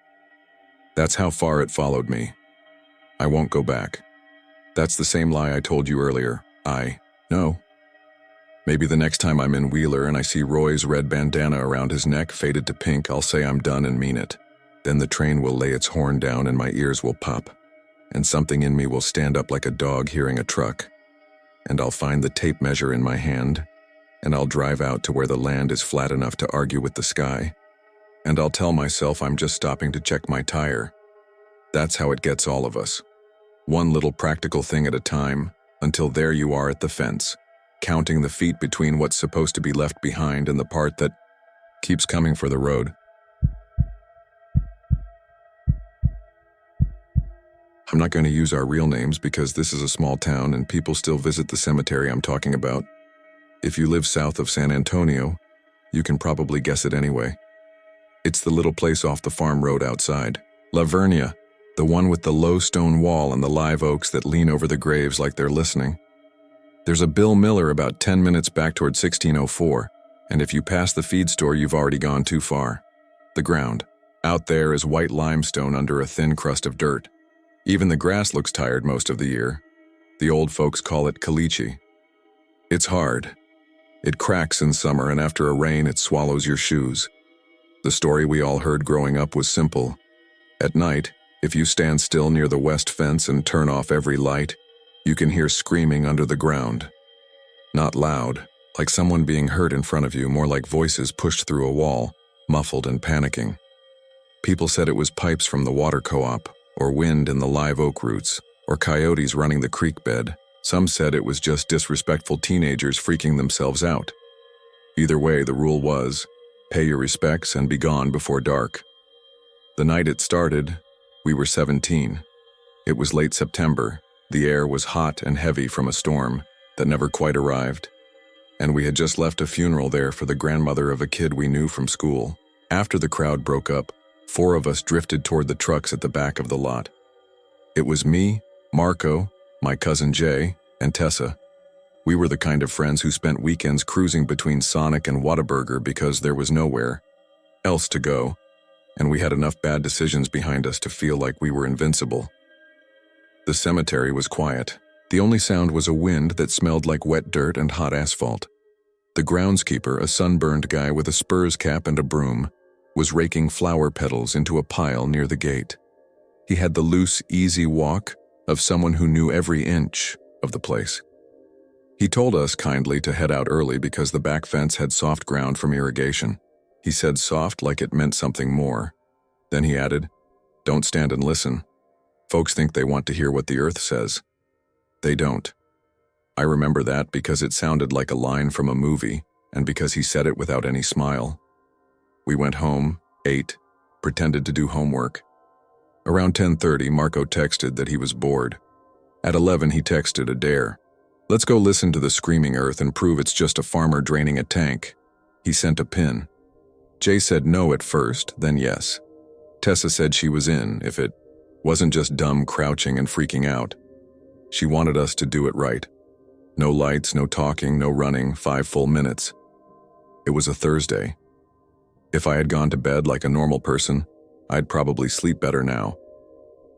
That's how far it followed me. I won't go back. That's the same lie I told you earlier. I know. Maybe the next time I'm in Wheeler and I see Roy's red bandana around his neck faded to pink, I'll say I'm done and mean it. Then the train will lay its horn down and my ears will pop. And something in me will stand up like a dog hearing a truck. And I'll find the tape measure in my hand, and I'll drive out to where the land is flat enough to argue with the sky, and I'll tell myself I'm just stopping to check my tire. That's how it gets all of us. One little practical thing at a time, until there you are at the fence, counting the feet between what's supposed to be left behind and the part that keeps coming for the road. I'm not going to use our real names because this is a small town and people still visit the cemetery I'm talking about. If you live south of San Antonio, you can probably guess it anyway. It's the little place off the farm road outside. La Vernia, the one with the low stone wall and the live oaks that lean over the graves like they're listening. There's a Bill Miller about 10 minutes back toward 1604, and if you pass the feed store, you've already gone too far. The ground. Out there is white limestone under a thin crust of dirt. Even the grass looks tired most of the year. The old folks call it caliche. It's hard. It cracks in summer, and after a rain, it swallows your shoes. The story we all heard growing up was simple. At night, if you stand still near the west fence and turn off every light, you can hear screaming under the ground. Not loud, like someone being hurt in front of you, more like voices pushed through a wall, muffled and panicking. People said it was pipes from the water co-op, or wind in the live oak roots, or coyotes running the creek bed. Some said it was just disrespectful teenagers freaking themselves out. Either way, the rule was, pay your respects and be gone before dark. The night it started, we were 17. It was late September. The air was hot and heavy from a storm that never quite arrived, and we had just left a funeral there for the grandmother of a kid we knew from school. After the crowd broke up, 4 of us drifted toward the trucks at the back of the lot. It was me, Marco, my cousin Jay, and Tessa. We were the kind of friends who spent weekends cruising between Sonic and Whataburger because there was nowhere else to go, and we had enough bad decisions behind us to feel like we were invincible. The cemetery was quiet. The only sound was a wind that smelled like wet dirt and hot asphalt. The groundskeeper, a sunburned guy with a Spurs cap and a broom, was raking flower petals into a pile near the gate. He had the loose, easy walk of someone who knew every inch of the place. He told us kindly to head out early because the back fence had soft ground from irrigation. He said soft like it meant something more. Then he added, "Don't stand and listen. Folks think they want to hear what the earth says. They don't." I remember that because it sounded like a line from a movie, and because he said it without any smile. We went home, ate, pretended to do homework. Around 10:30, Marco texted that he was bored. At 11, he texted a dare. "Let's go listen to the screaming earth and prove it's just a farmer draining a tank." He sent a pin. Jay said no at first, then yes. Tessa said she was in if it wasn't just dumb crouching and freaking out. She wanted us to do it right. No lights, no talking, no running, 5 full minutes. It was a Thursday. If I had gone to bed like a normal person, I'd probably sleep better now.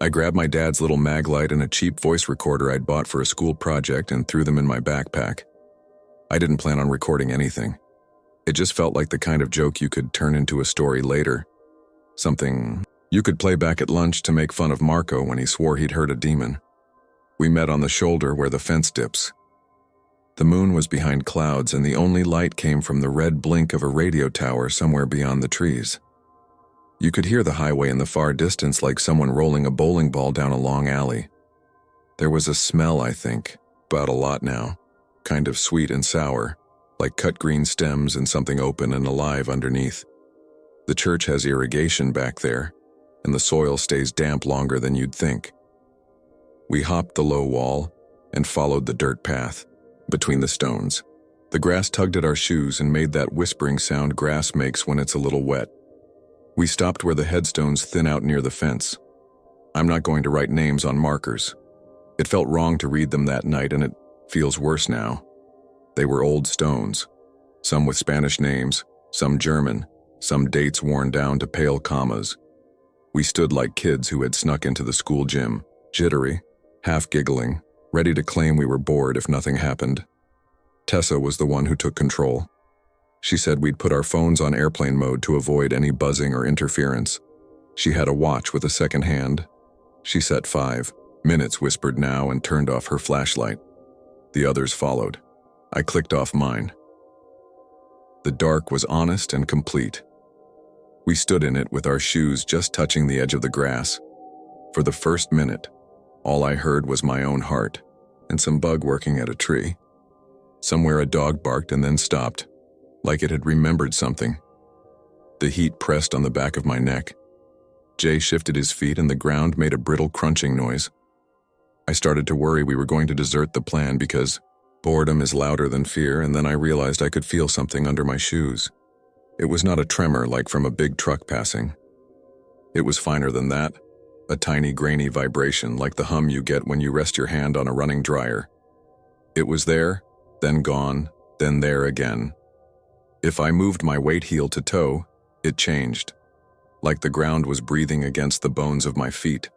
I grabbed my dad's little mag light and a cheap voice recorder I'd bought for a school project and threw them in my backpack. I didn't plan on recording anything. It just felt like the kind of joke you could turn into a story later. Something you could play back at lunch to make fun of Marco when he swore he'd heard a demon. We met on the shoulder where the fence dips. The moon was behind clouds and the only light came from the red blink of a radio tower somewhere beyond the trees. You could hear the highway in the far distance like someone rolling a bowling ball down a long alley. There was a smell, I think, about a lot now, kind of sweet and sour, like cut green stems and something open and alive underneath. The church has irrigation back there, and the soil stays damp longer than you'd think. We hopped the low wall and followed the dirt path between the stones. The grass tugged at our shoes and made that whispering sound grass makes when it's a little wet. We stopped where the headstones thin out near the fence. I'm not going to write names on markers. It felt wrong to read them that night, and it feels worse now. They were old stones, some with Spanish names, some German, some dates worn down to pale commas. We stood like kids who had snuck into the school gym, jittery, half giggling, ready to claim we were bored if nothing happened. Tessa was the one who took control. She said we'd put our phones on airplane mode to avoid any buzzing or interference. She had a watch with a second hand. She set 5 minutes, whispered now, and turned off her flashlight. The others followed. I clicked off mine. The dark was honest and complete. We stood in it with our shoes just touching the edge of the grass. For the first minute, all I heard was my own heart and some bug working at a tree. Somewhere a dog barked and then stopped, like it had remembered something. The heat pressed on the back of my neck. Jay shifted his feet and the ground made a brittle crunching noise. I started to worry we were going to desert the plan because boredom is louder than fear, and then I realized I could feel something under my shoes. It was not a tremor like from a big truck passing. It was finer than that, a tiny grainy vibration like the hum you get when you rest your hand on a running dryer. It was there, then gone, then there again. If I moved my weight heel to toe, it changed, like the ground was breathing against the bones of my feet.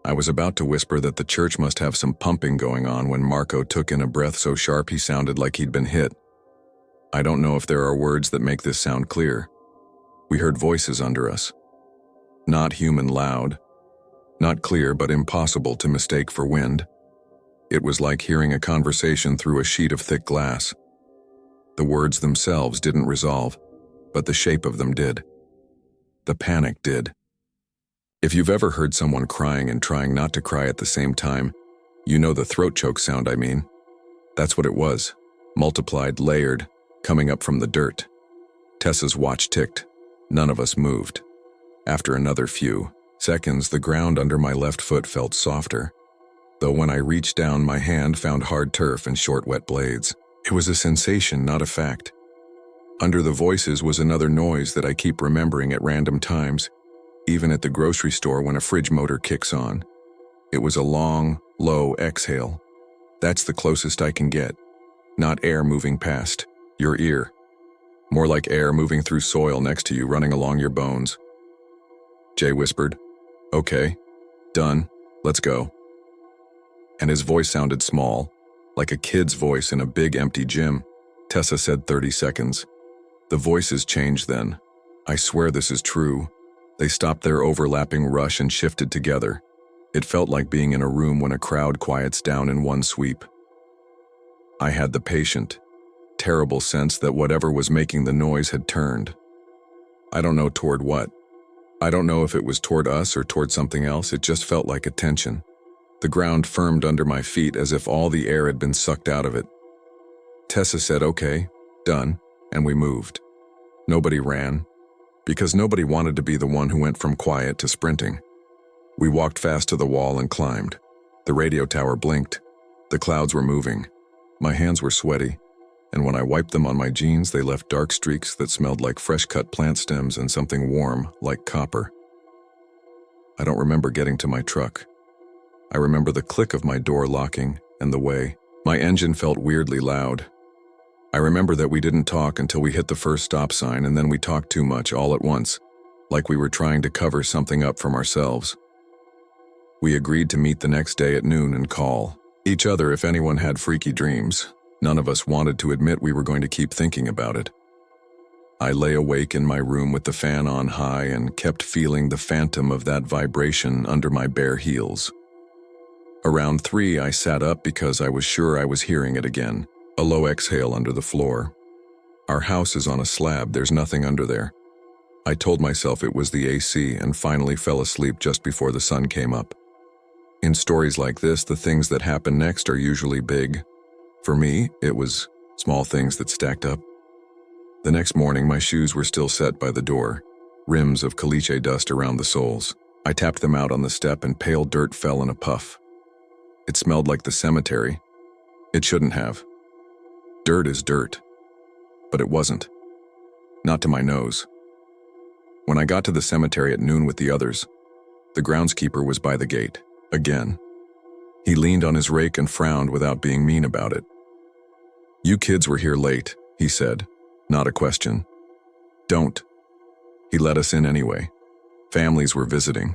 I was about to whisper that the church must have some pumping going on when Marco took in a breath so sharp he sounded like he'd been hit. I don't know if there are words that make this sound clear. We heard voices under us. Not human loud. Not clear but impossible to mistake for wind. It was like hearing a conversation through a sheet of thick glass. The words themselves didn't resolve, but the shape of them did. The panic did. If you've ever heard someone crying and trying not to cry at the same time, you know the throat choke sound I mean. That's what it was, multiplied, layered, coming up from the dirt. Tessa's watch ticked. None of us moved. After another few seconds, the ground under my left foot felt softer, though when I reached down, my hand found hard turf and short, wet blades. It was a sensation, not a fact. Under the voices was another noise that I keep remembering at random times, even at the grocery store when a fridge motor kicks on. It was a long, low exhale. That's the closest I can get. Not air moving past your ear. More like air moving through soil next to you, running along your bones. Jay whispered, "Okay, done, let's go." And his voice sounded small, like a kid's voice in a big empty gym. Tessa said 30 seconds. The voices changed then. I swear this is true. They stopped their overlapping rush and shifted together. It felt like being in a room when a crowd quiets down in one sweep. I had the patient, terrible sense that whatever was making the noise had turned. I don't know toward what. I don't know if it was toward us or toward something else. It just felt like attention. The ground firmed under my feet as if all the air had been sucked out of it. Tessa said, "Okay, done," and we moved. Nobody ran, because nobody wanted to be the one who went from quiet to sprinting. We walked fast to the wall and climbed. The radio tower blinked. The clouds were moving. My hands were sweaty, and when I wiped them on my jeans, they left dark streaks that smelled like fresh-cut plant stems and something warm, like copper. I don't remember getting to my truck. I remember the click of my door locking and the way my engine felt weirdly loud. I remember that we didn't talk until we hit the first stop sign, and then we talked too much all at once, like we were trying to cover something up from ourselves. We agreed to meet the next day at noon and call each other if anyone had freaky dreams. None of us wanted to admit we were going to keep thinking about it. I lay awake in my room with the fan on high and kept feeling the phantom of that vibration under my bare heels. Around 3, I sat up because I was sure I was hearing it again, a low exhale under the floor. Our house is on a slab, there's nothing under there. I told myself it was the AC and finally fell asleep just before the sun came up. In stories like this, the things that happen next are usually big. For me, it was small things that stacked up. The next morning, my shoes were still set by the door, rims of caliche dust around the soles. I tapped them out on the step and pale dirt fell in a puff. It smelled like the cemetery. It shouldn't have. Dirt is dirt. But it wasn't. Not to my nose. When I got to the cemetery at noon with the others, the groundskeeper was by the gate, again. He leaned on his rake and frowned without being mean about it. "You kids were here late," he said, not a question. "Don't." He let us in anyway. Families were visiting.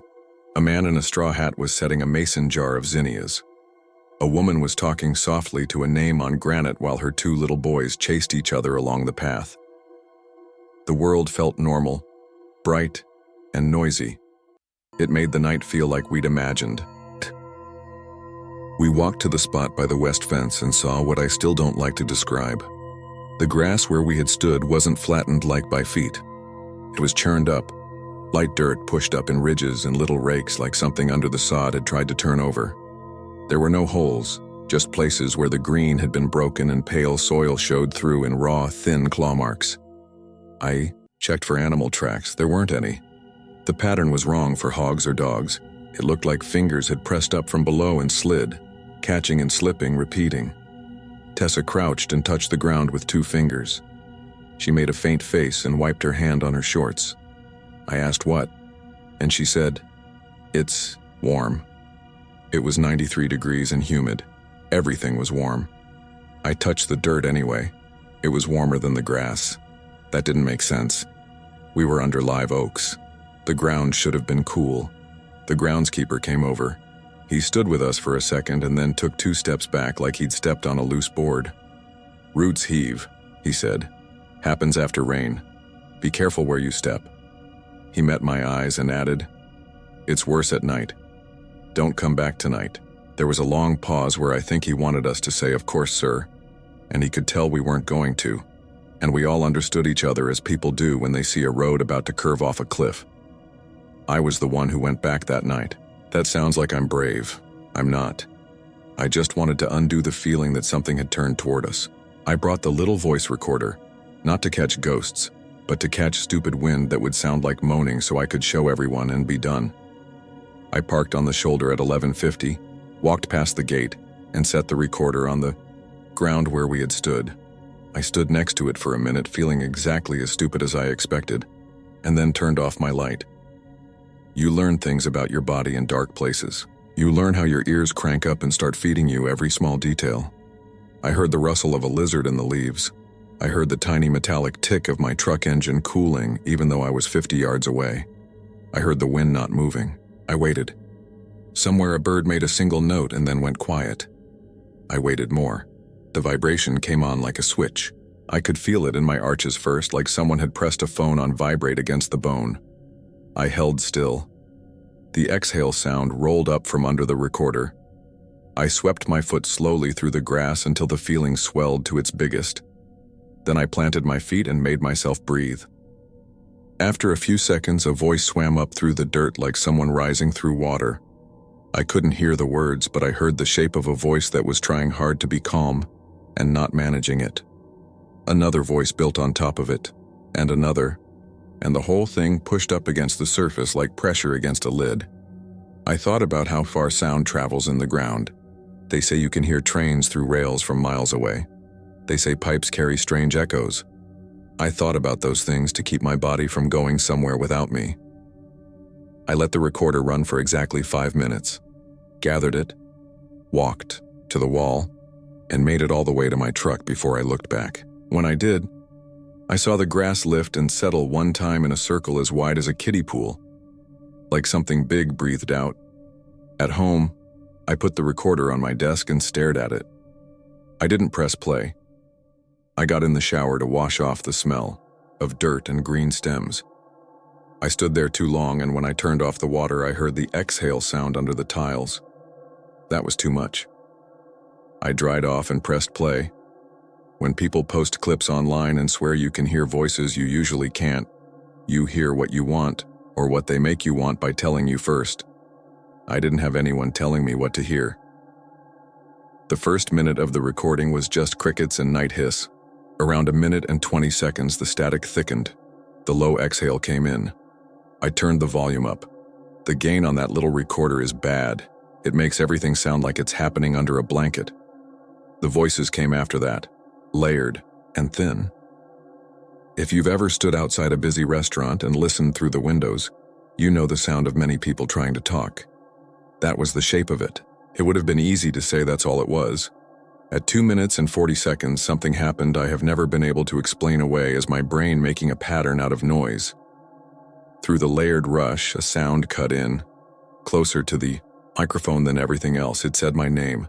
A man in a straw hat was setting a mason jar of zinnias. A woman was talking softly to a name on granite while her 2 little boys chased each other along the path. The world felt normal, bright, and noisy. It made the night feel like we'd imagined. We walked to the spot by the west fence and saw what I still don't like to describe. The grass where we had stood wasn't flattened like by feet. It was churned up, light dirt pushed up in ridges and little rakes like something under the sod had tried to turn over. There were no holes, just places where the green had been broken and pale soil showed through in raw, thin claw marks. I checked for animal tracks. There weren't any. The pattern was wrong for hogs or dogs. It looked like fingers had pressed up from below and slid, catching and slipping, repeating. Tessa crouched and touched the ground with 2 fingers. She made a faint face and wiped her hand on her shorts. I asked what, and she said, "It's warm." It was 93 degrees and humid. Everything was warm. I touched the dirt anyway. It was warmer than the grass. That didn't make sense. We were under live oaks. The ground should have been cool. The groundskeeper came over. He stood with us for a second and then took 2 steps back like he'd stepped on a loose board. "Roots heave," he said. "Happens after rain. Be careful where you step." He met my eyes and added, "It's worse at night. Don't come back tonight." There was a long pause where I think he wanted us to say, "Of course, sir," and he could tell we weren't going to, and we all understood each other as people do when they see a road about to curve off a cliff. I was the one who went back that night. That sounds like I'm brave. I'm not. I just wanted to undo the feeling that something had turned toward us. I brought the little voice recorder, not to catch ghosts, but to catch stupid wind that would sound like moaning so I could show everyone and be done. I parked on the shoulder at 11:50, walked past the gate, and set the recorder on the ground where we had stood. I stood next to it for a minute, feeling exactly as stupid as I expected, and then turned off my light. You learn things about your body in dark places. You learn how your ears crank up and start feeding you every small detail. I heard the rustle of a lizard in the leaves. I heard the tiny metallic tick of my truck engine cooling even though I was 50 yards away. I heard the wind not moving. I waited. Somewhere a bird made a single note and then went quiet. I waited more. The vibration came on like a switch. I could feel it in my arches first, like someone had pressed a phone on vibrate against the bone. I held still. The exhale sound rolled up from under the recorder. I swept my foot slowly through the grass until the feeling swelled to its biggest. Then I planted my feet and made myself breathe. After a few seconds, a voice swam up through the dirt like someone rising through water. I couldn't hear the words, but I heard the shape of a voice that was trying hard to be calm and not managing it. Another voice built on top of it, and another, and the whole thing pushed up against the surface like pressure against a lid. I thought about how far sound travels in the ground. They say you can hear trains through rails from miles away. They say pipes carry strange echoes. I thought about those things to keep my body from going somewhere without me. I let the recorder run for exactly 5 minutes, gathered it, walked to the wall, and made it all the way to my truck before I looked back. When I did, I saw the grass lift and settle one time in a circle as wide as a kiddie pool, like something big breathed out. At home, I put the recorder on my desk and stared at it. I didn't press play. I got in the shower to wash off the smell of dirt and green stems. I stood there too long, and when I turned off the water, I heard the exhale sound under the tiles. That was too much. I dried off and pressed play. When people post clips online and swear you can hear voices you usually can't, you hear what you want, or what they make you want by telling you first. I didn't have anyone telling me what to hear. The first minute of the recording was just crickets and night hiss. Around 1 minute and 20 seconds, the static thickened. The low exhale came in. I turned the volume up. The gain on that little recorder is bad. It makes everything sound like it's happening under a blanket. The voices came after that, layered and thin. If you've ever stood outside a busy restaurant and listened through the windows, you know the sound of many people trying to talk. That was the shape of it. It would have been easy to say that's all it was. At 2 minutes and 40 seconds, something happened I have never been able to explain away as my brain making a pattern out of noise. Through the layered rush, a sound cut in. Closer to the microphone than everything else, it said my name.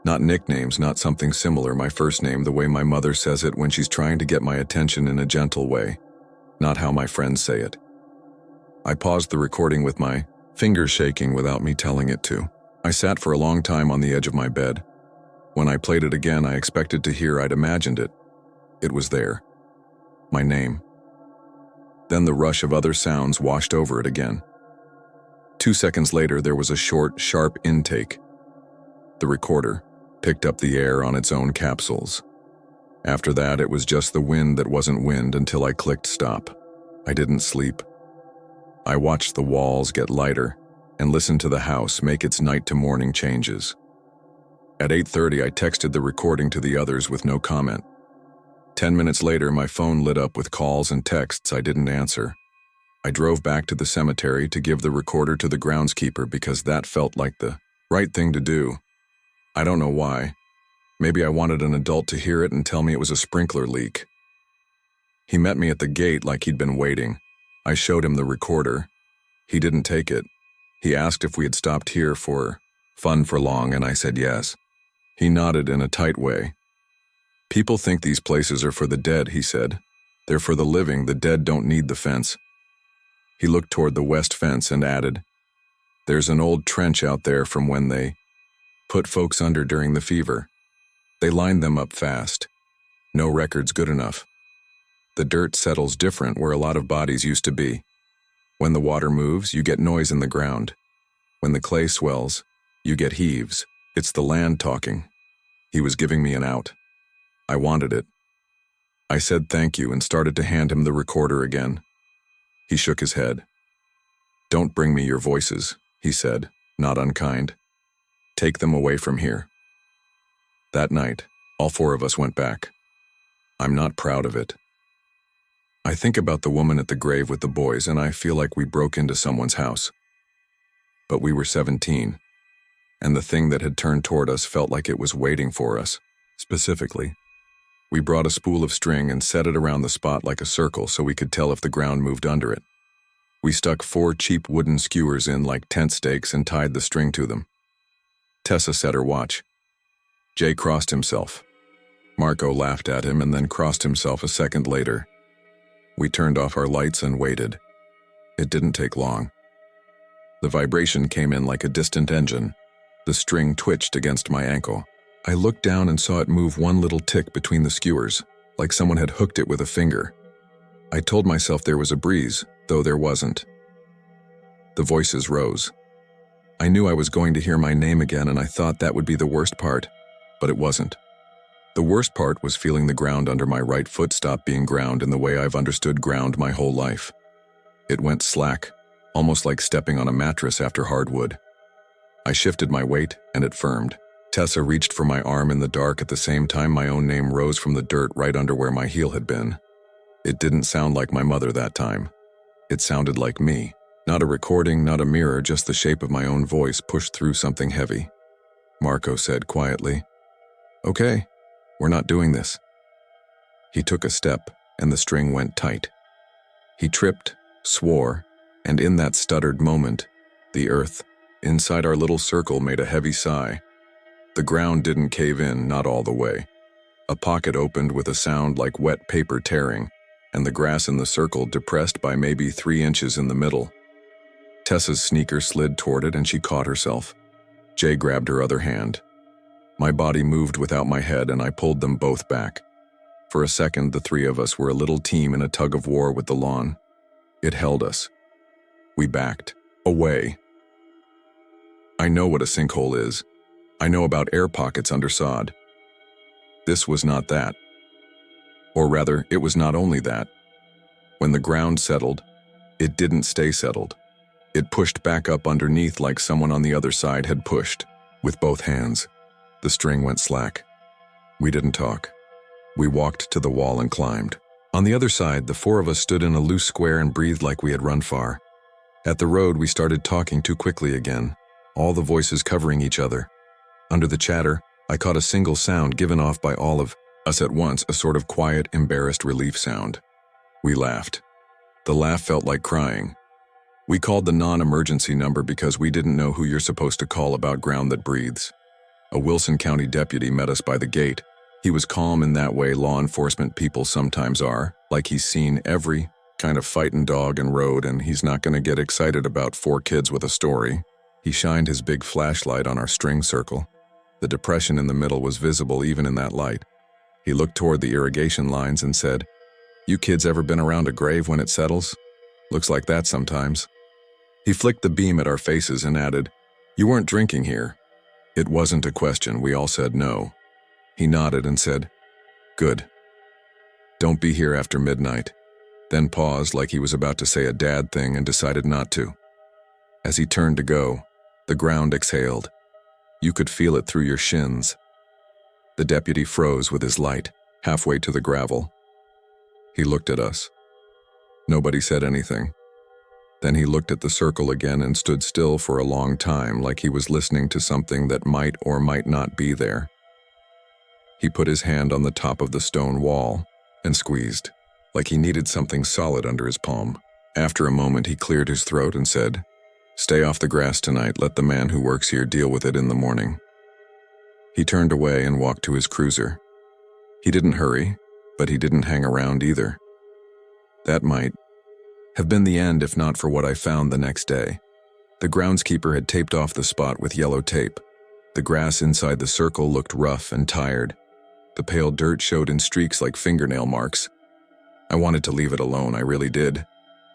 Not nicknames, not something similar, my first name the way my mother says it when she's trying to get my attention in a gentle way. Not how my friends say it. I paused the recording with my fingers shaking without me telling it to. I sat for a long time on the edge of my bed. When I played it again, I expected to hear I'd imagined it. It was there. My name. Then the rush of other sounds washed over it again. 2 seconds later, there was a short, sharp intake. The recorder picked up the air on its own capsules. After that, it was just the wind that wasn't wind until I clicked stop. I didn't sleep. I watched the walls get lighter and listened to the house make its night to morning changes. At 8:30, I texted the recording to the others with no comment. 10 minutes later, my phone lit up with calls and texts I didn't answer. I drove back to the cemetery to give the recorder to the groundskeeper because that felt like the right thing to do. I don't know why. Maybe I wanted an adult to hear it and tell me it was a sprinkler leak. He met me at the gate like he'd been waiting. I showed him the recorder. He didn't take it. He asked if we had stopped here for fun for long, and I said yes. He nodded in a tight way. People think these places are for the dead, he said. They're for the living. The dead don't need the fence. He looked toward the west fence and added, "There's an old trench out there from when they put folks under during the fever. They lined them up fast. No record's good enough. The dirt settles different where a lot of bodies used to be. When the water moves, you get noise in the ground. When the clay swells, you get heaves. It's the land talking." He was giving me an out. I wanted it. I said thank you and started to hand him the recorder again. He shook his head. "Don't bring me your voices," he said, not unkind. "Take them away from here." That night, all four of us went back. I'm not proud of it. I think about the woman at the grave with the boys and I feel like we broke into someone's house. But we were 17, and the thing that had turned toward us felt like it was waiting for us, specifically. We brought a spool of string and set it around the spot like a circle so we could tell if the ground moved under it. We stuck 4 cheap wooden skewers in like tent stakes and tied the string to them. Tessa set her watch. Jay crossed himself. Marco laughed at him and then crossed himself a second later. We turned off our lights and waited. It didn't take long. The vibration came in like a distant engine. The string twitched against my ankle. I looked down and saw it move one little tick between the skewers, like someone had hooked it with a finger. I told myself there was a breeze, though there wasn't. The voices rose. I knew I was going to hear my name again and I thought that would be the worst part, but it wasn't. The worst part was feeling the ground under my right foot stop being ground in the way I've understood ground my whole life. It went slack, almost like stepping on a mattress after hardwood. I shifted my weight and it firmed. Tessa reached for my arm in the dark at the same time my own name rose from the dirt right under where my heel had been. It didn't sound like my mother that time. It sounded like me. Not a recording, not a mirror, just the shape of my own voice pushed through something heavy. Marco said quietly, "Okay, we're not doing this." He took a step and the string went tight. He tripped, swore, and in that stuttered moment, the earth, inside our little circle, made a heavy sigh. The ground didn't cave in, not all the way. A pocket opened with a sound like wet paper tearing, and the grass in the circle depressed by maybe 3 inches in the middle. Tessa's sneaker slid toward it and she caught herself. Jay grabbed her other hand. My body moved without my head and I pulled them both back. For a second, the 3 of us were a little team in a tug of war with the lawn. It held us. We backed. Away. I know what a sinkhole is. I know about air pockets under sod. This was not that. Or rather, it was not only that. When the ground settled, it didn't stay settled. It pushed back up underneath like someone on the other side had pushed, with both hands. The string went slack. We didn't talk. We walked to the wall and climbed. On the other side, the 4 of us stood in a loose square and breathed like we had run far. At the road, we started talking too quickly again, all the voices covering each other. Under the chatter, I caught a single sound given off by all of us at once, a sort of quiet, embarrassed relief sound. We laughed. The laugh felt like crying. We called the non-emergency number because we didn't know who you're supposed to call about ground that breathes. A Wilson County deputy met us by the gate. He was calm in that way law enforcement people sometimes are, like he's seen every kind of fightin' dog and road and he's not going to get excited about 4 kids with a story. He shined his big flashlight on our string circle. The depression in the middle was visible even in that light. He looked toward the irrigation lines and said, "You kids ever been around a grave when it settles? Looks like that sometimes." He flicked the beam at our faces and added, "You weren't drinking here." It wasn't a question, we all said no. He nodded and said, "Good. Don't be here after midnight." Then paused like he was about to say a dad thing and decided not to. As he turned to go, the ground exhaled. You could feel it through your shins. The deputy froze with his light, halfway to the gravel. He looked at us. Nobody said anything. Then he looked at the circle again and stood still for a long time, like he was listening to something that might or might not be there. He put his hand on the top of the stone wall and squeezed, like he needed something solid under his palm. After a moment, he cleared his throat and said, "Stay off the grass tonight. Let the man who works here deal with it in the morning." He turned away and walked to his cruiser. He didn't hurry, but he didn't hang around either. That might have been the end if not for what I found the next day. The groundskeeper had taped off the spot with yellow tape. The grass inside the circle looked rough and tired. The pale dirt showed in streaks like fingernail marks. I wanted to leave it alone, I really did.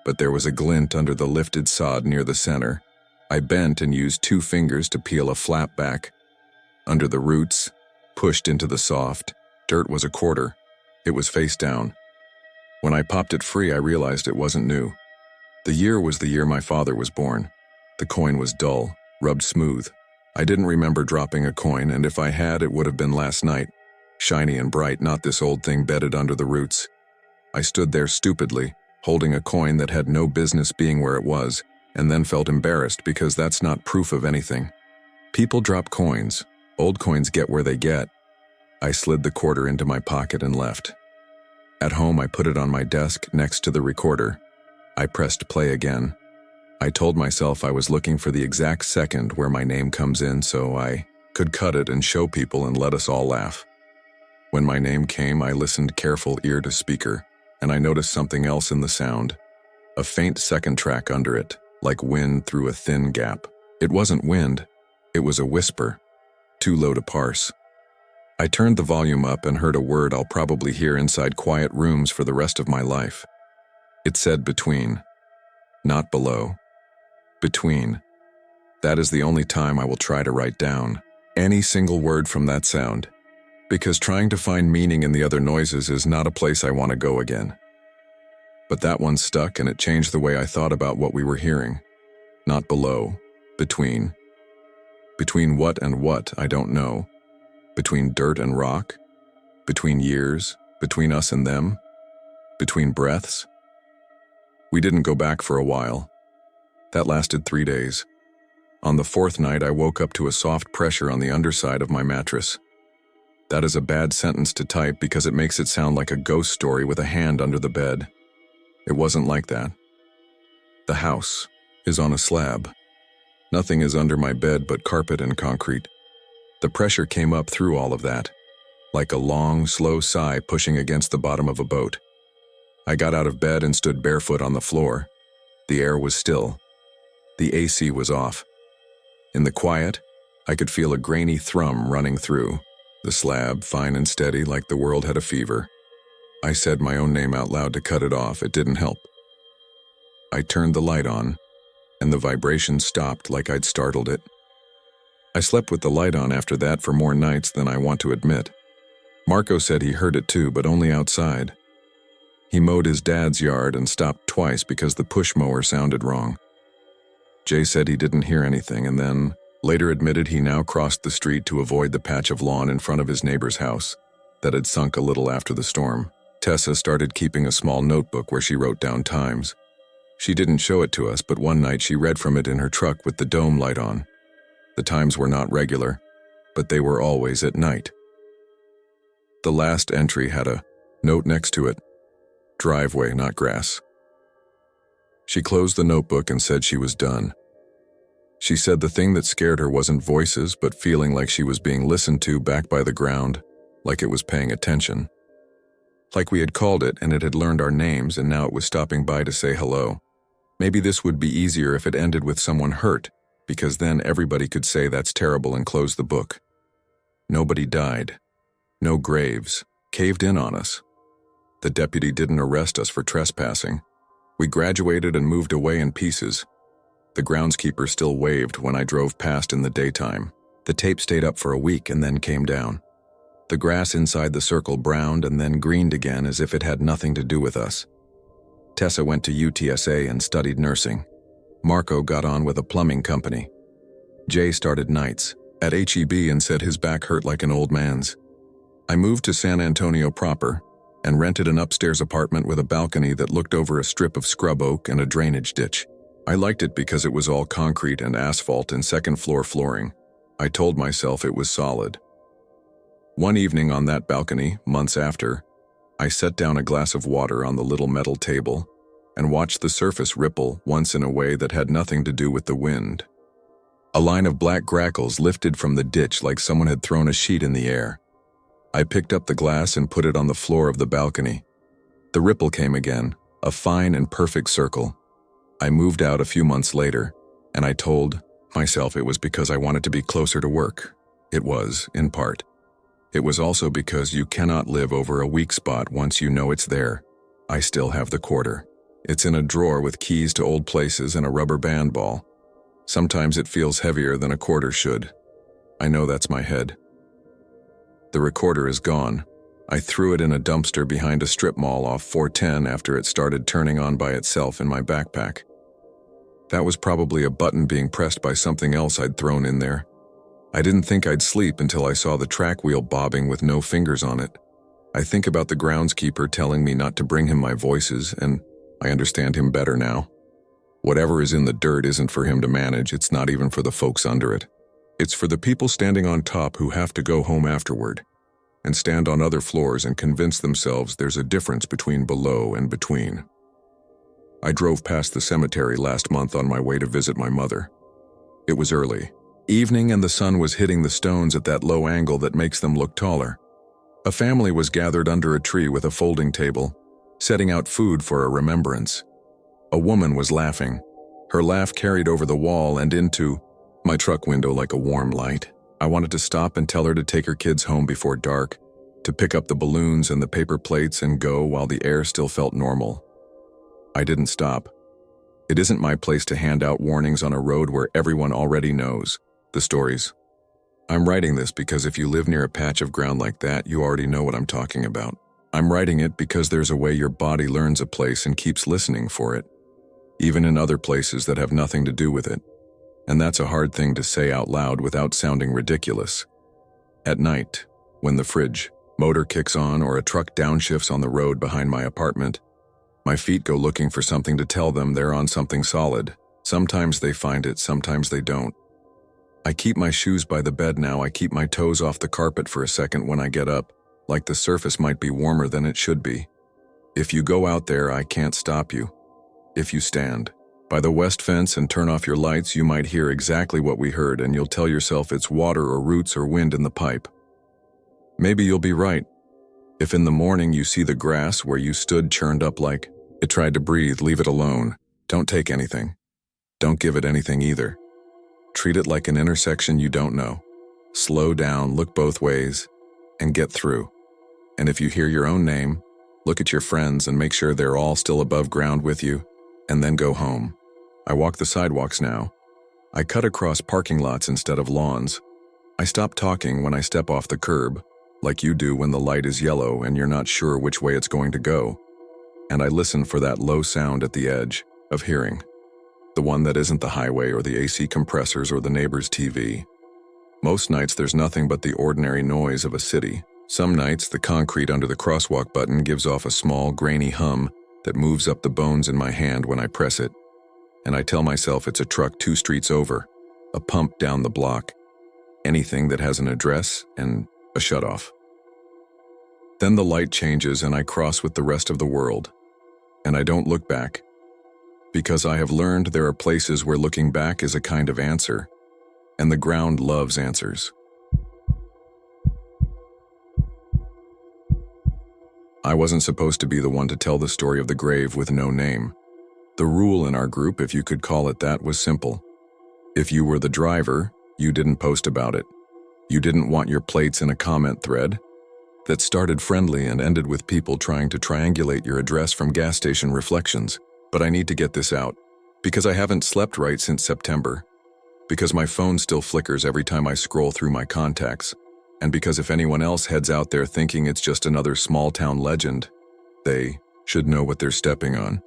But there was a glint under the lifted sod near the center. I bent and used 2 fingers to peel a flap back. Under the roots, pushed into the soft dirt was a quarter. It was face down. When I popped it free, I realized it wasn't new. The year was the year my father was born. The coin was dull, rubbed smooth. I didn't remember dropping a coin, and if I had, it would have been last night. Shiny and bright, not this old thing bedded under the roots. I stood there stupidly, holding a coin that had no business being where it was, and then felt embarrassed because that's not proof of anything. People drop coins. Old coins get where they get. I slid the quarter into my pocket and left. At home, I put it on my desk next to the recorder. I pressed play again. I told myself I was looking for the exact second where my name comes in so I could cut it and show people and let us all laugh. When my name came, I listened careful ear to speaker, and I noticed something else in the sound. A faint second track under it, like wind through a thin gap. It wasn't wind, it was a whisper, too low to parse. I turned the volume up and heard a word I'll probably hear inside quiet rooms for the rest of my life. It said between, not below. Between. That is the only time I will try to write down any single word from that sound, because trying to find meaning in the other noises is not a place I want to go again. But that one stuck, and it changed the way I thought about what we were hearing. Not below. Between. Between what and what, I don't know. Between dirt and rock? Between years? Between us and them? Between breaths? We didn't go back for a while. That lasted 3 days. On the 4th night, I woke up to a soft pressure on the underside of my mattress. That is a bad sentence to type because it makes it sound like a ghost story with a hand under the bed. It wasn't like that. The house is on a slab. Nothing is under my bed but carpet and concrete. The pressure came up through all of that, like a long, slow sigh pushing against the bottom of a boat. I got out of bed and stood barefoot on the floor. The air was still. The AC was off. In the quiet, I could feel a grainy thrum running through. The slab, fine and steady, like the world had a fever. I said my own name out loud to cut it off. It didn't help. I turned the light on, and the vibration stopped like I'd startled it. I slept with the light on after that for more nights than I want to admit. Marco said he heard it too, but only outside. He mowed his dad's yard and stopped twice because the push mower sounded wrong. Jay said he didn't hear anything, and then later admitted he now crossed the street to avoid the patch of lawn in front of his neighbor's house that had sunk a little after the storm. Tessa started keeping a small notebook where she wrote down times. She didn't show it to us, but one night she read from it in her truck with the dome light on. The times were not regular, but they were always at night. The last entry had a note next to it. Driveway, not grass. She closed the notebook and said she was done. She said the thing that scared her wasn't voices, but feeling like she was being listened to back by the ground, like it was paying attention. Like we had called it and it had learned our names and now it was stopping by to say hello. Maybe this would be easier if it ended with someone hurt, because then everybody could say that's terrible and close the book. Nobody died. No graves. Caved in on us. The deputy didn't arrest us for trespassing. We graduated and moved away in pieces. The groundskeeper still waved when I drove past in the daytime. The tape stayed up for a week and then came down. The grass inside the circle browned and then greened again as if it had nothing to do with us. Tessa went to UTSA and studied nursing. Marco got on with a plumbing company. Jay started nights at HEB and said his back hurt like an old man's. I moved to San Antonio proper and rented an upstairs apartment with a balcony that looked over a strip of scrub oak and a drainage ditch. I liked it because it was all concrete and asphalt and second-floor flooring. I told myself it was solid. One evening on that balcony, months after, I set down a glass of water on the little metal table and watched the surface ripple once in a way that had nothing to do with the wind. A line of black grackles lifted from the ditch like someone had thrown a sheet in the air. I picked up the glass and put it on the floor of the balcony. The ripple came again, a fine and perfect circle. I moved out a few months later, and I told myself it was because I wanted to be closer to work. It was, in part. It was also because you cannot live over a weak spot once you know it's there. I still have the quarter. It's in a drawer with keys to old places and a rubber band ball. Sometimes it feels heavier than a quarter should. I know that's my head. The recorder is gone. I threw it in a dumpster behind a strip mall off 410 after it started turning on by itself in my backpack. That was probably a button being pressed by something else I'd thrown in there. I didn't think I'd sleep until I saw the track wheel bobbing with no fingers on it. I think about the groundskeeper telling me not to bring him my voices, and I understand him better now. Whatever is in the dirt isn't for him to manage, it's not even for the folks under it. It's for the people standing on top who have to go home afterward, and stand on other floors and convince themselves there's a difference between below and between. I drove past the cemetery last month on my way to visit my mother. It was early, evening, and the sun was hitting the stones at that low angle that makes them look taller. A family was gathered under a tree with a folding table, setting out food for a remembrance. A woman was laughing. Her laugh carried over the wall and into my truck window like a warm light. I wanted to stop and tell her to take her kids home before dark, to pick up the balloons and the paper plates and go while the air still felt normal. I didn't stop. It isn't my place to hand out warnings on a road where everyone already knows the stories. I'm writing this because if you live near a patch of ground like that, you already know what I'm talking about. I'm writing it because there's a way your body learns a place and keeps listening for it, even in other places that have nothing to do with it. And that's a hard thing to say out loud without sounding ridiculous. At night, when the fridge motor kicks on or a truck downshifts on the road behind my apartment, my feet go looking for something to tell them they're on something solid. Sometimes they find it, sometimes they don't. I keep my shoes by the bed now. I keep my toes off the carpet for a second when I get up, like the surface might be warmer than it should be. If you go out there, I can't stop you. If you stand by the west fence and turn off your lights, you might hear exactly what we heard, and you'll tell yourself it's water or roots or wind in the pipe. Maybe you'll be right. If in the morning you see the grass where you stood churned up like it tried to breathe, leave it alone. Don't take anything. Don't give it anything either. Treat it like an intersection you don't know. Slow down, look both ways, and get through. And if you hear your own name, look at your friends and make sure they're all still above ground with you, and then go home. I walk the sidewalks now. I cut across parking lots instead of lawns. I stop talking when I step off the curb, like you do when the light is yellow and you're not sure which way it's going to go. And I listen for that low sound at the edge of hearing. The one that isn't the highway or the AC compressors or the neighbor's TV. Most nights there's nothing but the ordinary noise of a city. Some nights the concrete under the crosswalk button gives off a small, grainy hum that moves up the bones in my hand when I press it. And I tell myself it's a truck 2 streets over, a pump down the block, anything that has an address and a shutoff. Then the light changes and I cross with the rest of the world. And I don't look back. Because I have learned there are places where looking back is a kind of answer, and the ground loves answers. I wasn't supposed to be the one to tell the story of the grave with no name. The rule in our group, if you could call it that, was simple. If you were the driver, you didn't post about it. You didn't want your plates in a comment thread that started friendly and ended with people trying to triangulate your address from gas station reflections. But I need to get this out, because I haven't slept right since September, because my phone still flickers every time I scroll through my contacts, and because if anyone else heads out there thinking it's just another small-town legend, they should know what they're stepping on.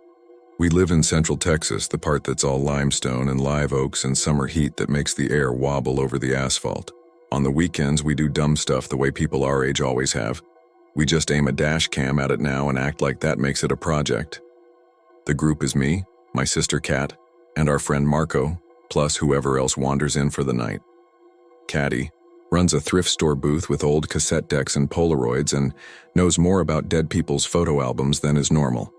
We live in Central Texas, the part that's all limestone and live oaks and summer heat that makes the air wobble over the asphalt. On the weekends, we do dumb stuff the way people our age always have. We just aim a dash cam at it now and act like that makes it a project. The group is me, my sister Kat, and our friend Marco, plus whoever else wanders in for the night. Caddy runs a thrift store booth with old cassette decks and Polaroids and knows more about dead people's photo albums than is normal.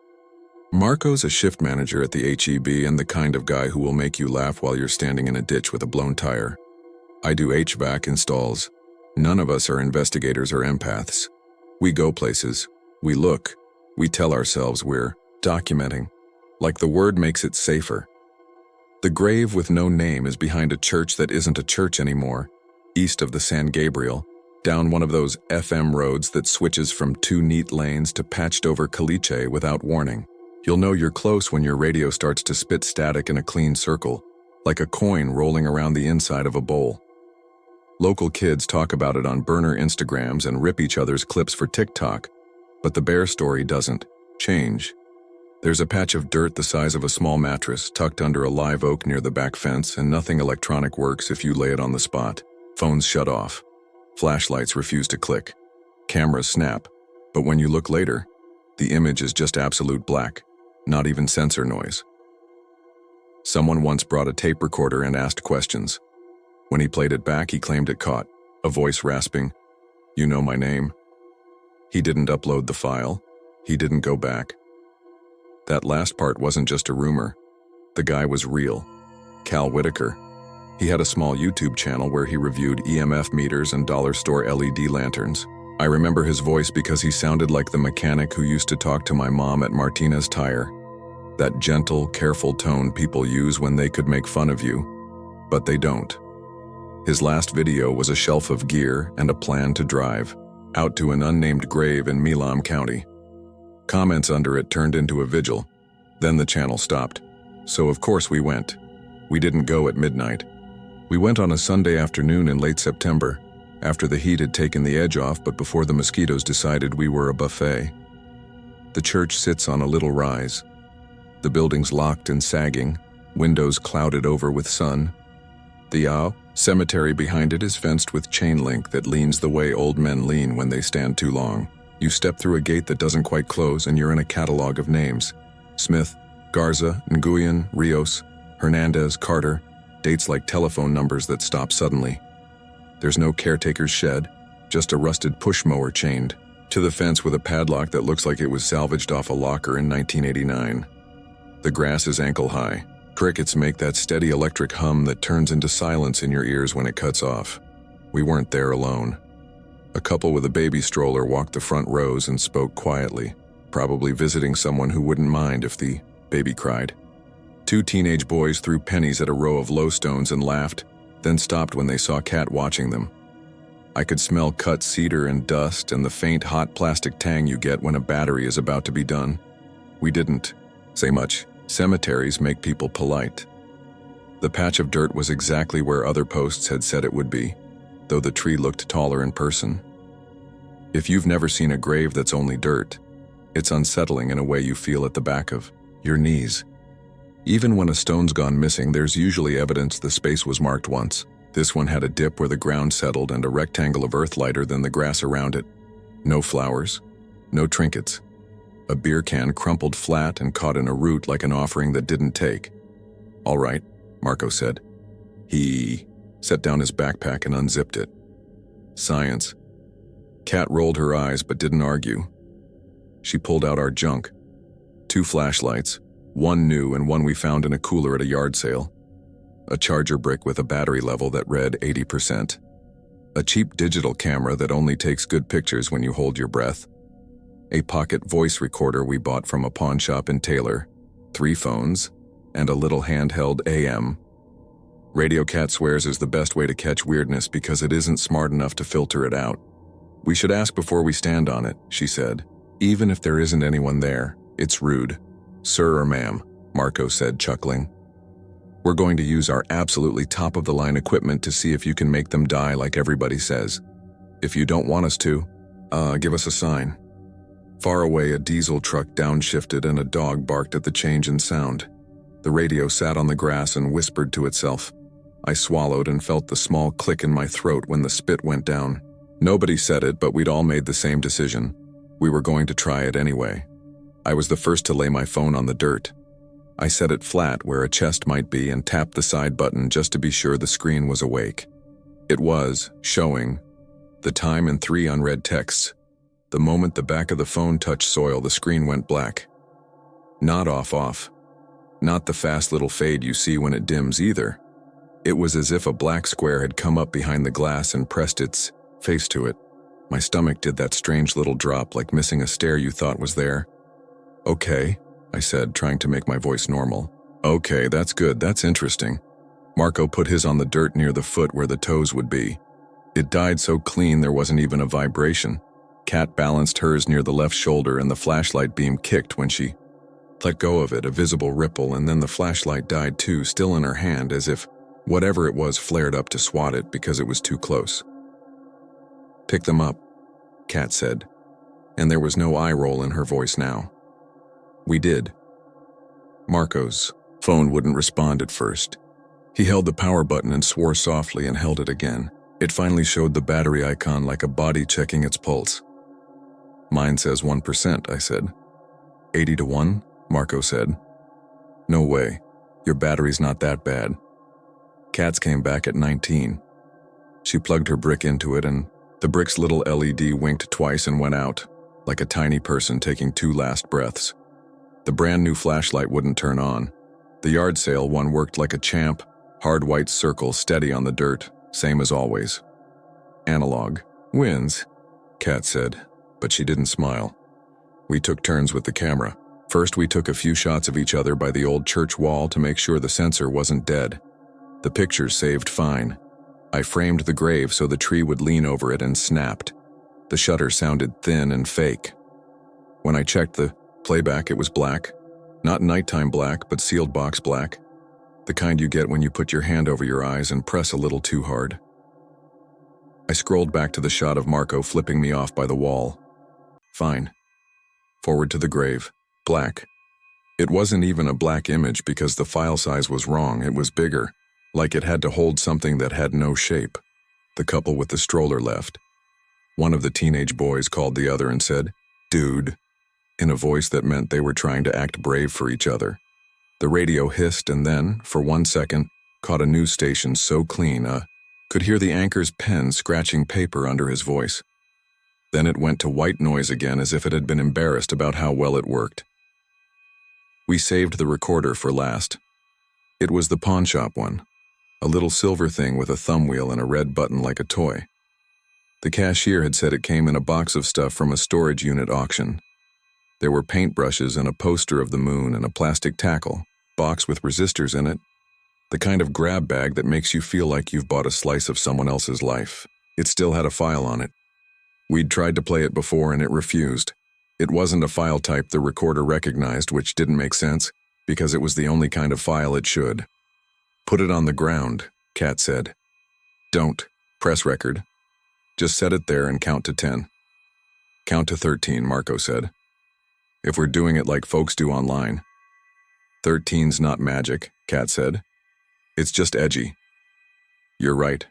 Marco's a shift manager at the HEB and the kind of guy who will make you laugh while you're standing in a ditch with a blown tire. I do HVAC installs. None of us are investigators or empaths. We go places. We look. We tell ourselves we're documenting. Like the word makes it safer. The grave with no name is behind a church that isn't a church anymore, east of the San Gabriel, down one of those FM roads that switches from 2 neat lanes to patched-over caliche without warning. You'll know you're close when your radio starts to spit static in a clean circle, like a coin rolling around the inside of a bowl. Local kids talk about it on burner Instagrams and rip each other's clips for TikTok, but the bear story doesn't change. There's a patch of dirt the size of a small mattress tucked under a live oak near the back fence, and nothing electronic works if you lay it on the spot. Phones shut off. Flashlights refuse to click. Cameras snap. But when you look later, the image is just absolute black, not even sensor noise. Someone once brought a tape recorder and asked questions. When he played it back, he claimed it caught a voice rasping, "You know my name?" He didn't upload the file. He didn't go back. That last part wasn't just a rumor. The guy was real. Cal Whitaker. He had a small YouTube channel where he reviewed EMF meters and dollar store LED lanterns. I remember his voice because he sounded like the mechanic who used to talk to my mom at Martinez Tire. That gentle, careful tone people use when they could make fun of you, but they don't. His last video was a shelf of gear and a plan to drive out to an unnamed grave in Milam County. Comments under it turned into a vigil. Then the channel stopped. So of course we went. We didn't go at midnight. We went on a Sunday afternoon in late September, after the heat had taken the edge off but before the mosquitoes decided we were a buffet. The church sits on a little rise. The building's locked and sagging, windows clouded over with sun. The cemetery behind it is fenced with chain link that leans the way old men lean when they stand too long. You step through a gate that doesn't quite close and you're in a catalog of names. Smith, Garza, Nguyen, Rios, Hernandez, Carter, dates like telephone numbers that stop suddenly. There's no caretaker's shed, just a rusted push mower chained to the fence with a padlock that looks like it was salvaged off a locker in 1989. The grass is ankle high. Crickets make that steady electric hum that turns into silence in your ears when it cuts off. We weren't there alone. A couple with a baby stroller walked the front rows and spoke quietly, probably visiting someone who wouldn't mind if the baby cried. Two teenage boys threw pennies at a row of low stones and laughed, then stopped when they saw Kat watching them. I could smell cut cedar and dust and the faint hot plastic tang you get when a battery is about to be done. We didn't say much. Cemeteries make people polite. The patch of dirt was exactly where other posts had said it would be, though the tree looked taller in person. If you've never seen a grave that's only dirt, it's unsettling in a way you feel at the back of your knees. Even when a stone's gone missing, there's usually evidence the space was marked once. This one had a dip where the ground settled and a rectangle of earth lighter than the grass around it. No flowers, no trinkets. A beer can crumpled flat and caught in a root like an offering that didn't take. "All right," Marco said. He set down his backpack and unzipped it. "Science." Kat rolled her eyes but didn't argue. She pulled out our junk. 2 flashlights, one new and one we found in a cooler at a yard sale. A charger brick with a battery level that read 80%. A cheap digital camera that only takes good pictures when you hold your breath. A pocket voice recorder we bought from a pawn shop in Taylor. 3 phones, and a little handheld AM. Radio Kat swears is the best way to catch weirdness because it isn't smart enough to filter it out. "We should ask before we stand on it," she said. "Even if there isn't anyone there, it's rude." "Sir or ma'am," Marco said, chuckling. "We're going to use our absolutely top-of-the-line equipment to see if you can make them die like everybody says. If you don't want us to, give us a sign." Far away, a diesel truck downshifted and a dog barked at the change in sound. The radio sat on the grass and whispered to itself. I swallowed and felt the small click in my throat when the spit went down. Nobody said it, but we'd all made the same decision. We were going to try it anyway. I was the first to lay my phone on the dirt. I set it flat where a chest might be and tapped the side button just to be sure the screen was awake. It was, showing the time and 3 unread texts. The moment the back of the phone touched soil, the screen went black. Not off. Not the fast little fade you see when it dims either. It was as if a black square had come up behind the glass and pressed its face to it. My stomach did that strange little drop like missing a stair you thought was there. "Okay," I said, trying to make my voice normal. "Okay, that's good, that's interesting." Marco put his on the dirt near the foot where the toes would be. It died so clean there wasn't even a vibration. Kat balanced hers near the left shoulder and the flashlight beam kicked when she let go of it, a visible ripple, and then the flashlight died too, still in her hand, as if Whatever it was flared up to swat it because it was too close. "Pick them up," Kat said, and there was no eye roll in her voice now. We did. Marco's phone wouldn't respond at first. He held the power button and swore softly and held it again. It finally showed the battery icon like a body checking its pulse. "Mine says 1%, I said. 80 to 1, Marco said. "No way. Your battery's not that bad." Kat's came back at 19. She plugged her brick into it and the brick's little LED winked twice and went out, like a tiny person taking 2 last breaths. The brand new flashlight wouldn't turn on. The yard sale one worked like a champ, hard white circle steady on the dirt, same as always. "Analog wins," Kat said, but she didn't smile. We took turns with the camera. First we took a few shots of each other by the old church wall to make sure the sensor wasn't dead. The pictures saved fine. I framed the grave so the tree would lean over it and snapped. The shutter sounded thin and fake. When I checked the playback, it was black. Not nighttime black, but sealed box black. The kind you get when you put your hand over your eyes and press a little too hard. I scrolled back to the shot of Marco flipping me off by the wall. Fine. Forward to the grave. Black. It wasn't even a black image because the file size was wrong. It was bigger, like it had to hold something that had no shape. The couple with the stroller left. One of the teenage boys called the other and said, "Dude," in a voice that meant they were trying to act brave for each other. The radio hissed and then, for 1 second, caught a news station so clean, could hear the anchor's pen scratching paper under his voice. Then it went to white noise again as if it had been embarrassed about how well it worked. We saved the recorder for last. It was the pawn shop one, a little silver thing with a thumb wheel and a red button like a toy. The cashier had said it came in a box of stuff from a storage unit auction. There were paintbrushes and a poster of the moon and a plastic tackle, box with resistors in it, the kind of grab bag that makes you feel like you've bought a slice of someone else's life. It still had a file on it. We'd tried to play it before and it refused. It wasn't a file type the recorder recognized, which didn't make sense, because it was the only kind of file it should. "Put it on the ground," Kat said. "Don't. Press record. Just set it there and count to 10. "Count to 13, Marco said. "If we're doing it like folks do online." "13's not magic," Kat said. "It's just edgy." "You're right,"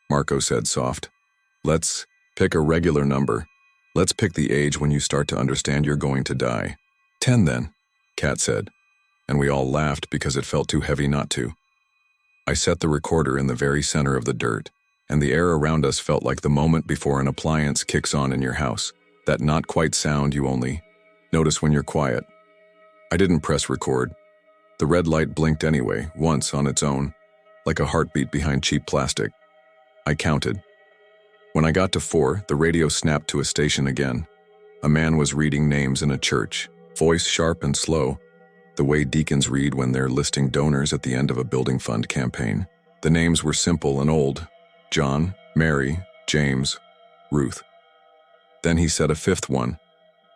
Marco said soft. "Let's pick a regular number. Let's pick the age when you start to understand you're going to die." 10 then," Kat said, and we all laughed because it felt too heavy not to. I set the recorder in the very center of the dirt, and the air around us felt like the moment before an appliance kicks on in your house, that not quite sound you only notice when you're quiet. I didn't press record. The red light blinked anyway, once on its own, like a heartbeat behind cheap plastic. I counted. When I got to 4, the radio snapped to a station again. A man was reading names in a church, voice sharp and slow, the way deacons read when they're listing donors at the end of a building fund campaign. The names were simple and old: John, Mary, James, Ruth. Then he said a 5th one,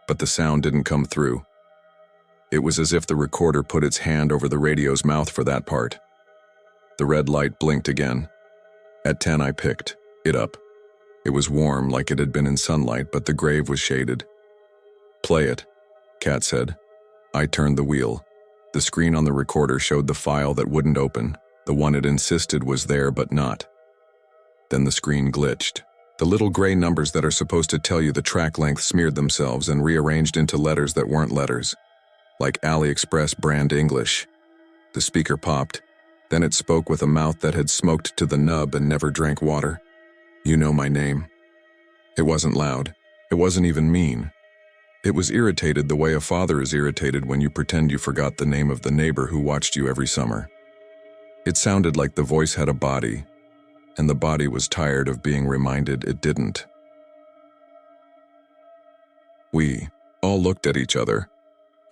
but the sound didn't come through. It was as if the recorder put its hand over the radio's mouth for that part. The red light blinked again. At 10 I picked it up. It was warm, like it had been in sunlight, but the grave was shaded. "Play it," Kat said. I turned the wheel. The screen on the recorder showed the file that wouldn't open. The one it insisted was there but not. Then the screen glitched. The little gray numbers that are supposed to tell you the track length smeared themselves and rearranged into letters that weren't letters, like AliExpress brand English. The speaker popped. Then it spoke with a mouth that had smoked to the nub and never drank water. "You know my name." It wasn't loud. It wasn't even mean. It was irritated the way a father is irritated when you pretend you forgot the name of the neighbor who watched you every summer. It sounded like the voice had a body, and the body was tired of being reminded it didn't. We all looked at each other.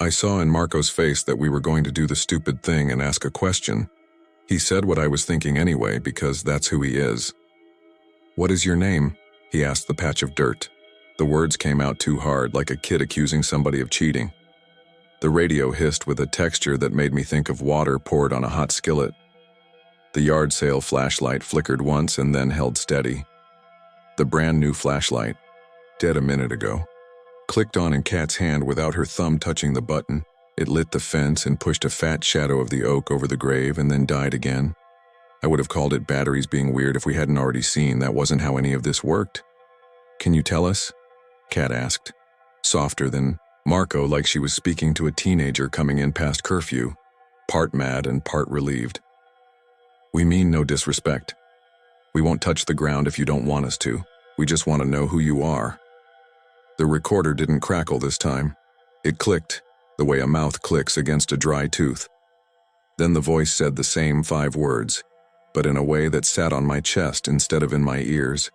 I saw in Marco's face that we were going to do the stupid thing and ask a question. He said what I was thinking anyway, because that's who he is. "What is your name?" he asked the patch of dirt. The words came out too hard, like a kid accusing somebody of cheating. The radio hissed with a texture that made me think of water poured on a hot skillet. The yard sale flashlight flickered once and then held steady. The brand new flashlight, dead a minute ago, clicked on in Kat's hand without her thumb touching the button. It lit the fence and pushed a fat shadow of the oak over the grave and then died again. I would have called it batteries being weird if we hadn't already seen that wasn't how any of this worked. "Can you tell us?" Kat asked, softer than Marco, like she was speaking to a teenager coming in past curfew, part mad and part relieved. "We mean no disrespect. We won't touch the ground if you don't want us to. We just want to know who you are." The recorder didn't crackle this time. It clicked, the way a mouth clicks against a dry tooth. Then the voice said the same 5 words, but in a way that sat on my chest instead of in my ears.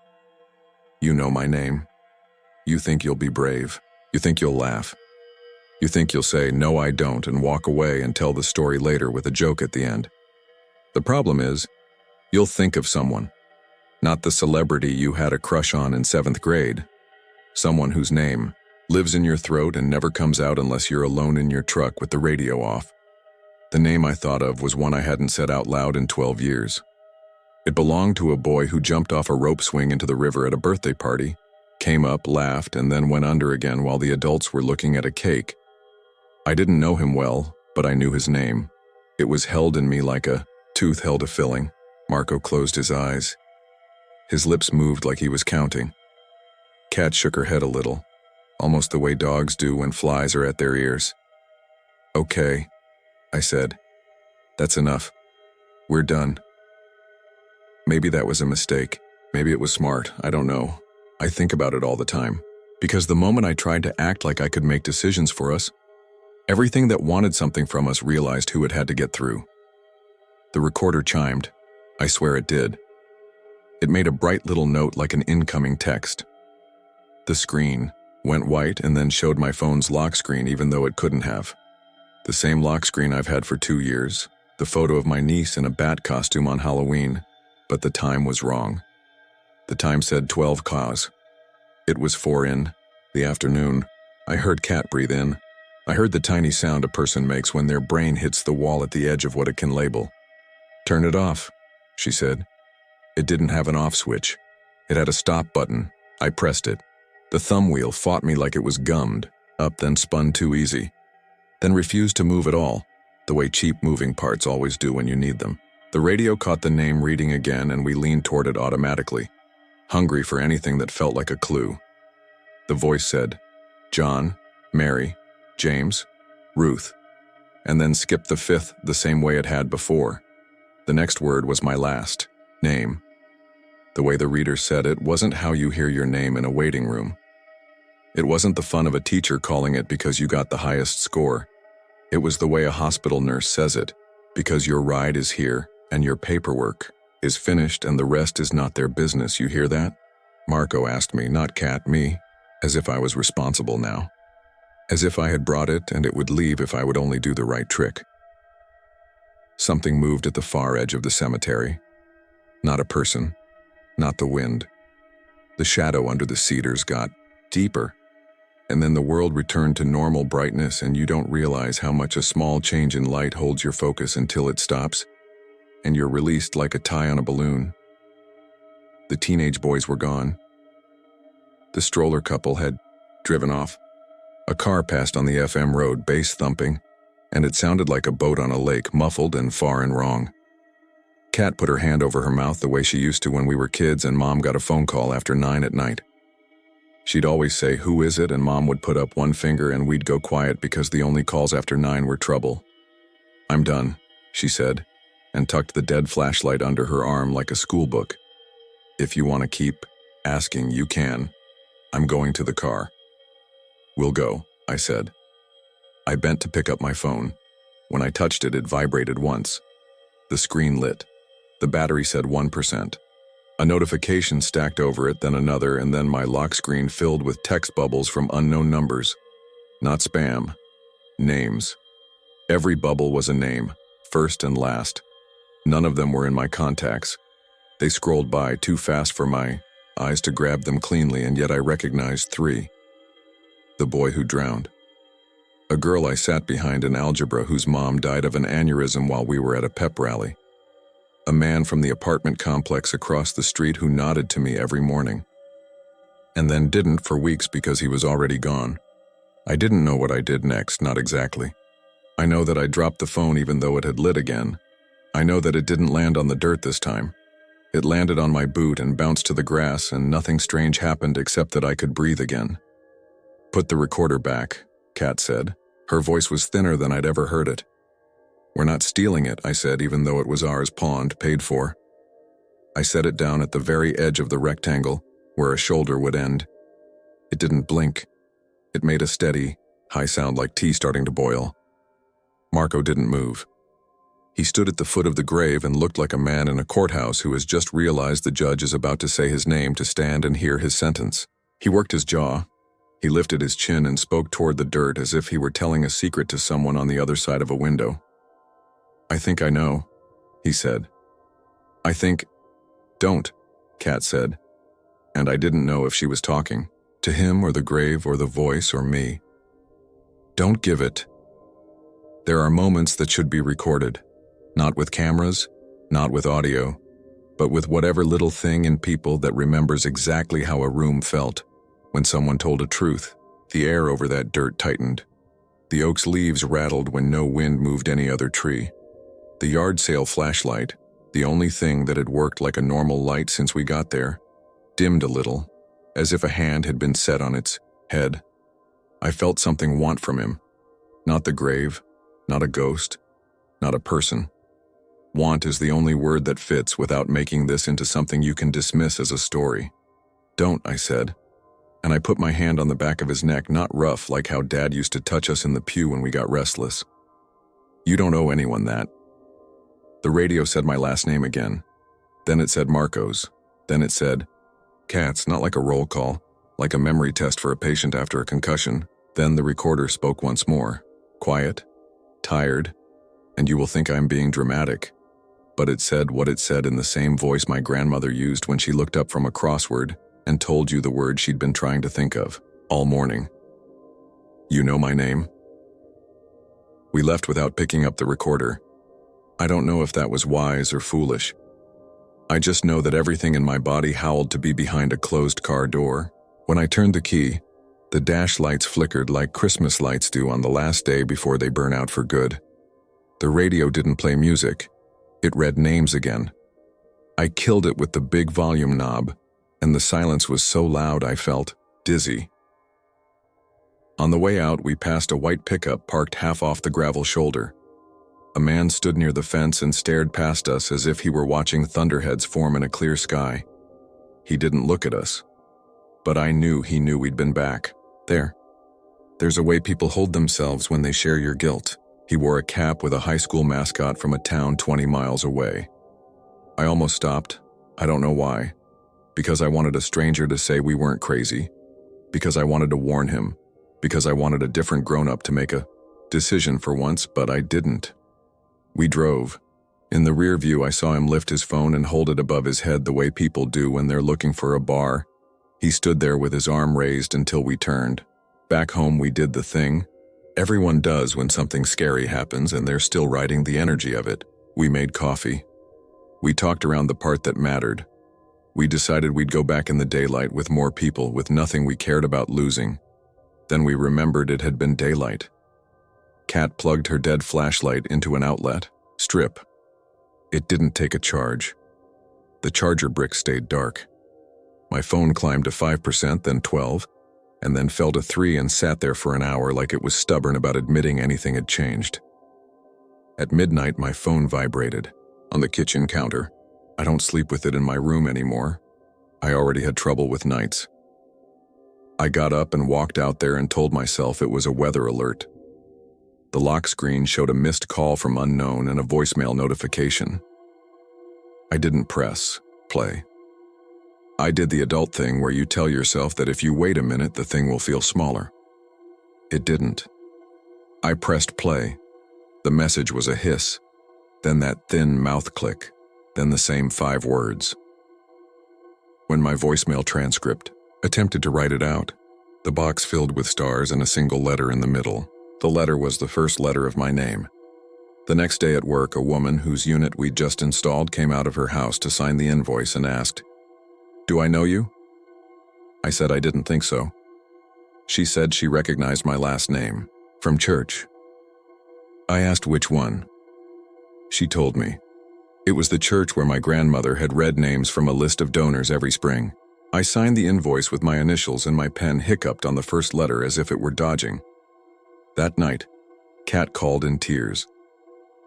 "You know my name. You think you'll be brave. You think you'll laugh. You think you'll say, 'No, I don't,' and walk away and tell the story later with a joke at the end. The problem is, you'll think of someone. Not the celebrity you had a crush on in 7th grade. Someone whose name lives in your throat and never comes out unless you're alone in your truck with the radio off. The name I thought of was one I hadn't said out loud in 12 years. It belonged to a boy who jumped off a rope swing into the river at a birthday party, came up, laughed, and then went under again while the adults were looking at a cake. I didn't know him well, but I knew his name. It was held in me like a tooth held a filling." Marco closed his eyes. His lips moved like he was counting. Kat shook her head a little, almost the way dogs do when flies are at their ears. "Okay," I said. "That's enough. We're done." Maybe that was a mistake. Maybe it was smart. I don't know. I think about it all the time. Because the moment I tried to act like I could make decisions for us, everything that wanted something from us realized who it had to get through. The recorder chimed. I swear it did. It made a bright little note like an incoming text. The screen went white and then showed my phone's lock screen even though it couldn't have. The same lock screen I've had for 2 years, the photo of my niece in a bat costume on Halloween, but the time was wrong. The time said 12 cause. It was 4 in the afternoon. I heard Kat breathe in. I heard the tiny sound a person makes when their brain hits the wall at the edge of what it can label. "Turn it off," she said. It didn't have an off switch. It had a stop button. I pressed it. The thumb wheel fought me like it was gummed, up then spun too easy, then refused to move at all, the way cheap moving parts always do when you need them. The radio caught the name reading again and we leaned toward it automatically, hungry for anything that felt like a clue. The voice said, "John, Mary, James, Ruth," and then skipped the 5th the same way it had before. The next word was my last name. The way the reader said it wasn't how you hear your name in a waiting room. It wasn't the fun of a teacher calling it because you got the highest score. It was the way a hospital nurse says it, because your ride is here and your paperwork is finished and the rest is not their business. You hear that? Marco asked me, not Kat, me, as if I was responsible now. As if I had brought it and it would leave if I would only do the right trick. Something moved at the far edge of the cemetery. Not a person, not the wind. The shadow under the cedars got deeper, and then the world returned to normal brightness and you don't realize how much a small change in light holds your focus until it stops, and you're released like a tie on a balloon. The teenage boys were gone. The stroller couple had driven off. A car passed on the FM road, bass thumping, and it sounded like a boat on a lake, muffled and far and wrong. Kat put her hand over her mouth the way she used to when we were kids and Mom got a phone call after 9 at night. She'd always say, "Who is it?" and Mom would put up one finger and we'd go quiet because the only calls after 9 were trouble. "I'm done," she said, and tucked the dead flashlight under her arm like a school book. "If you want to keep asking, you can. I'm going to the car." "We'll go," I said. I bent to pick up my phone. When I touched it, it vibrated once. The screen lit. The battery said 1%. A notification stacked over it, then another, and then my lock screen filled with text bubbles from unknown numbers. Not spam. Names. Every bubble was a name, first and last. None of them were in my contacts. They scrolled by too fast for my eyes to grab them cleanly, and yet I recognized 3. The boy who drowned. A girl I sat behind in algebra whose mom died of an aneurysm while we were at a pep rally. A man from the apartment complex across the street who nodded to me every morning. And then didn't for weeks because he was already gone. I didn't know what I did next, not exactly. I know that I dropped the phone even though it had lit again. I know that it didn't land on the dirt this time. It landed on my boot and bounced to the grass, and nothing strange happened except that I could breathe again. "Put the recorder back," Kat said. Her voice was thinner than I'd ever heard it. "We're not stealing it," I said, even though it was ours, pawned, paid for. I set it down at the very edge of the rectangle, where a shoulder would end. It didn't blink. It made a steady, high sound like tea starting to boil. Marco didn't move. He stood at the foot of the grave and looked like a man in a courthouse who has just realized the judge is about to say his name to stand and hear his sentence. He worked his jaw. He lifted his chin and spoke toward the dirt as if he were telling a secret to someone on the other side of a window. "I think I know," he said. "I think—" "Don't," Kat said. And I didn't know if she was talking to him or the grave or the voice or me. "Don't give it." There are moments that should be recorded. Not with cameras, not with audio, but with whatever little thing in people that remembers exactly how a room felt when someone told a truth. The air over that dirt tightened. The oak's leaves rattled when no wind moved any other tree. The yard sale flashlight, the only thing that had worked like a normal light since we got there, dimmed a little, as if a hand had been set on its head. I felt something want from him. Not the grave, not a ghost, not a person. Want is the only word that fits without making this into something you can dismiss as a story. "Don't," I said, and I put my hand on the back of his neck, not rough like how Dad used to touch us in the pew when we got restless. "You don't owe anyone that." The radio said my last name again. Then it said Marco's. Then it said, "Kat's," not like a roll call, like a memory test for a patient after a concussion. Then the recorder spoke once more. Quiet, tired, and you will think I'm being dramatic. But it said what it said in the same voice my grandmother used when she looked up from a crossword and told you the word she'd been trying to think of all morning. "You know my name?" We left without picking up the recorder. I don't know if that was wise or foolish. I just know that everything in my body howled to be behind a closed car door. When I turned the key, the dash lights flickered like Christmas lights do on the last day before they burn out for good. The radio didn't play music. It read names again. I killed it with the big volume knob, and the silence was so loud I felt dizzy. On the way out, we passed a white pickup parked half off the gravel shoulder. A man stood near the fence and stared past us as if he were watching thunderheads form in a clear sky. He didn't look at us, but I knew he knew we'd been back. There's a way people hold themselves when they share your guilt. He wore a cap with a high school mascot from a town 20 miles away. I almost stopped. I don't know why. Because I wanted a stranger to say we weren't crazy. Because I wanted to warn him. Because I wanted a different grown-up to make a decision for once, but I didn't. We drove. In the rear view, I saw him lift his phone and hold it above his head the way people do when they're looking for a bar. He stood there with his arm raised until we turned. Back home, we did the thing everyone does when something scary happens and they're still riding the energy of it. We made coffee. We talked around the part that mattered. We decided we'd go back in the daylight with more people, with nothing we cared about losing. Then we remembered it had been daylight. Kat plugged her dead flashlight into an outlet. Strip. It didn't take a charge. The charger brick stayed dark. My phone climbed to 5%, then 12%, and then fell to 3% and sat there for an hour like it was stubborn about admitting anything had changed. At midnight, my phone vibrated on the kitchen counter. I don't sleep with it in my room anymore. I already had trouble with nights. I got up and walked out there and told myself it was a weather alert. The lock screen showed a missed call from unknown and a voicemail notification. I didn't press play. I did the adult thing where you tell yourself that if you wait a minute, the thing will feel smaller. It didn't. I pressed play. The message was a hiss, then that thin mouth click, then the same 5 words. When my voicemail transcript attempted to write it out, the box filled with stars and a single letter in the middle. The letter was the first letter of my name. The next day at work, a woman whose unit we'd just installed came out of her house to sign the invoice and asked, "Do I know you?" I said I didn't think so. She said she recognized my last name, from church. I asked which one. She told me. It was the church where my grandmother had read names from a list of donors every spring. I signed the invoice with my initials and my pen hiccuped on the first letter as if it were dodging. That night, Kat called in tears.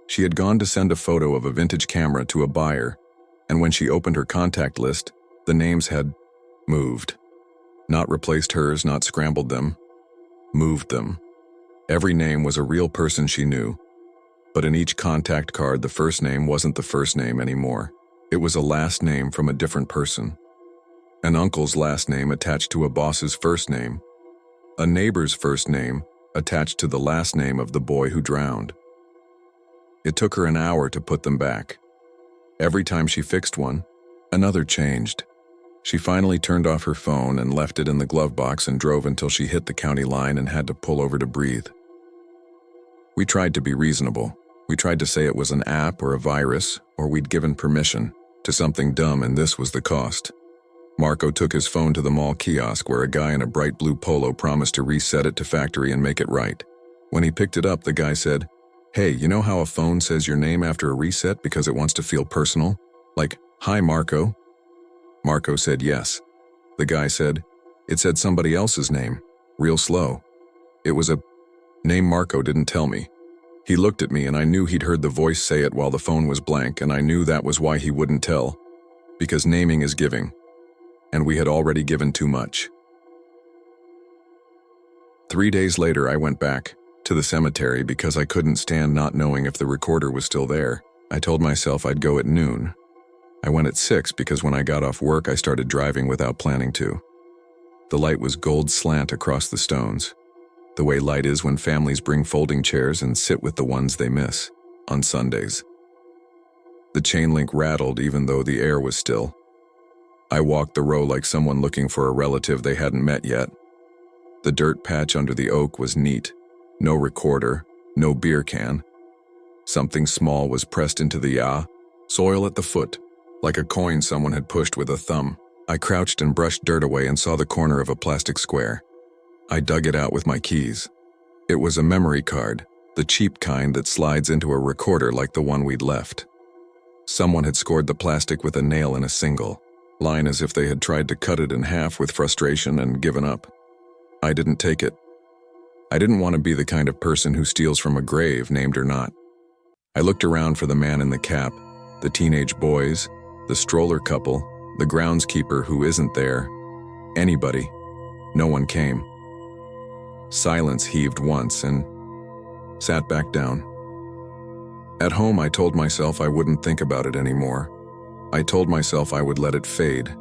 She had gone to send a photo of a vintage camera to a buyer, and when she opened her contact list, the names had moved. Not replaced hers, not scrambled them, moved them. Every name was a real person she knew, but in each contact card the first name wasn't the first name anymore. It was a last name from a different person. An uncle's last name attached to a boss's first name. A neighbor's first name attached to the last name of the boy who drowned. It took her an hour to put them back. Every time she fixed one, another changed. She finally turned off her phone and left it in the glove box and drove until she hit the county line and had to pull over to breathe. We tried to be reasonable. We tried to say it was an app or a virus, or we'd given permission to something dumb, and this was the cost. Marco took his phone to the mall kiosk where a guy in a bright blue polo promised to reset it to factory and make it right. When he picked it up, the guy said, "Hey, you know how a phone says your name after a reset because it wants to feel personal? Like, 'Hi, Marco.'" Marco said yes. The guy said, "It said somebody else's name, real slow. It was a name Marco didn't tell me." He looked at me and I knew he'd heard the voice say it while the phone was blank, and I knew that was why he wouldn't tell. Because naming is giving. And we had already given too much. 3 days later, I went back to the cemetery because I couldn't stand not knowing if the recorder was still there. I told myself I'd go at noon. I went at 6 because when I got off work, I started driving without planning to. The light was gold slant across the stones, the way light is when families bring folding chairs and sit with the ones they miss on Sundays. The chain link rattled even though the air was still. I walked the row like someone looking for a relative they hadn't met yet. The dirt patch under the oak was neat. No recorder, no beer can. Something small was pressed into the soil at the foot, like a coin someone had pushed with a thumb. I crouched and brushed dirt away and saw the corner of a plastic square. I dug it out with my keys. It was a memory card, the cheap kind that slides into a recorder like the one we'd left. Someone had scored the plastic with a nail in a single line as if they had tried to cut it in half with frustration and given up. I didn't take it. I didn't want to be the kind of person who steals from a grave, named or not. I looked around for the man in the cap, the teenage boys, the stroller couple, the groundskeeper who isn't there. Anybody. No one came. Silence heaved once and sat back down. At home, I told myself I wouldn't think about it anymore. I told myself I would let it fade.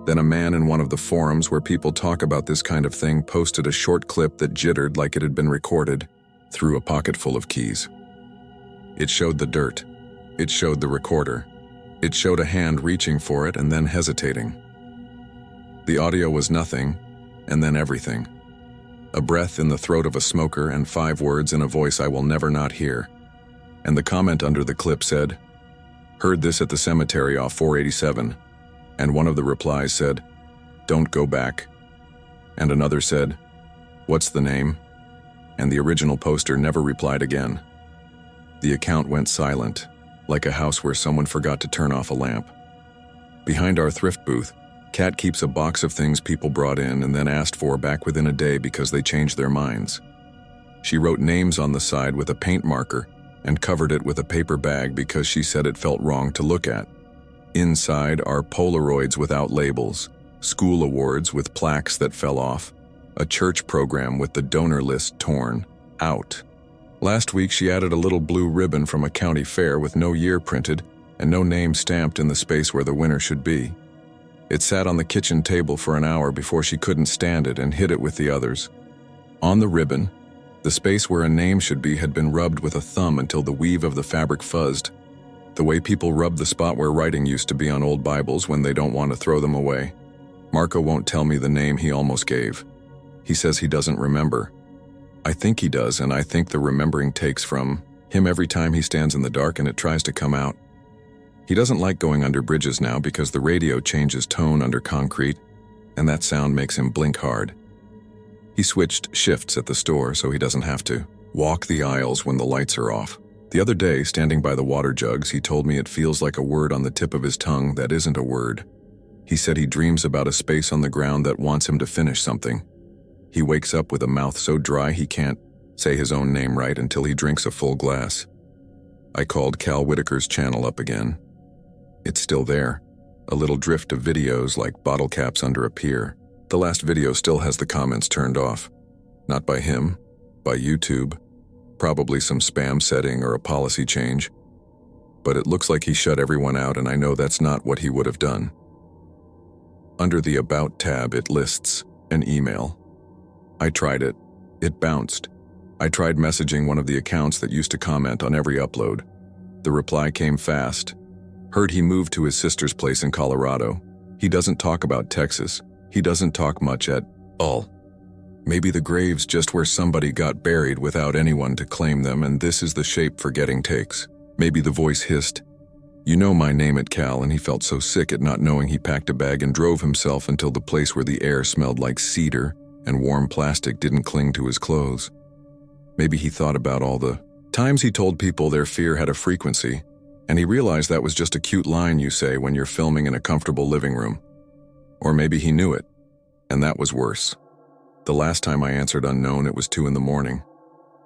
Then a man in one of the forums where people talk about this kind of thing posted a short clip that jittered like it had been recorded through a pocket full of keys. It showed the dirt. It showed the recorder. It showed a hand reaching for it and then hesitating. The audio was nothing, and then everything. A breath in the throat of a smoker and 5 words in a voice I will never not hear. And the comment under the clip said, "Heard this at the cemetery off 487. And one of the replies said, "Don't go back." And another said, "What's the name?" And the original poster never replied again. The account went silent, like a house where someone forgot to turn off a lamp. Behind our thrift booth, Kat keeps a box of things people brought in and then asked for back within a day because they changed their minds. She wrote names on the side with a paint marker and covered it with a paper bag because she said it felt wrong to look at. Inside are Polaroids without labels, school awards with plaques that fell off, a church program with the donor list torn out. Last week she added a little blue ribbon from a county fair with no year printed and no name stamped in the space where the winner should be. It sat on the kitchen table for an hour before she couldn't stand it and hid it with the others. On the ribbon, the space where a name should be had been rubbed with a thumb until the weave of the fabric fuzzed, the way people rub the spot where writing used to be on old Bibles when they don't want to throw them away. Marco won't tell me the name he almost gave. He says he doesn't remember. I think he does, and I think the remembering takes from Him every time he stands in the dark and it tries to come out. He doesn't like going under bridges now because the radio changes tone under concrete, and that sound makes him blink hard. He switched shifts at the store so he doesn't have to walk the aisles when the lights are off. The other day, standing by the water jugs, he told me it feels like a word on the tip of his tongue that isn't a word. He said he dreams about a space on the ground that wants him to finish something. He wakes up with a mouth so dry he can't say his own name right until he drinks a full glass. I called Cal Whitaker's channel up again. It's still there, a little drift of videos like bottle caps under a pier. The last video still has the comments turned off. Not by him, by YouTube. Probably some spam setting or a policy change. But it looks like he shut everyone out, and I know that's not what he would have done. Under the About tab, it lists an email. I tried it. It bounced. I tried messaging one of the accounts that used to comment on every upload. The reply came fast. Heard he moved to his sister's place in Colorado. He doesn't talk about Texas. He doesn't talk much at all. Maybe the grave's just where somebody got buried without anyone to claim them, and this is the shape forgetting takes. Maybe the voice hissed, "You know my name at Cal," and he felt so sick at not knowing he packed a bag and drove himself until the place where the air smelled like cedar and warm plastic didn't cling to his clothes. Maybe he thought about all the times he told people their fear had a frequency, and he realized that was just a cute line you say when you're filming in a comfortable living room. Or maybe he knew it, and that was worse. The last time I answered unknown, it was 2 a.m.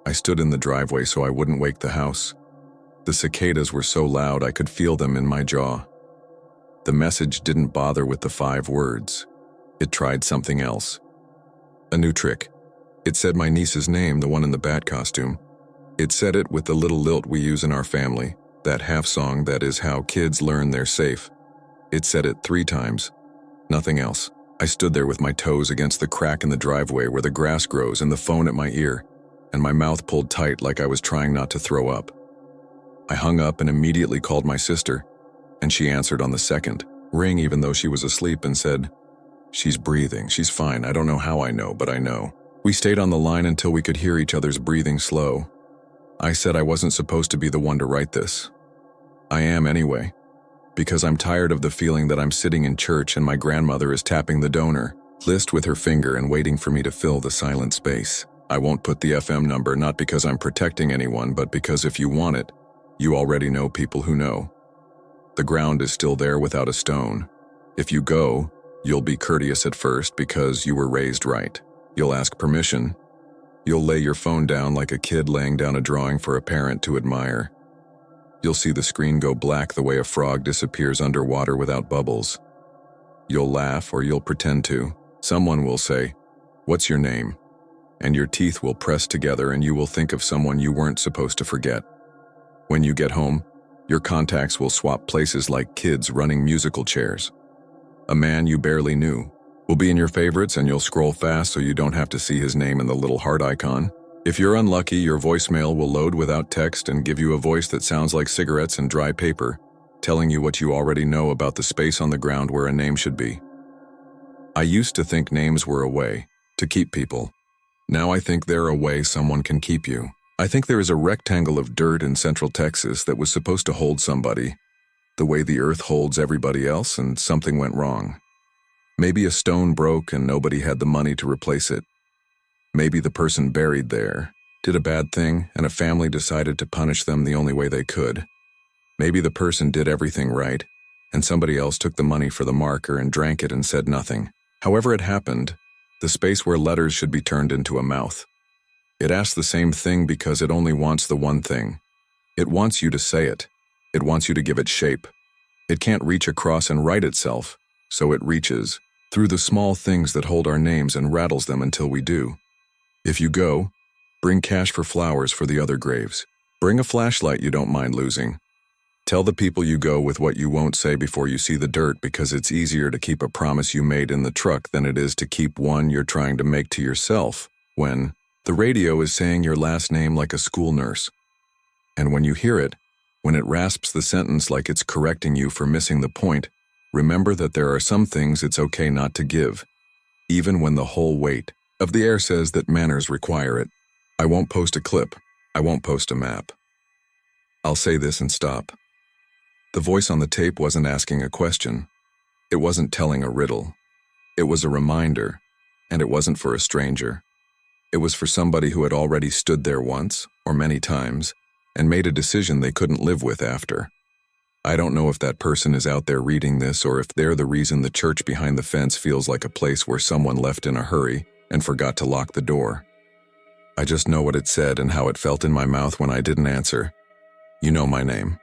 I stood in the driveway so I wouldn't wake the house. The cicadas were so loud I could feel them in my jaw. The message didn't bother with the 5 words. It tried something else. A new trick. It said my niece's name, the one in the bat costume. It said it with the little lilt we use in our family, that half song that is how kids learn they're safe. It said it 3 times. Nothing else. I stood there with my toes against the crack in the driveway where the grass grows and the phone at my ear, and my mouth pulled tight like I was trying not to throw up. I hung up and immediately called my sister, and she answered on the second ring even though she was asleep and said, "She's breathing, she's fine, I don't know how I know, but I know." We stayed on the line until we could hear each other's breathing slow. I said I wasn't supposed to be the one to write this. I am anyway. Because I'm tired of the feeling that I'm sitting in church and my grandmother is tapping the donor list with her finger and waiting for me to fill the silent space. I won't put the FM number, not because I'm protecting anyone, but because if you want it, you already know people who know. The ground is still there without a stone. If you go, you'll be courteous at first because you were raised right. You'll ask permission. You'll lay your phone down like a kid laying down a drawing for a parent to admire. You'll see the screen go black the way a frog disappears underwater without bubbles. You'll laugh or you'll pretend to. Someone will say, "What's your name?" And your teeth will press together and you will think of someone you weren't supposed to forget. When you get home, your contacts will swap places like kids running musical chairs. A man you barely knew will be in your favorites and you'll scroll fast so you don't have to see his name in the little heart icon. If you're unlucky, your voicemail will load without text and give you a voice that sounds like cigarettes and dry paper, telling you what you already know about the space on the ground where a name should be. I used to think names were a way to keep people. Now I think they're a way someone can keep you. I think there is a rectangle of dirt in Central Texas that was supposed to hold somebody, the way the earth holds everybody else, and something went wrong. Maybe a stone broke and nobody had the money to replace it. Maybe the person buried there did a bad thing and a family decided to punish them the only way they could. Maybe the person did everything right and somebody else took the money for the marker and drank it and said nothing. However it happened, the space where letters should be turned into a mouth. It asks the same thing because it only wants the one thing. It wants you to say it. It wants you to give it shape. It can't reach across and write itself, so it reaches through the small things that hold our names and rattles them until we do. If you go, bring cash for flowers for the other graves. Bring a flashlight you don't mind losing. Tell the people you go with what you won't say before you see the dirt because it's easier to keep a promise you made in the truck than it is to keep one you're trying to make to yourself when the radio is saying your last name like a school nurse. And when you hear it, when it rasps the sentence like it's correcting you for missing the point, remember that there are some things it's okay not to give, even when the whole weight of the air says that manners require it. I won't post a clip. I won't post a map. I'll say this and stop. The voice on the tape wasn't asking a question. It wasn't telling a riddle. It was a reminder, and it wasn't for a stranger. It was for somebody who had already stood there once, or many times, and made a decision they couldn't live with after. I don't know if that person is out there reading this or if they're the reason the church behind the fence feels like a place where someone left in a hurry and forgot to lock the door. I just know what it said and how it felt in my mouth when I didn't answer. You know my name.